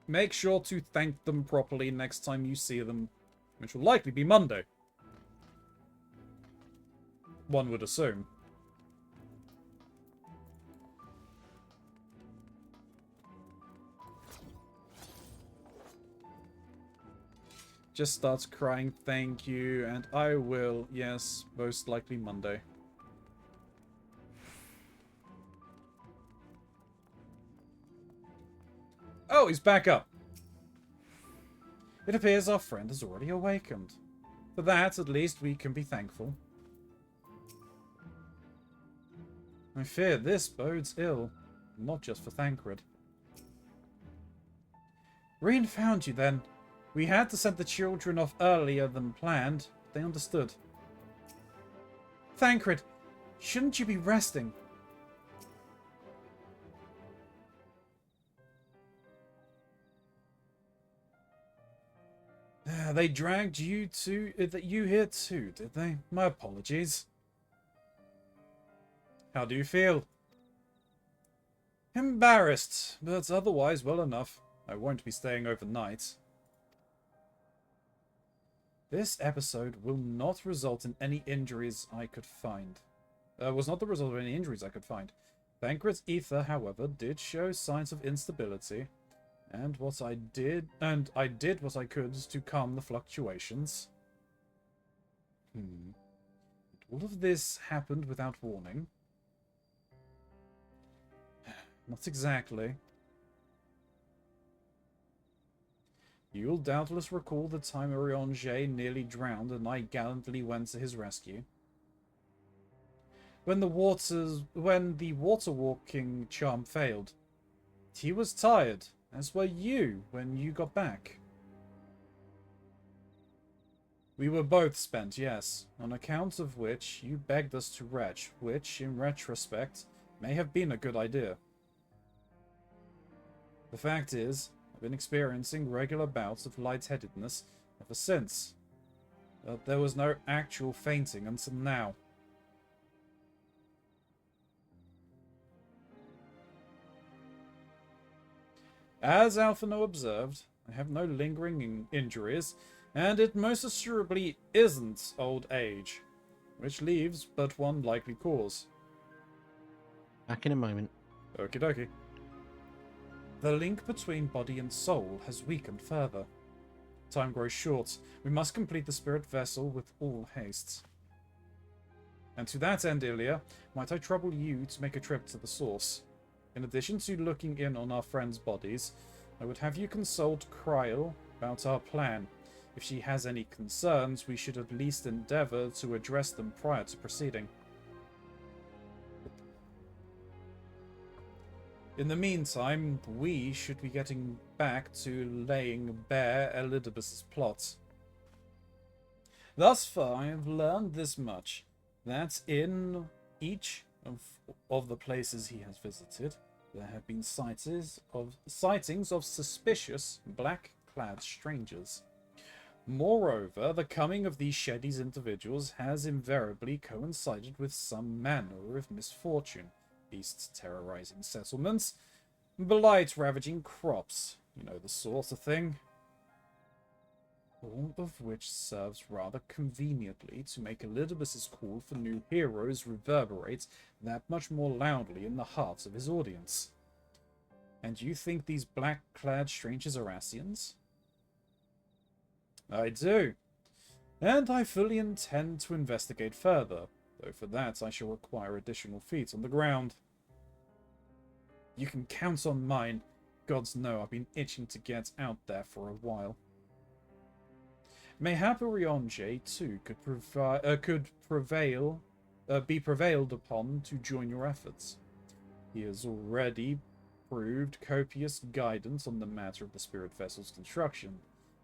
Make sure to thank them properly next time you see them, which will likely be Monday. One would assume. Just starts crying, thank you, and I will, yes, most likely Monday. Oh, he's back up. It appears our friend has already awakened. For that, at least, we can be thankful. I fear this bodes ill, not just for Thancred. Reen found you then. We had to send the children off earlier than planned. They understood. Thancred, shouldn't you be resting? They dragged you here too, did they? My apologies. How do you feel? Embarrassed, but otherwise well enough. I won't be staying overnight. This episode will not result in any injuries I could find. Was not the result of any injuries I could find. Thancred's ether, however, did show signs of instability, and I did what I could to calm the fluctuations. All of this happened without warning. Not exactly. You'll doubtless recall the time Urianger nearly drowned and I gallantly went to his rescue. When the water walking charm failed. He was tired, as were you when you got back. We were both spent, yes, on account of which you begged us to retch, which, in retrospect, may have been a good idea. The fact is, I've been experiencing regular bouts of lightheadedness ever since, but there was no actual fainting until now. As Alphino observed, I have no lingering injuries, and it most assuredly isn't old age, which leaves but one likely cause. Back in a moment. Okie dokie. The link between body and soul has weakened further. Time grows short. We must complete the spirit vessel with all haste. And to that end, Ilya, might I trouble you to make a trip to the source? In addition to looking in on our friends' bodies, I would have you consult Kryl about our plan. If she has any concerns, we should at least endeavor to address them prior to proceeding. In the meantime, we should be getting back to laying bare Elidibus's plot. Thus far, I have learned this much, that in each of the places he has visited, there have been sightings of suspicious black-clad strangers. Moreover, the coming of these sheddies individuals has invariably coincided with some manner of misfortune. Beasts terrorizing settlements, blight ravaging crops, you know, the sort of thing. All of which serves rather conveniently to make Elidibus's call for new heroes reverberate that much more loudly in the hearts of his audience. And you think these black-clad strangers are Ascians? I do. And I fully intend to investigate further, though for that I shall require additional feet on the ground. You can count on mine. Gods know I've been itching to get out there for a while. Mayhap Urianger too could be prevailed upon to join your efforts. He has already proved copious guidance on the matter of the spirit vessel's construction.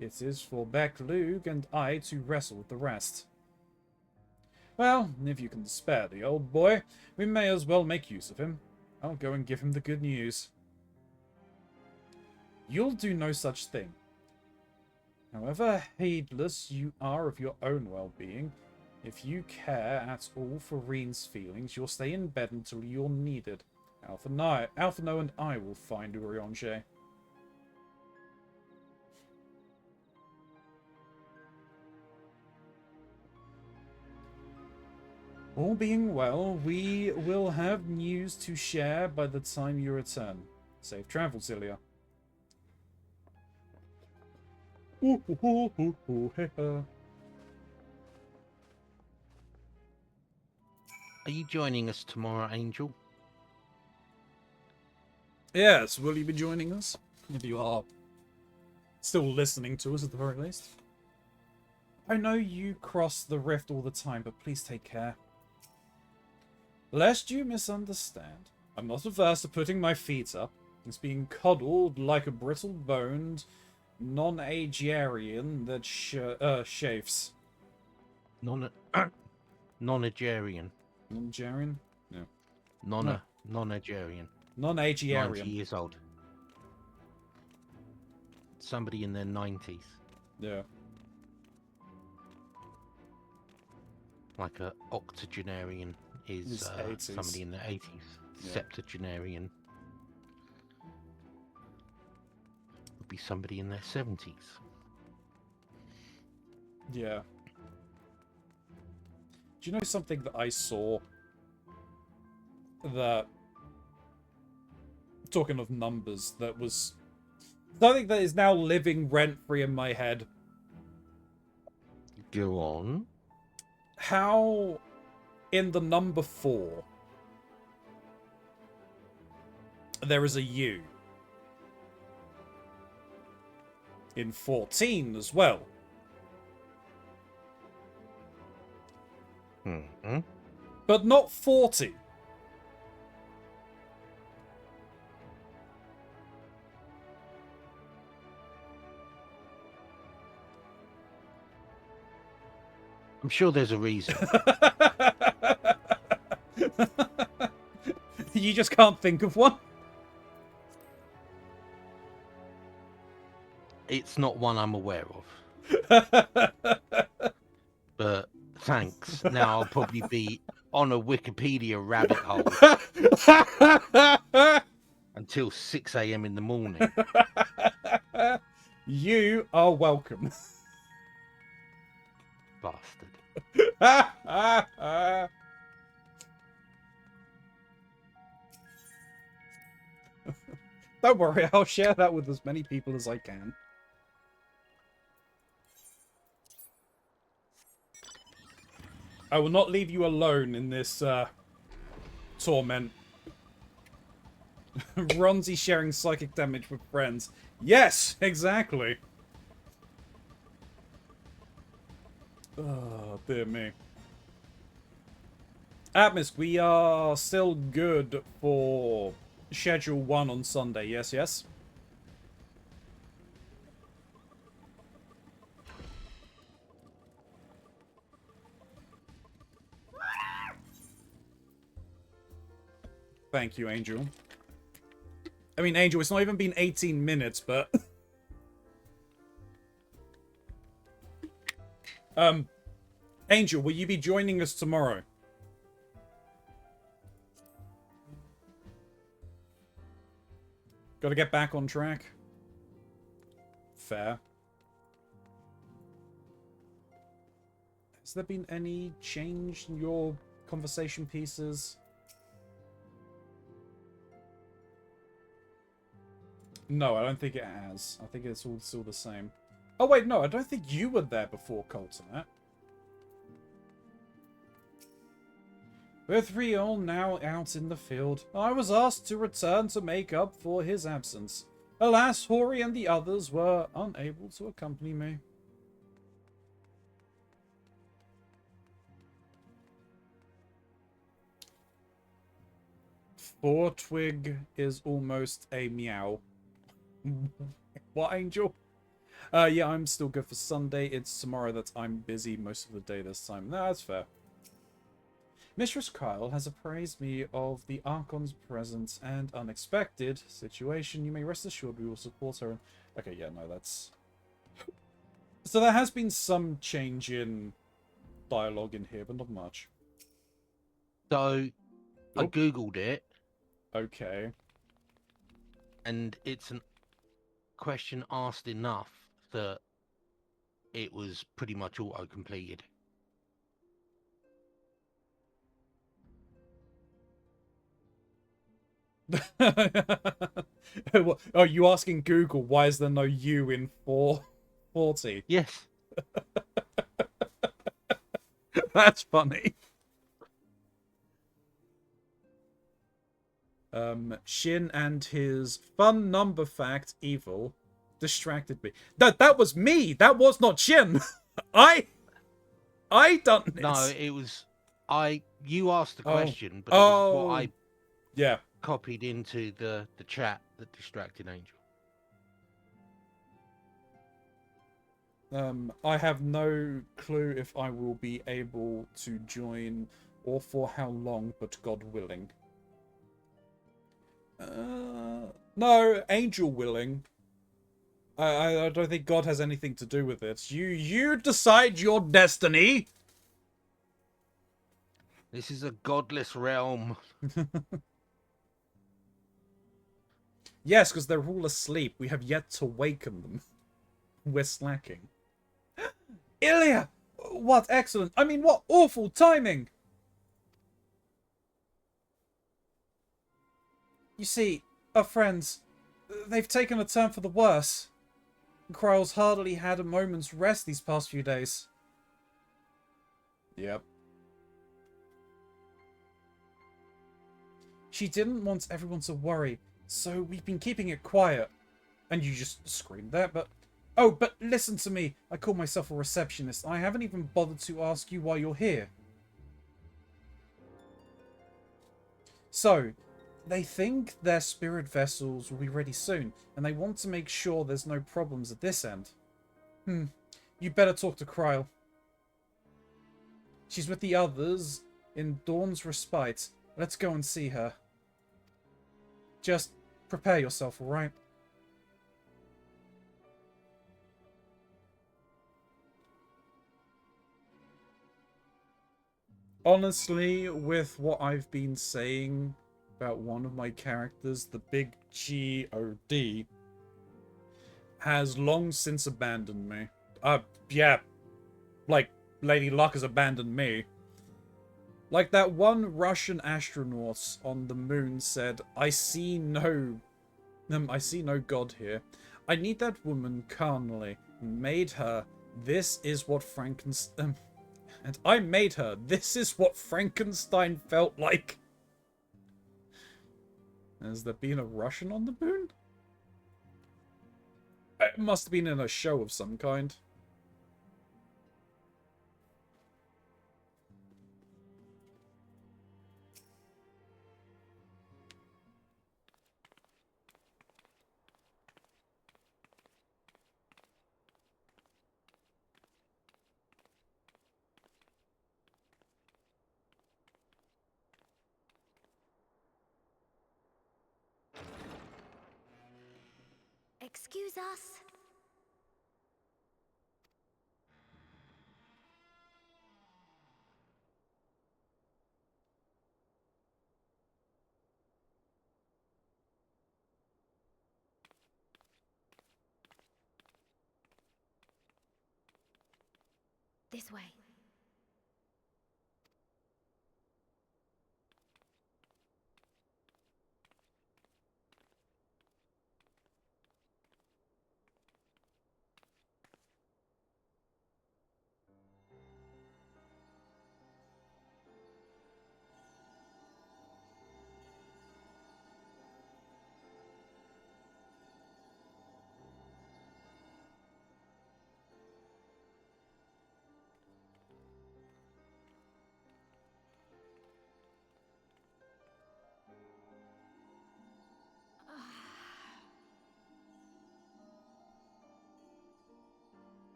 It is for Beck-Lug and I to wrestle with the rest. Well, if you can spare the old boy, we may as well make use of him. I'll go and give him the good news. You'll do no such thing. However heedless you are of your own well-being, if you care at all for Reen's feelings, you'll stay in bed until you're needed. Alphino and I will find Urianger. All being well, we will have news to share by the time you return. Safe travels, Ilya. Are you joining us tomorrow, Angel? Yes, will you be joining us? If you are still listening to us at the very least. I know you cross the rift all the time, but please take care. Lest you misunderstand, I'm not averse to putting my feet up. It's being coddled like a brittle-boned non-Agarian that chafes. Non-Agarian. Non-Agarian? No. Non-Agarian. 90 Non-Agarian. years old. Somebody in their 90s. Yeah. Like a octogenarian is somebody in their 80s. Yeah. Septuagenarian would be somebody in their 70s. Yeah. Do you know something that I saw? That, talking of numbers, that was something that is now living rent-free in my head. Go on. How, in the number 4, there is a U. In 14 as well. Mm-hmm. But not 40. I'm sure there's a reason. You just can't think of one? It's not one I'm aware of. But thanks. Now I'll probably be on a Wikipedia rabbit hole until 6 a.m. in the morning. You are welcome. Bastard. Don't worry, I'll share that with as many people as I can. I will not leave you alone in this torment. Ronzi sharing psychic damage with friends. Yes, exactly. Oh, dear me. Atmos, we are still good for Schedule 1 on Sunday. Yes, yes. Thank you, Angel. I mean, Angel, it's not even been 18 minutes, but... Angel, will you be joining us tomorrow? Gotta get back on track. Fair. Has there been any change in your conversation pieces? No, I don't think it has. I think it's all still the same. Oh wait, no, I don't think you were there before Coltonat. We're 3 all now out in the field. I was asked to return to make up for his absence. Alas, Hori and the others were unable to accompany me. Four twig is almost a meow. What, Angel? Yeah, I'm still good for Sunday. It's tomorrow that I'm busy most of the day this time. No, that's fair. Mistress Kyle has appraised me of the Archon's presence and unexpected situation. You may rest assured we will support her. Okay, yeah, no, that's... So there has been some change in dialogue in here, but not much. So, I googled it. Okay. And it's a question asked enough that it was pretty much auto-completed. Oh, you asking Google why is there no U in 440? Yes. That's funny. Shin and his fun number fact evil distracted me. That was me. That was not Shin. I done this. No, it was you asked the question, but it was what I copied into the chat that distracted Angel. I have no clue if I will be able to join or for how long, but God willing. No, Angel willing. I don't think God has anything to do with it. You decide your destiny. This is a godless realm. Yes, because they're all asleep. We have yet to waken them. We're slacking. Ilya! What excellent. I mean, what awful timing! You see, our friends, they've taken a turn for the worse. Kryle's hardly had a moment's rest these past few days. Yep. She didn't want everyone to worry, so we've been keeping it quiet. And you just screamed that, but... Oh, but listen to me. I call myself a receptionist. I haven't even bothered to ask you why you're here. So, they think their spirit vessels will be ready soon, and they want to make sure there's no problems at this end. You better talk to Kryle. She's with the others in Dawn's Respite. Let's go and see her. Just prepare yourself, alright? Honestly, with what I've been saying about one of my characters, the big G.O.D. has long since abandoned me. Yeah. Like, Lady Luck has abandoned me. Like that one Russian astronaut on the moon said, I see no god here. I need that woman carnally. Made her. This is what Frankenstein... and I made her. This is what Frankenstein felt like. Has there been a Russian on the moon? It must have been in a show of some kind. Excuse us. This way.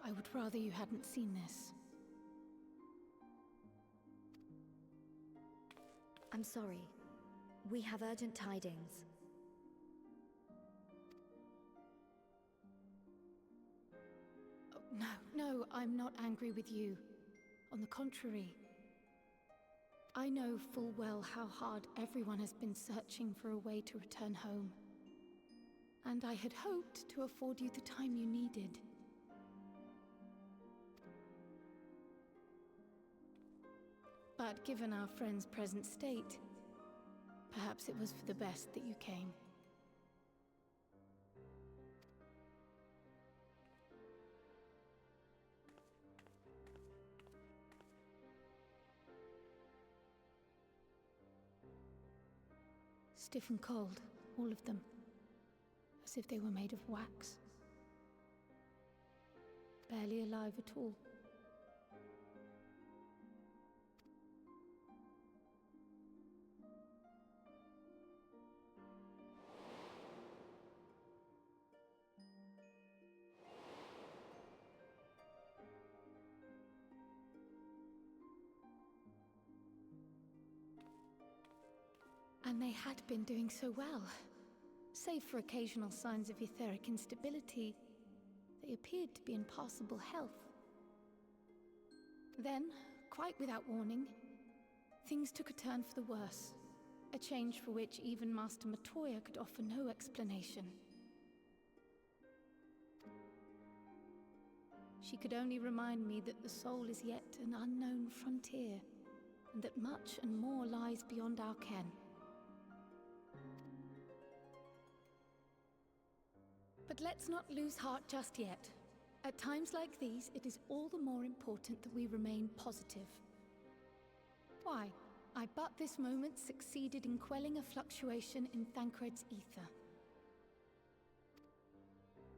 I would rather you hadn't seen this. I'm sorry. We have urgent tidings. Oh, no, I'm not angry with you. On the contrary. I know full well how hard everyone has been searching for a way to return home. And I had hoped to afford you the time you needed. But given our friend's present state, perhaps it was for the best that you came. Stiff and cold, all of them. As if they were made of wax. Barely alive at all. And they had been doing so well. Save for occasional signs of etheric instability, they appeared to be in passable health. Then, quite without warning, things took a turn for the worse. A change for which even Master Matoya could offer no explanation. She could only remind me that the soul is yet an unknown frontier, and that much and more lies beyond our ken. But let's not lose heart just yet. At times like these, it is all the more important that we remain positive. Why? I but this moment succeeded in quelling a fluctuation in Thancred's ether.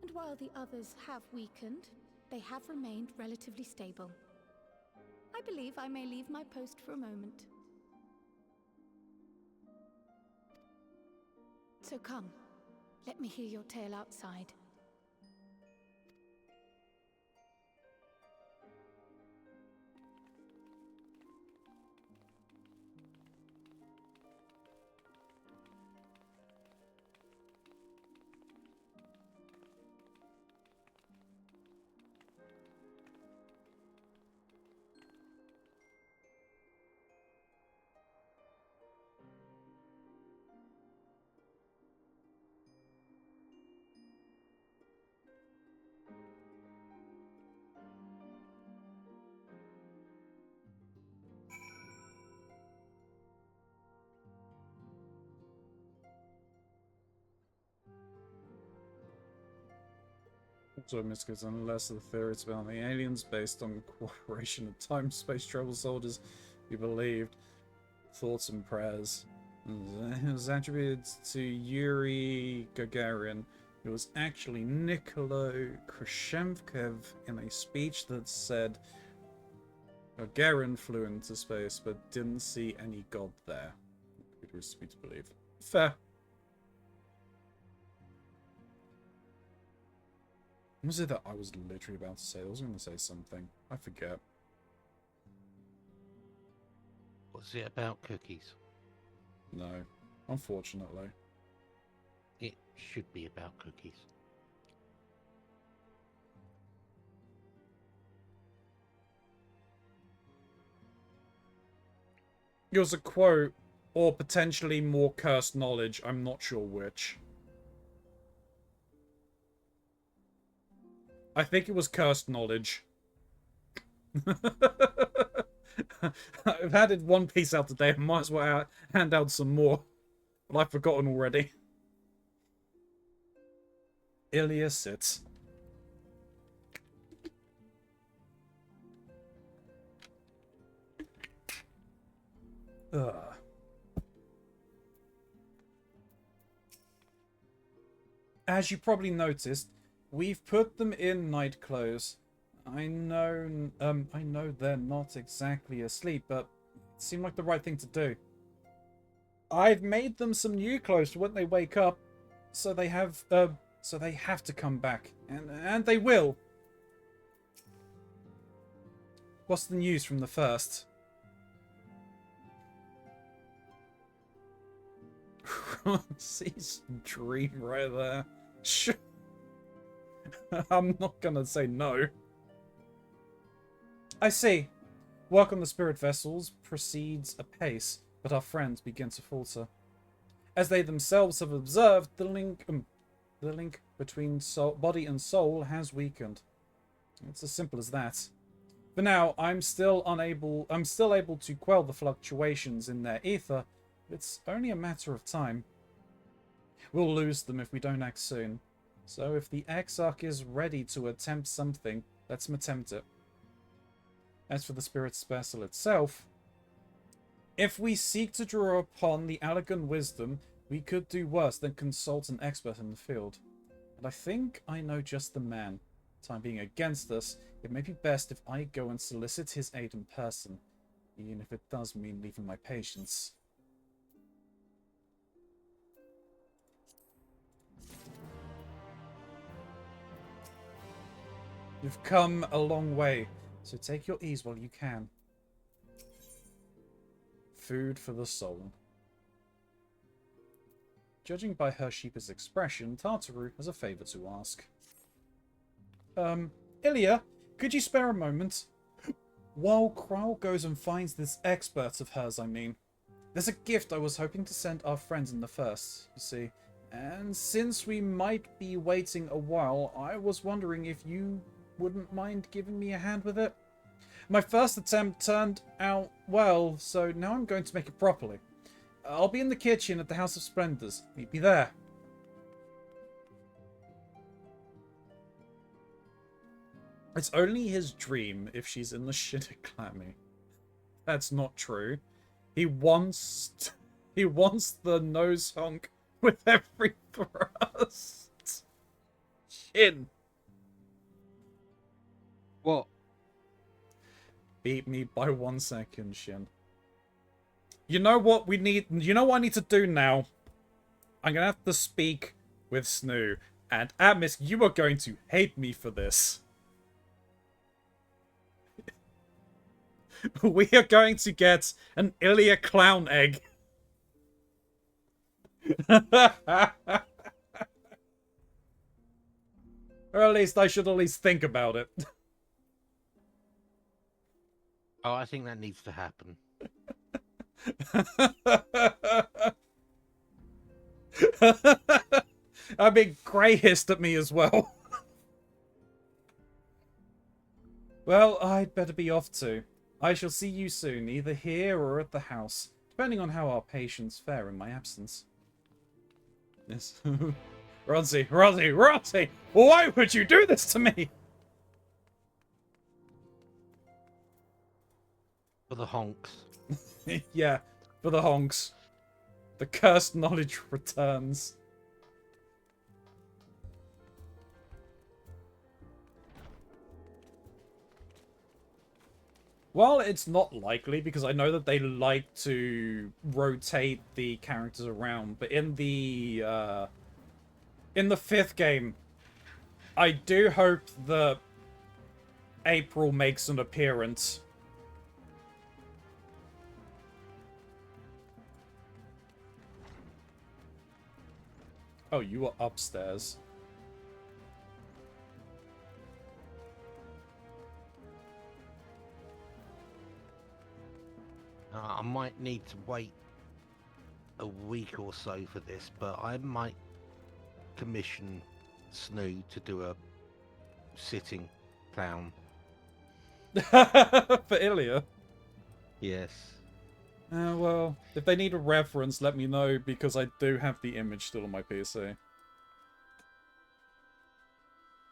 And while the others have weakened, they have remained relatively stable. I believe I may leave my post for a moment. So come. Let me hear your tale outside. So, Miskers, unless the theories about the aliens based on cooperation of time-space travel soldiers be believed, thoughts and prayers. It was attributed to Yuri Gagarin. It was actually Nikolai Khrushchev in a speech that said Gagarin flew into space but didn't see any god there. It was to be to believe. Fair. What was it that I was literally about to say? I was going to say something. I forget. Was it about cookies? No, unfortunately. It should be about cookies. It was a quote, or potentially more cursed knowledge. I'm not sure which. I think it was cursed knowledge. I've added one piece out today. I might as well hand out some more. But I've forgotten already. Illicit. Ugh. As you probably noticed, we've put them in night clothes. I know they're not exactly asleep, but it seemed like the right thing to do. I've made them some new clothes for when they wake up, so they have to come back, and they will. What's the news from the first? He's dream right there. Sure. I'm not gonna say no. I see. Work on the spirit vessels proceeds apace, but our friends begin to falter. As they themselves have observed, the link between body and soul has weakened. It's as simple as that. For now, I'm still able to quell the fluctuations in their ether. It's only a matter of time. We'll lose them if we don't act soon. So if the Exarch is ready to attempt something, let's attempt it. As for the spirit's vessel itself, if we seek to draw upon the Allagan wisdom, We could do worse than consult an expert in the field. And I think I know just the man. Time being against us, it may be best if I go and solicit his aid in person, even if it does mean leaving my patients. You've come a long way, so take your ease while you can. Food for the soul. Judging by her sheepish expression, Tartaru has a favour to ask. Ilya, could you spare a moment? While Kral goes and finds this expert of hers, I mean. There's a gift I was hoping to send our friends in the first, you see. And since we might be waiting a while, I was wondering if you wouldn't mind giving me a hand with it? My first attempt turned out well, so now I'm going to make it properly. I'll be in the kitchen at the House of Splendors. Meet me there. It's only his dream if she's in the Shinikami. That's not true. He wants the nose honk with every thrust. Shin. What? Beat me by 1 second, Shin. You know what we need? You know what I need to do now? I'm gonna have to speak with Snoo. And Atmis, you are going to hate me for this. We are going to get an Ilya clown egg. Or at least I should at least think about it. Oh, I think that needs to happen. I mean, Grey hissed at me as well. Well, I'd better be off too. I shall see you soon, either here or at the house, depending on how our patients fare in my absence. Yes. Ronzi! Why would you do this to me? For the honks. Yeah, for the honks. The cursed knowledge returns. Well, it's not likely, because I know that they like to rotate the characters around, but in the 5th game, I do hope that April makes an appearance. Oh, you are upstairs. I might need to wait a week or so for this, but I might commission Snoo to do a sitting clown. For Ilya? Yes. Well, if they need a reference, let me know, because I do have the image still on my PC.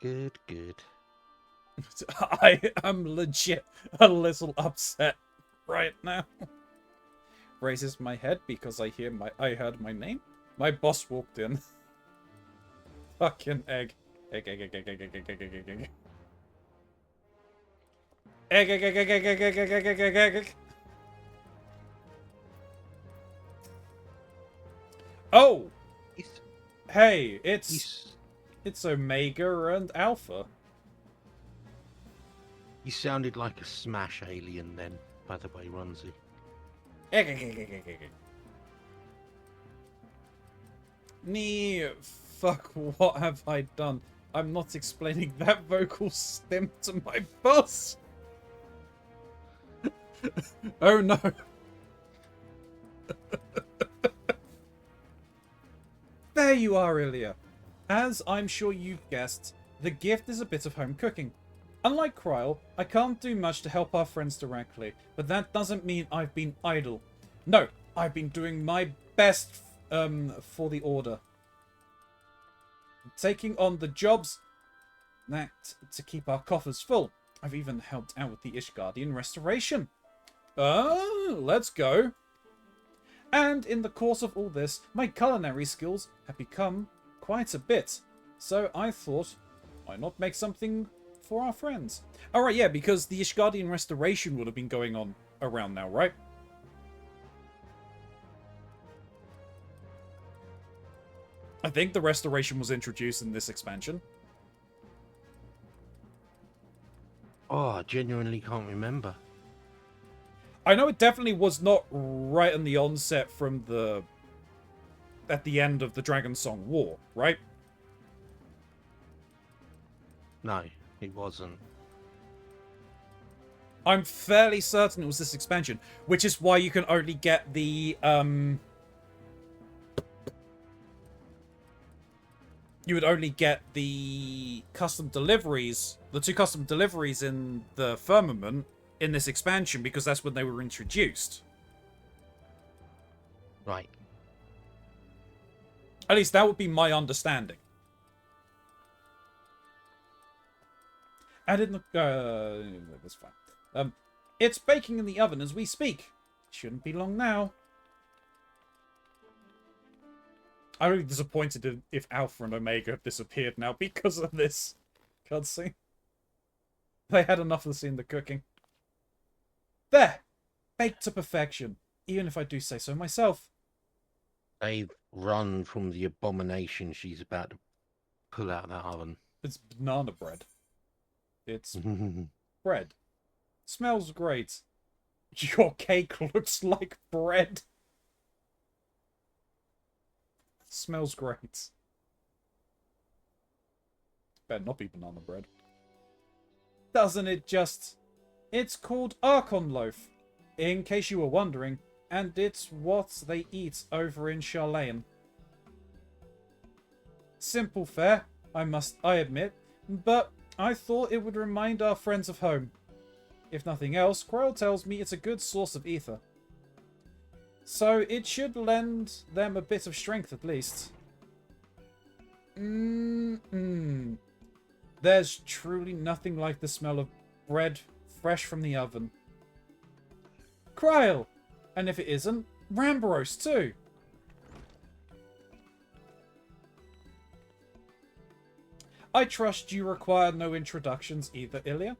Good. I am legit a little upset right now. Raises my head because I heard my name. My boss walked in. Fucking egg. Egg. Oh! Hey, it's Omega and Alpha. You sounded like a Smash alien then, by the way, Ronzi. Fuck, what have I done? I'm not explaining that vocal stim to my boss. Oh no. There you are, Ilya. As I'm sure you've guessed, the gift is a bit of home cooking. Unlike Kryle, I can't do much to help our friends directly, but that doesn't mean I've been idle. No, I've been doing my best for the Order. Taking on the jobs that to keep our coffers full. I've even helped out with the Ishgardian restoration. Let's go. And in the course of all this, my culinary skills have become quite a bit. So I thought, why not make something for our friends? Alright, yeah, because the Ishgardian restoration would have been going on around now, right? I think the restoration was introduced in this expansion. Oh, I genuinely can't remember. I know it definitely was not right on the onset from the... at the end of the Dragon Song War, right? No, it wasn't. I'm fairly certain it was this expansion, which is why you can only get the, you would only get the custom deliveries, the 2 custom deliveries in the Firmament in this expansion, because that's when they were introduced. Right. At least that would be my understanding. And in the... that's fine. It's baking in the oven as we speak. Shouldn't be long now. I'm really disappointed if Alpha and Omega have disappeared now because of this cutscene. They had enough of seeing the cooking. There! Baked to perfection. Even if I do say so myself. They've run from the abomination she's about to pull out of that oven. It's banana bread. It's bread. Smells great. Your cake looks like bread. Smells great. Better not be banana bread. Doesn't it just... It's called Archon Loaf, in case you were wondering, and it's what they eat over in Charlane. Simple fare, I admit, but I thought it would remind our friends of home. If nothing else, Quirrell tells me it's a good source of ether. So it should lend them a bit of strength at least. There's truly nothing like the smell of bread fresh from the oven. Quirrell! And if it isn't, Rambros too! I trust you require no introductions either, Ilya?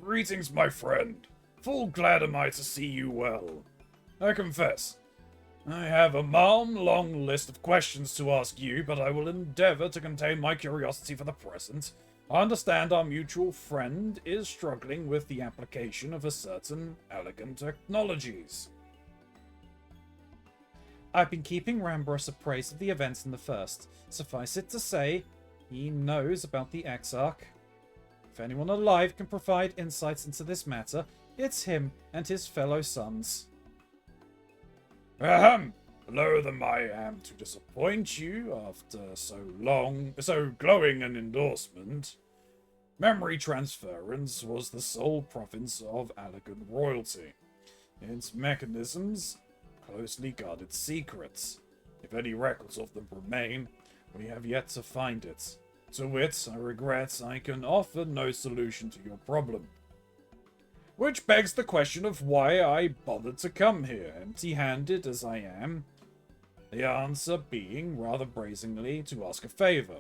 Greetings, my friend. Full glad am I to see you well. I confess, I have a long list of questions to ask you, but I will endeavor to contain my curiosity for the present. I understand our mutual friend is struggling with the application of a certain elegant technologies. I've been keeping Rambros appraised of the events in the first. Suffice it to say, he knows about the Exarch. If anyone alive can provide insights into this matter, it's him and his fellow sons. Ahem! Loath I am to disappoint you after so glowing an endorsement. Memory transference was the sole province of Allegan royalty. Its mechanisms closely guarded secrets. If any records of them remain, we have yet to find it. To wit, I regret I can offer no solution to your problem. Which begs the question of why I bothered to come here, empty-handed as I am. The answer being, rather brazenly, to ask a favor.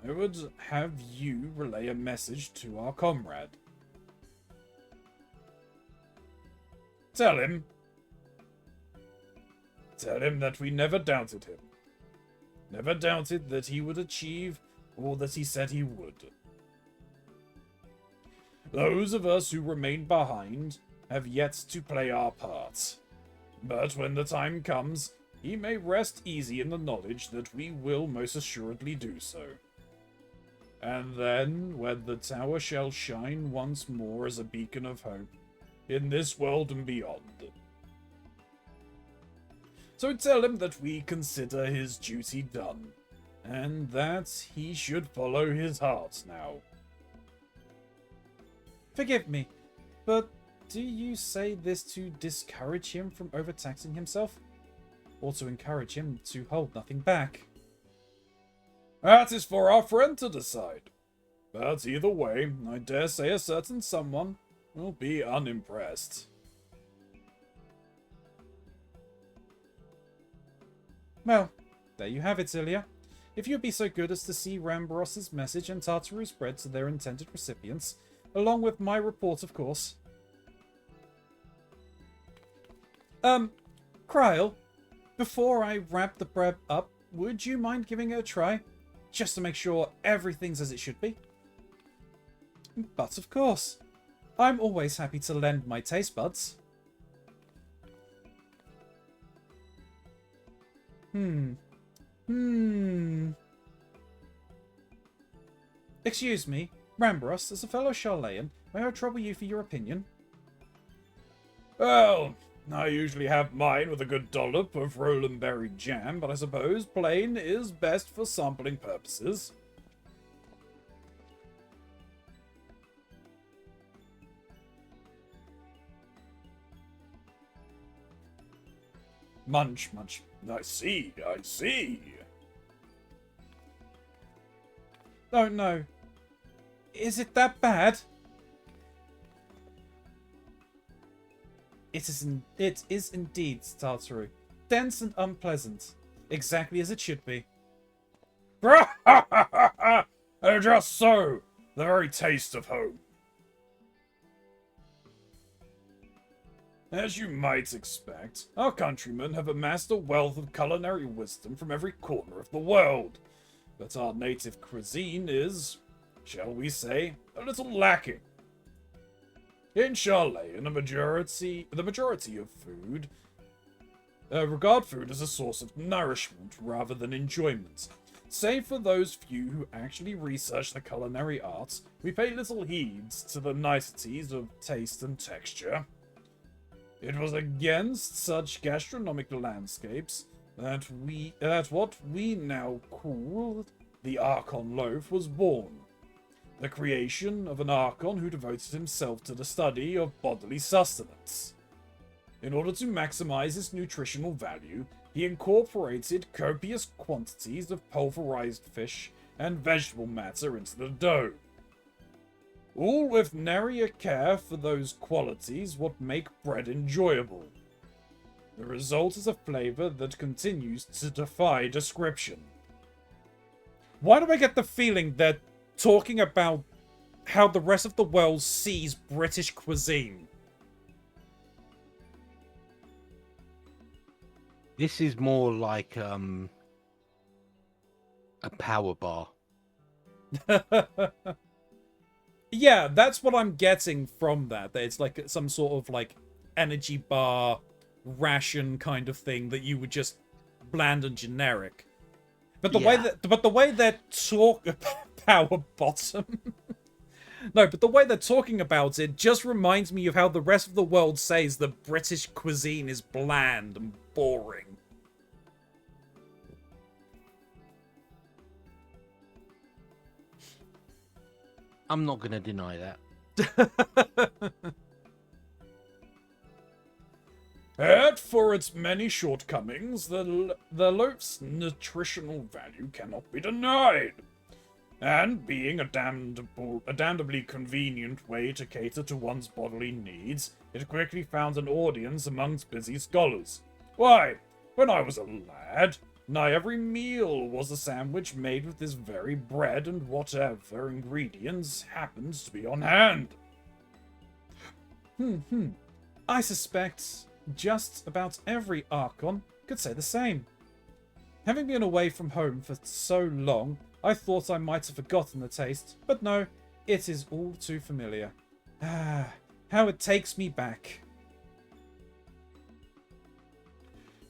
I would have you relay a message to our comrade. Tell him that we never doubted him. Never doubted that he would achieve all that he said he would. Those of us who remain behind have yet to play our part. But when the time comes, he may rest easy in the knowledge that we will most assuredly do so. And then, when the tower shall shine once more as a beacon of hope, in this world and beyond. So tell him that we consider his duty done, and that he should follow his heart now. Forgive me, but do you say this to discourage him from overtaxing himself? Or to encourage him to hold nothing back? That is for our friend to decide. But either way, I dare say a certain someone will be unimpressed. Well, there you have it, Ilya. If you'd be so good as to see Rambros's message and Tartaru spread to their intended recipients, along with my report, of course. Kryl, before I wrap the bread up, would you mind giving it a try? Just to make sure everything's as it should be. But of course, I'm always happy to lend my taste buds. Excuse me, Rambros, as a fellow Charlayan, may I trouble you for your opinion? Well, I usually have mine with a good dollop of Roland berry jam, but I suppose plain is best for sampling purposes. Munch, munch. I see, I see. Oh no. Is it that bad? It is indeed, Tartaru. Dense and unpleasant. Exactly as it should be. Just so. The very taste of home. As you might expect, our countrymen have amassed a wealth of culinary wisdom from every corner of the world. But our native cuisine is, shall we say, a little lacking. In Charlayan, the majority of food regard food as a source of nourishment rather than enjoyment. Save for those few who actually research the culinary arts, we pay little heed to the niceties of taste and texture. It was against such gastronomic landscapes that what we now call the Archon loaf was born. The creation of an Archon who devoted himself to the study of bodily sustenance. In order to maximize its nutritional value, he incorporated copious quantities of pulverized fish and vegetable matter into the dough. All with nary a care for those qualities what make bread enjoyable. The result is a flavor that continues to defy description. Why do I get the feeling that talking about how the rest of the world sees British cuisine? This is more like a power bar. Yeah, that's what I'm getting from that. That it's like some sort of like energy bar ration kind of thing that you would just bland and generic. But the way that talk power bottom. No, but the way they're talking about it just reminds me of how the rest of the world says that British cuisine is bland and boring. I'm not going to deny that. Yet, for its many shortcomings, the loaf's nutritional value cannot be denied. And being a damnably convenient way to cater to one's bodily needs, it quickly found an audience amongst busy scholars. Why, when I was a lad, nigh every meal was a sandwich made with this very bread and whatever ingredients happened to be on hand. I suspect just about every Archon could say the same. Having been away from home for so long, I thought I might have forgotten the taste, but no, it is all too familiar. Ah, how it takes me back.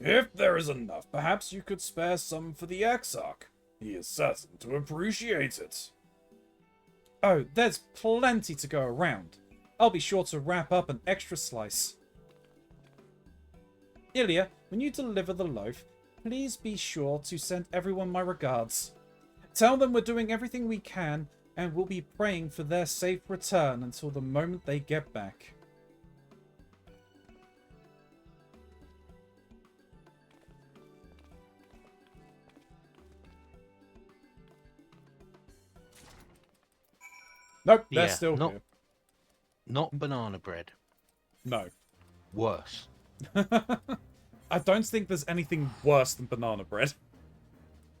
If there is enough, perhaps you could spare some for the Exarch. He is certain to appreciate it. Oh, there's plenty to go around. I'll be sure to wrap up an extra slice. Ilya, when you deliver the loaf, please be sure to send everyone my regards. Tell them we're doing everything we can, and we'll be praying for their safe return until the moment they get back. Nope, they're still here. Not banana bread. No. Worse. I don't think there's anything worse than banana bread.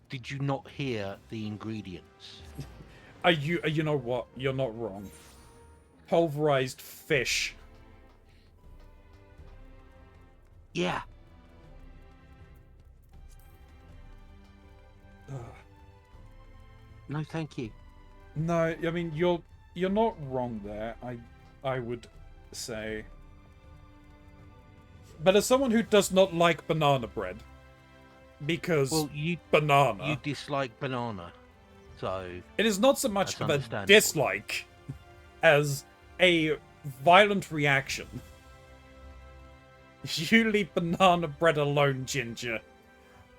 Did you not hear the ingredients? You know what? You're not wrong. Pulverized fish. Yeah. Ugh. No, thank you. No, I mean you're not wrong there. I would say. But as someone who does not like banana bread, because banana, you dislike banana, so it is not so much that's of a understandable. dislike as a violent reaction. You leave banana bread alone, Ginger.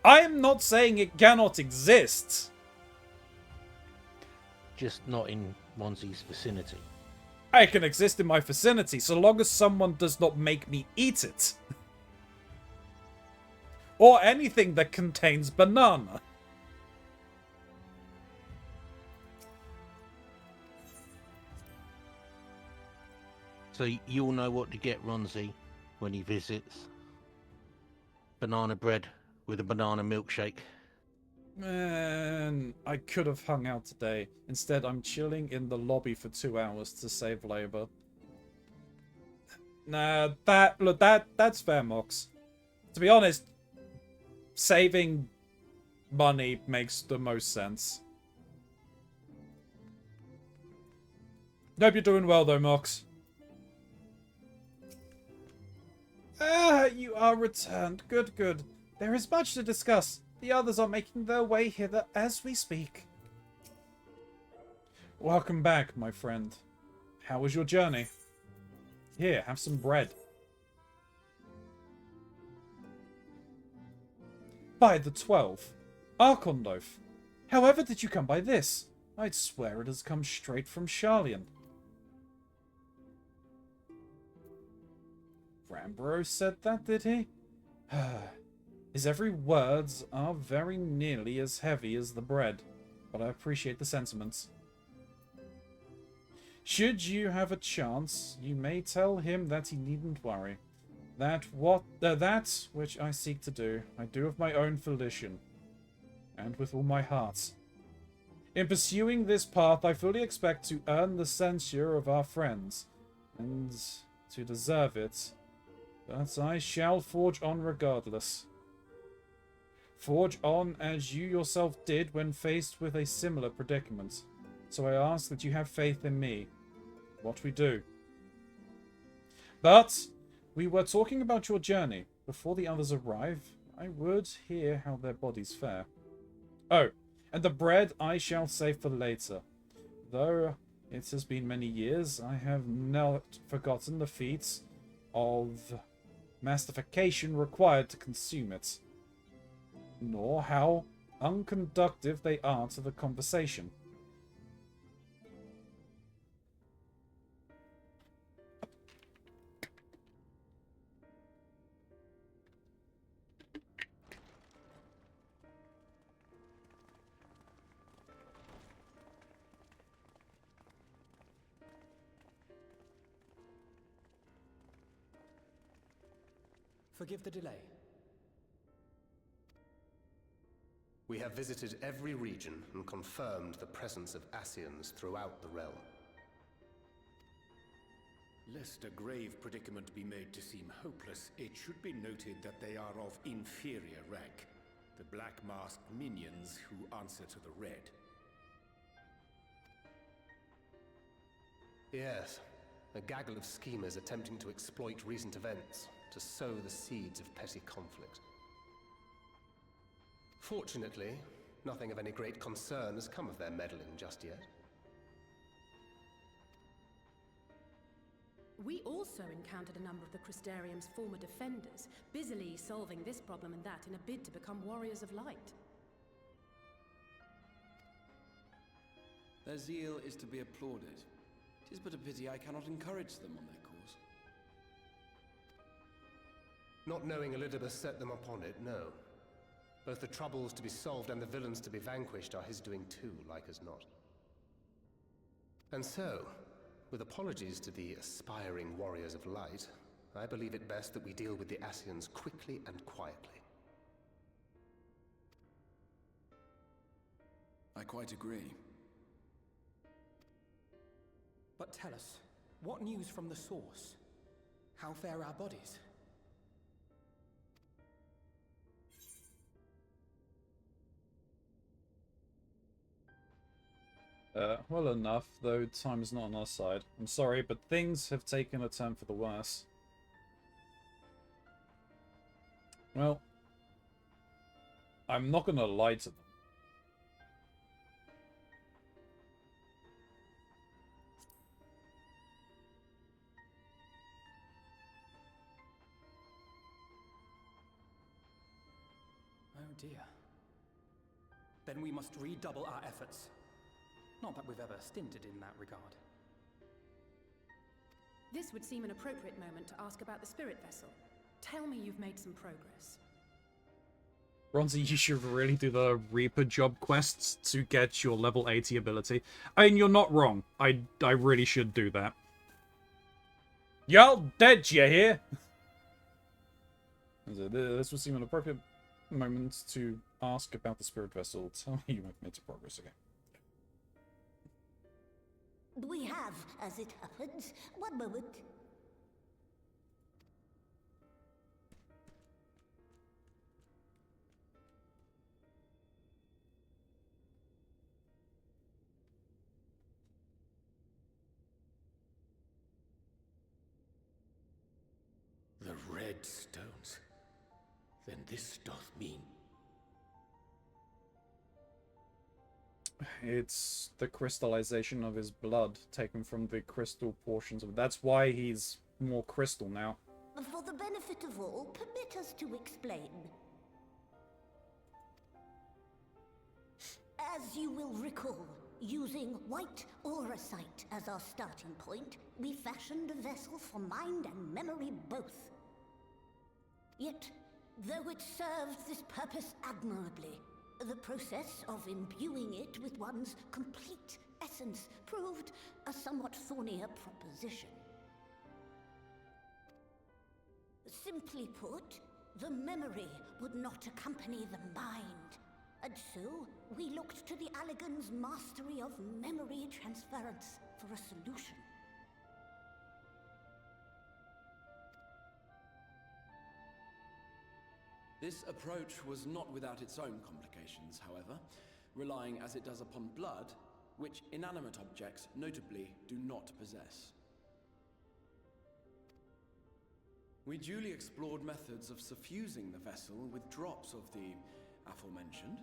I am not saying it cannot exist. Just not in Monzi's vicinity. I can exist in my vicinity so long as someone does not make me eat it. Or anything that contains banana. So you'll know what to get Ronzi when he visits. Banana bread with a banana milkshake. Man, I could have hung out today. Instead, I'm chilling in the lobby for 2 hours to save labor. Nah, that's fair, Mox. To be honest, saving money makes the most sense. Hope you're doing well, though, Mox. Ah, you are returned. Good, good. There is much to discuss. The others are making their way hither as we speak. Welcome back, my friend. How was your journey? Here, have some bread. By the 12. Archon loaf. However did you come by this? I'd swear it has come straight from Charlian. Rambro said that, did he? His every words are very nearly as heavy as the bread, but I appreciate the sentiments. Should you have a chance, you may tell him that he needn't worry. That which I seek to do, I do of my own volition, and with all my heart. In pursuing this path, I fully expect to earn the censure of our friends, and to deserve it, but I shall forge on regardless. Forge on as you yourself did when faced with a similar predicament. So I ask that you have faith in me. What we do. But we were talking about your journey. Before the others arrive, I would hear how their bodies fare. Oh, and the bread I shall save for later. Though it has been many years, I have not forgotten the feats of mastification required to consume it, nor how unconductive they are to the conversation. Forgive the delay. We have visited every region and confirmed the presence of Ascians throughout the realm. Lest a grave predicament be made to seem hopeless, it should be noted that they are of inferior rank. The black-masked minions who answer to the red. Yes, a gaggle of schemers attempting to exploit recent events to sow the seeds of petty conflict. Fortunately, nothing of any great concern has come of their meddling just yet. We also encountered a number of the Crystarium's former defenders, busily solving this problem and that in a bid to become warriors of light. Their zeal is to be applauded. It is but a pity I cannot encourage them on their course. Not knowing Elidibus set them upon it, no. Both the troubles to be solved and the villains to be vanquished are his doing too, like as not. And so, with apologies to the aspiring warriors of light, I believe it best that we deal with the Ascians quickly and quietly. I quite agree. But tell us, what news from the source? How fare our bodies? Well enough, though time is not on our side. I'm sorry, but things have taken a turn for the worse. Well, I'm not gonna lie to them. Oh dear. Then we must redouble our efforts. Not that we've ever stinted in that regard. This would seem an appropriate moment to ask about the spirit vessel. Tell me you've made some progress. Keronzi, you should really do the Reaper job quests to get your level 80 ability. I mean, you're not wrong. I really should do that. Y'all dead, you hear? This would seem an appropriate moment to ask about the spirit vessel. Tell me you have made some progress again. We have, as it happens. One moment. The red stones. Then this doth mean... It's the crystallization of his blood taken from the crystal portions of it. That's why he's more crystal now. For the benefit of all, permit us to explain. As you will recall, using white auracite as our starting point, we fashioned a vessel for mind and memory both. Yet, though it served this purpose admirably, the process of imbuing it with one's complete essence proved a somewhat thornier proposition. Simply put, the memory would not accompany the mind, and so we looked to the Allegan's mastery of memory transference for a solution. This approach was not without its own complications, however, relying as it does upon blood, which inanimate objects notably do not possess. We duly explored methods of suffusing the vessel with drops of the aforementioned.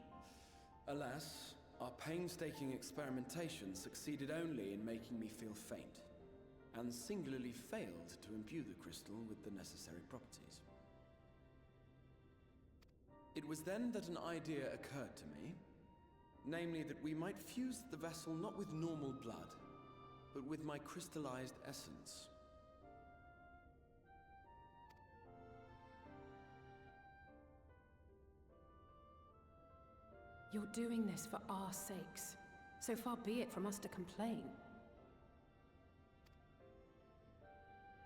Alas, our painstaking experimentation succeeded only in making me feel faint, and singularly failed to imbue the crystal with the necessary properties. It was then that an idea occurred to me, namely that we might fuse the vessel not with normal blood, but with my crystallized essence. You're doing this for our sakes. So far be it from us to complain.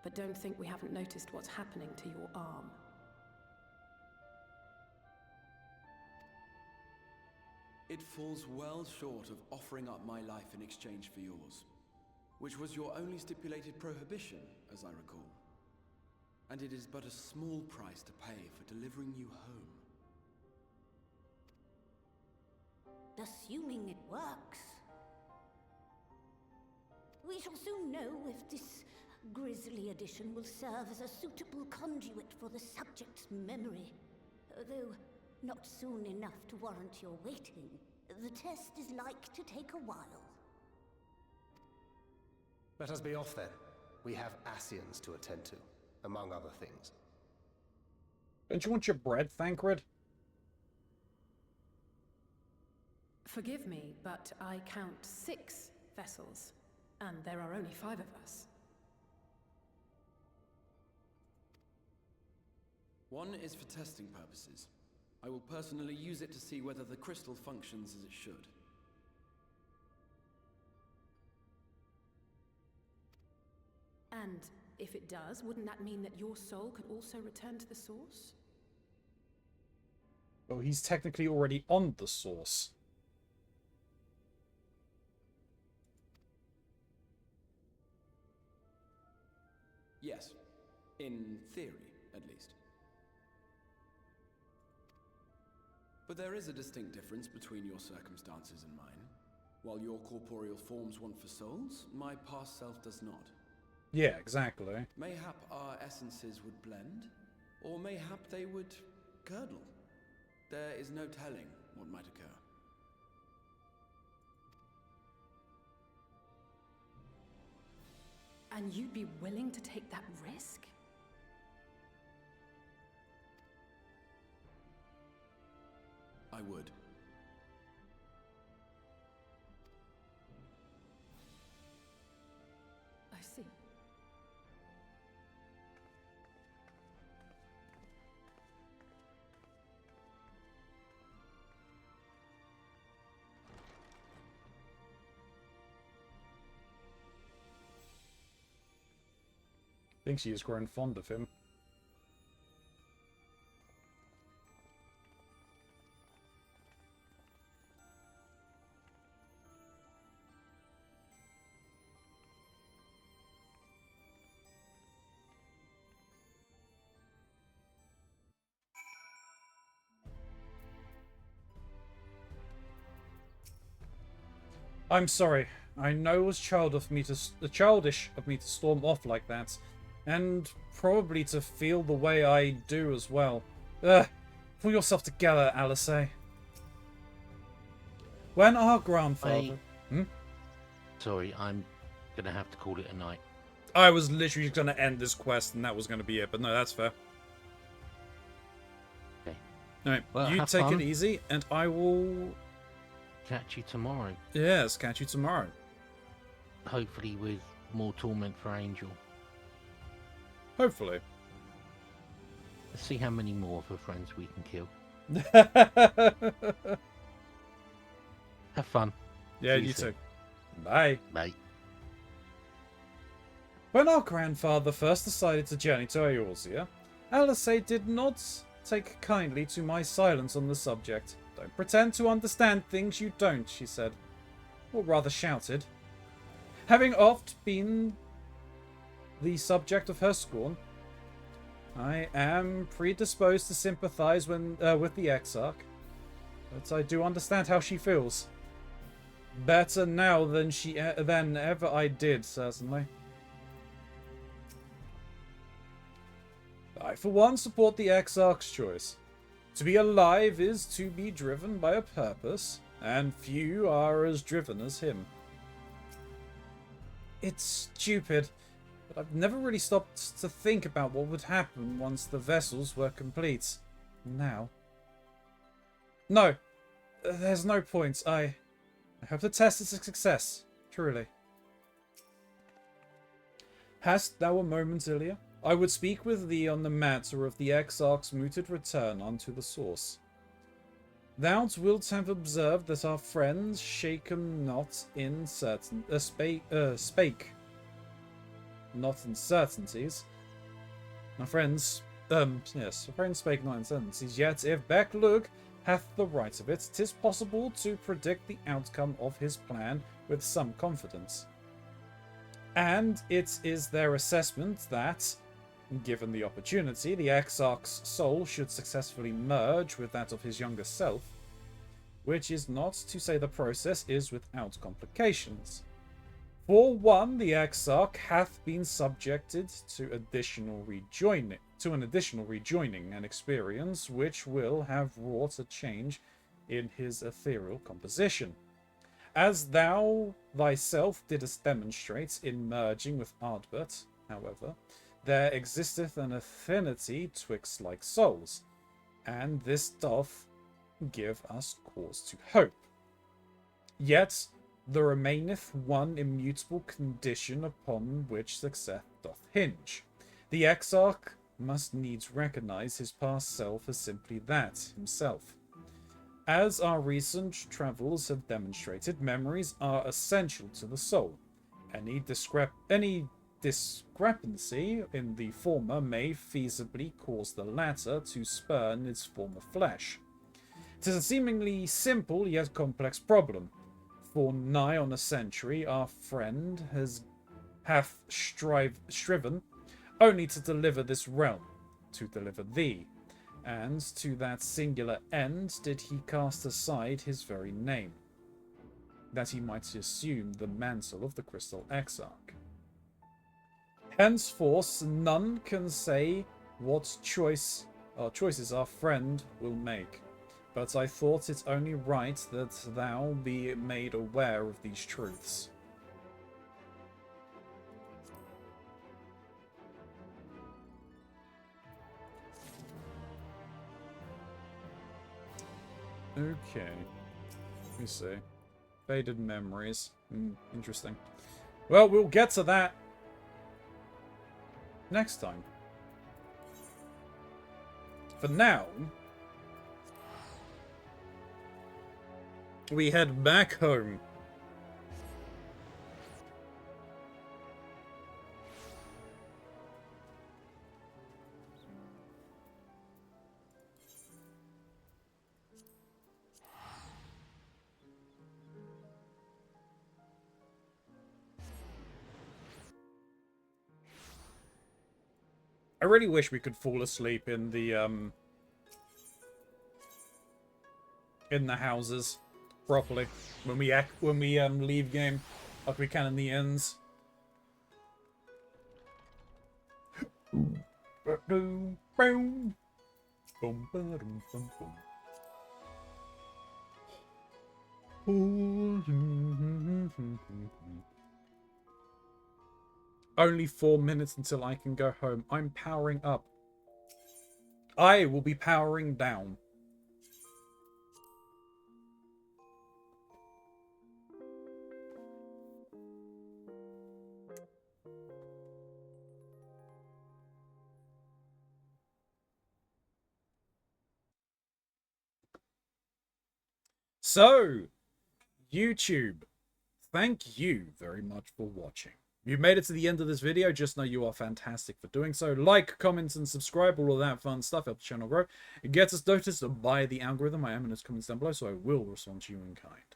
But don't think we haven't noticed what's happening to your arm. It falls well short of offering up my life in exchange for yours, which was your only stipulated prohibition, as I recall. And it is but a small price to pay for delivering you home. Assuming it works. We shall soon know if this grisly addition will serve as a suitable conduit for the subject's memory. Though not soon enough to warrant your waiting. The test is like to take a while. Let us be off then. We have Ascians to attend to, among other things. Don't you want your bread, Thancred? Forgive me, but I count 6 vessels, and there are only 5 of us. One is for testing purposes. I will personally use it to see whether the crystal functions as it should. And if it does, wouldn't that mean that your soul could also return to the source? Well, he's technically already on the source. Yes. In theory, at least. But there is a distinct difference between your circumstances and mine. While your corporeal forms want for souls, my past self does not. Yeah, exactly. Mayhap our essences would blend, or mayhap they would curdle. There is no telling what might occur. And you'd be willing to take that risk? I would. I see. I think she has grown fond of him. I'm sorry. I know it was childish of me to storm off like that, and probably to feel the way I do as well. Pull yourself together, Alice. When our grandfather... Sorry, I'm gonna have to call it a night. I was literally just gonna end this quest, and that was gonna be it. But no, that's fair. Okay. All right, Well, you have take fun. it easy, and I will Catch you tomorrow. Yes, catch you tomorrow. Hopefully with more torment for Angel. Hopefully. Let's see how many more of her friends we can kill. Have fun. Yeah, See you soon. too. Bye. Bye. When our grandfather first decided to journey to Eorzea, Alice did not take kindly to my silence on the subject. Don't pretend to understand things you don't, she said. Or rather shouted. Having oft been the subject of her scorn, I am predisposed to sympathize with the Exarch, but I do understand how she feels. Better now than ever I did, certainly. I, for one, support the Exarch's choice. To be alive is to be driven by a purpose, and few are as driven as him. It's stupid, but I've never really stopped to think about what would happen once the vessels were complete. Now. No, there's no point. I hope the test is a success, truly. Hast thou a moment, Ilya? I would speak with thee on the matter of the Exarch's mooted return unto the source. Thou wilt have observed that our friends shaken not in spake not in certainties. My friends, yes, our friends spake not in certainties, yet if Becklug hath the right of it, 'tis possible to predict the outcome of his plan with some confidence. And it is their assessment that, given the opportunity, the Exarch's soul should successfully merge with that of his younger self, which is not to say the process is without complications. For one, the Exarch hath been subjected to an additional rejoining, an experience which will have wrought a change in his ethereal composition. As thou thyself didst demonstrate in merging with Ardbert, however, there existeth an affinity twixt like souls, and this doth give us cause to hope. Yet there remaineth one immutable condition upon which success doth hinge. The Exarch must needs recognize his past self as simply that, himself. As our recent travels have demonstrated, memories are essential to the soul. Any discrepancy in the former may feasibly cause the latter to spurn its former flesh. It is a seemingly simple yet complex problem. For nigh on a century, our friend hath striven only to deliver this realm, to deliver thee, and to that singular end did he cast aside his very name, that he might assume the mantle of the Crystal Exarch. Henceforth, none can say what choices our friend will make, but I thought it only right that thou be made aware of these truths. Okay. Let me see. Faded memories. Interesting. Well, we'll get to that next time. For now, we head back home. I really wish we could fall asleep in the houses properly when we leave game, like we can in the inns. Only 4 minutes until I can go home. I'm powering up. I will be powering down. So, YouTube, thank you very much for watching. If you've made it to the end of this video, just know you are fantastic for doing so. Like, comment, and subscribe. All of that fun stuff helps the channel grow. It gets us noticed by the algorithm. I am in those comments down below, so I will respond to you in kind.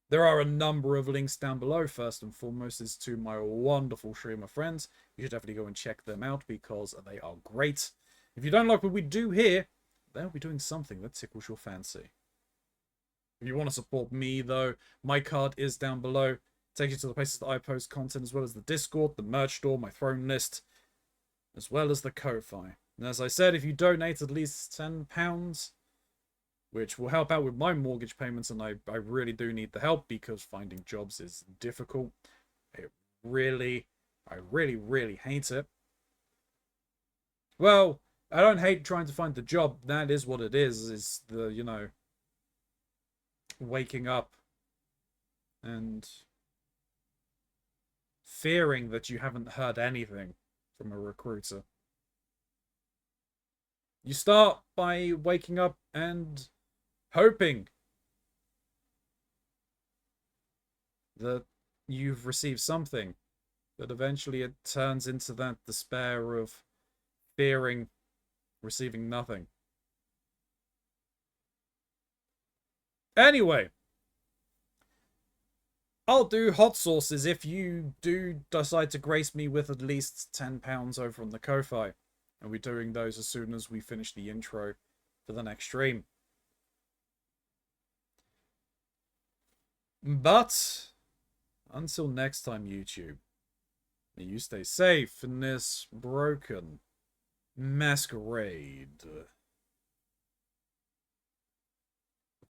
There are a number of links down below. First and foremost is to my wonderful streamer friends. You should definitely go and check them out because they are great. If you don't like what we do here, they'll be doing something that tickles your fancy. If you want to support me, though, my card is down below. It takes you to the places that I post content, as well as the Discord, the merch store, my throne list, as well as the Ko-Fi. And as I said, if you donate at least £10, which will help out with my mortgage payments, and I really do need the help because finding jobs is difficult. I really hate it. Well, I don't hate trying to find the job. That is what it is the, you know, waking up and fearing that you haven't heard anything from a recruiter. You start by waking up and hoping that you've received something, but eventually it turns into that despair of fearing receiving nothing. Anyway, I'll do hot sauces if you do decide to grace me with at least £10 over on the Ko-Fi. I'll be doing those as soon as we finish the intro for the next stream. But until next time, YouTube, may you stay safe in this broken masquerade.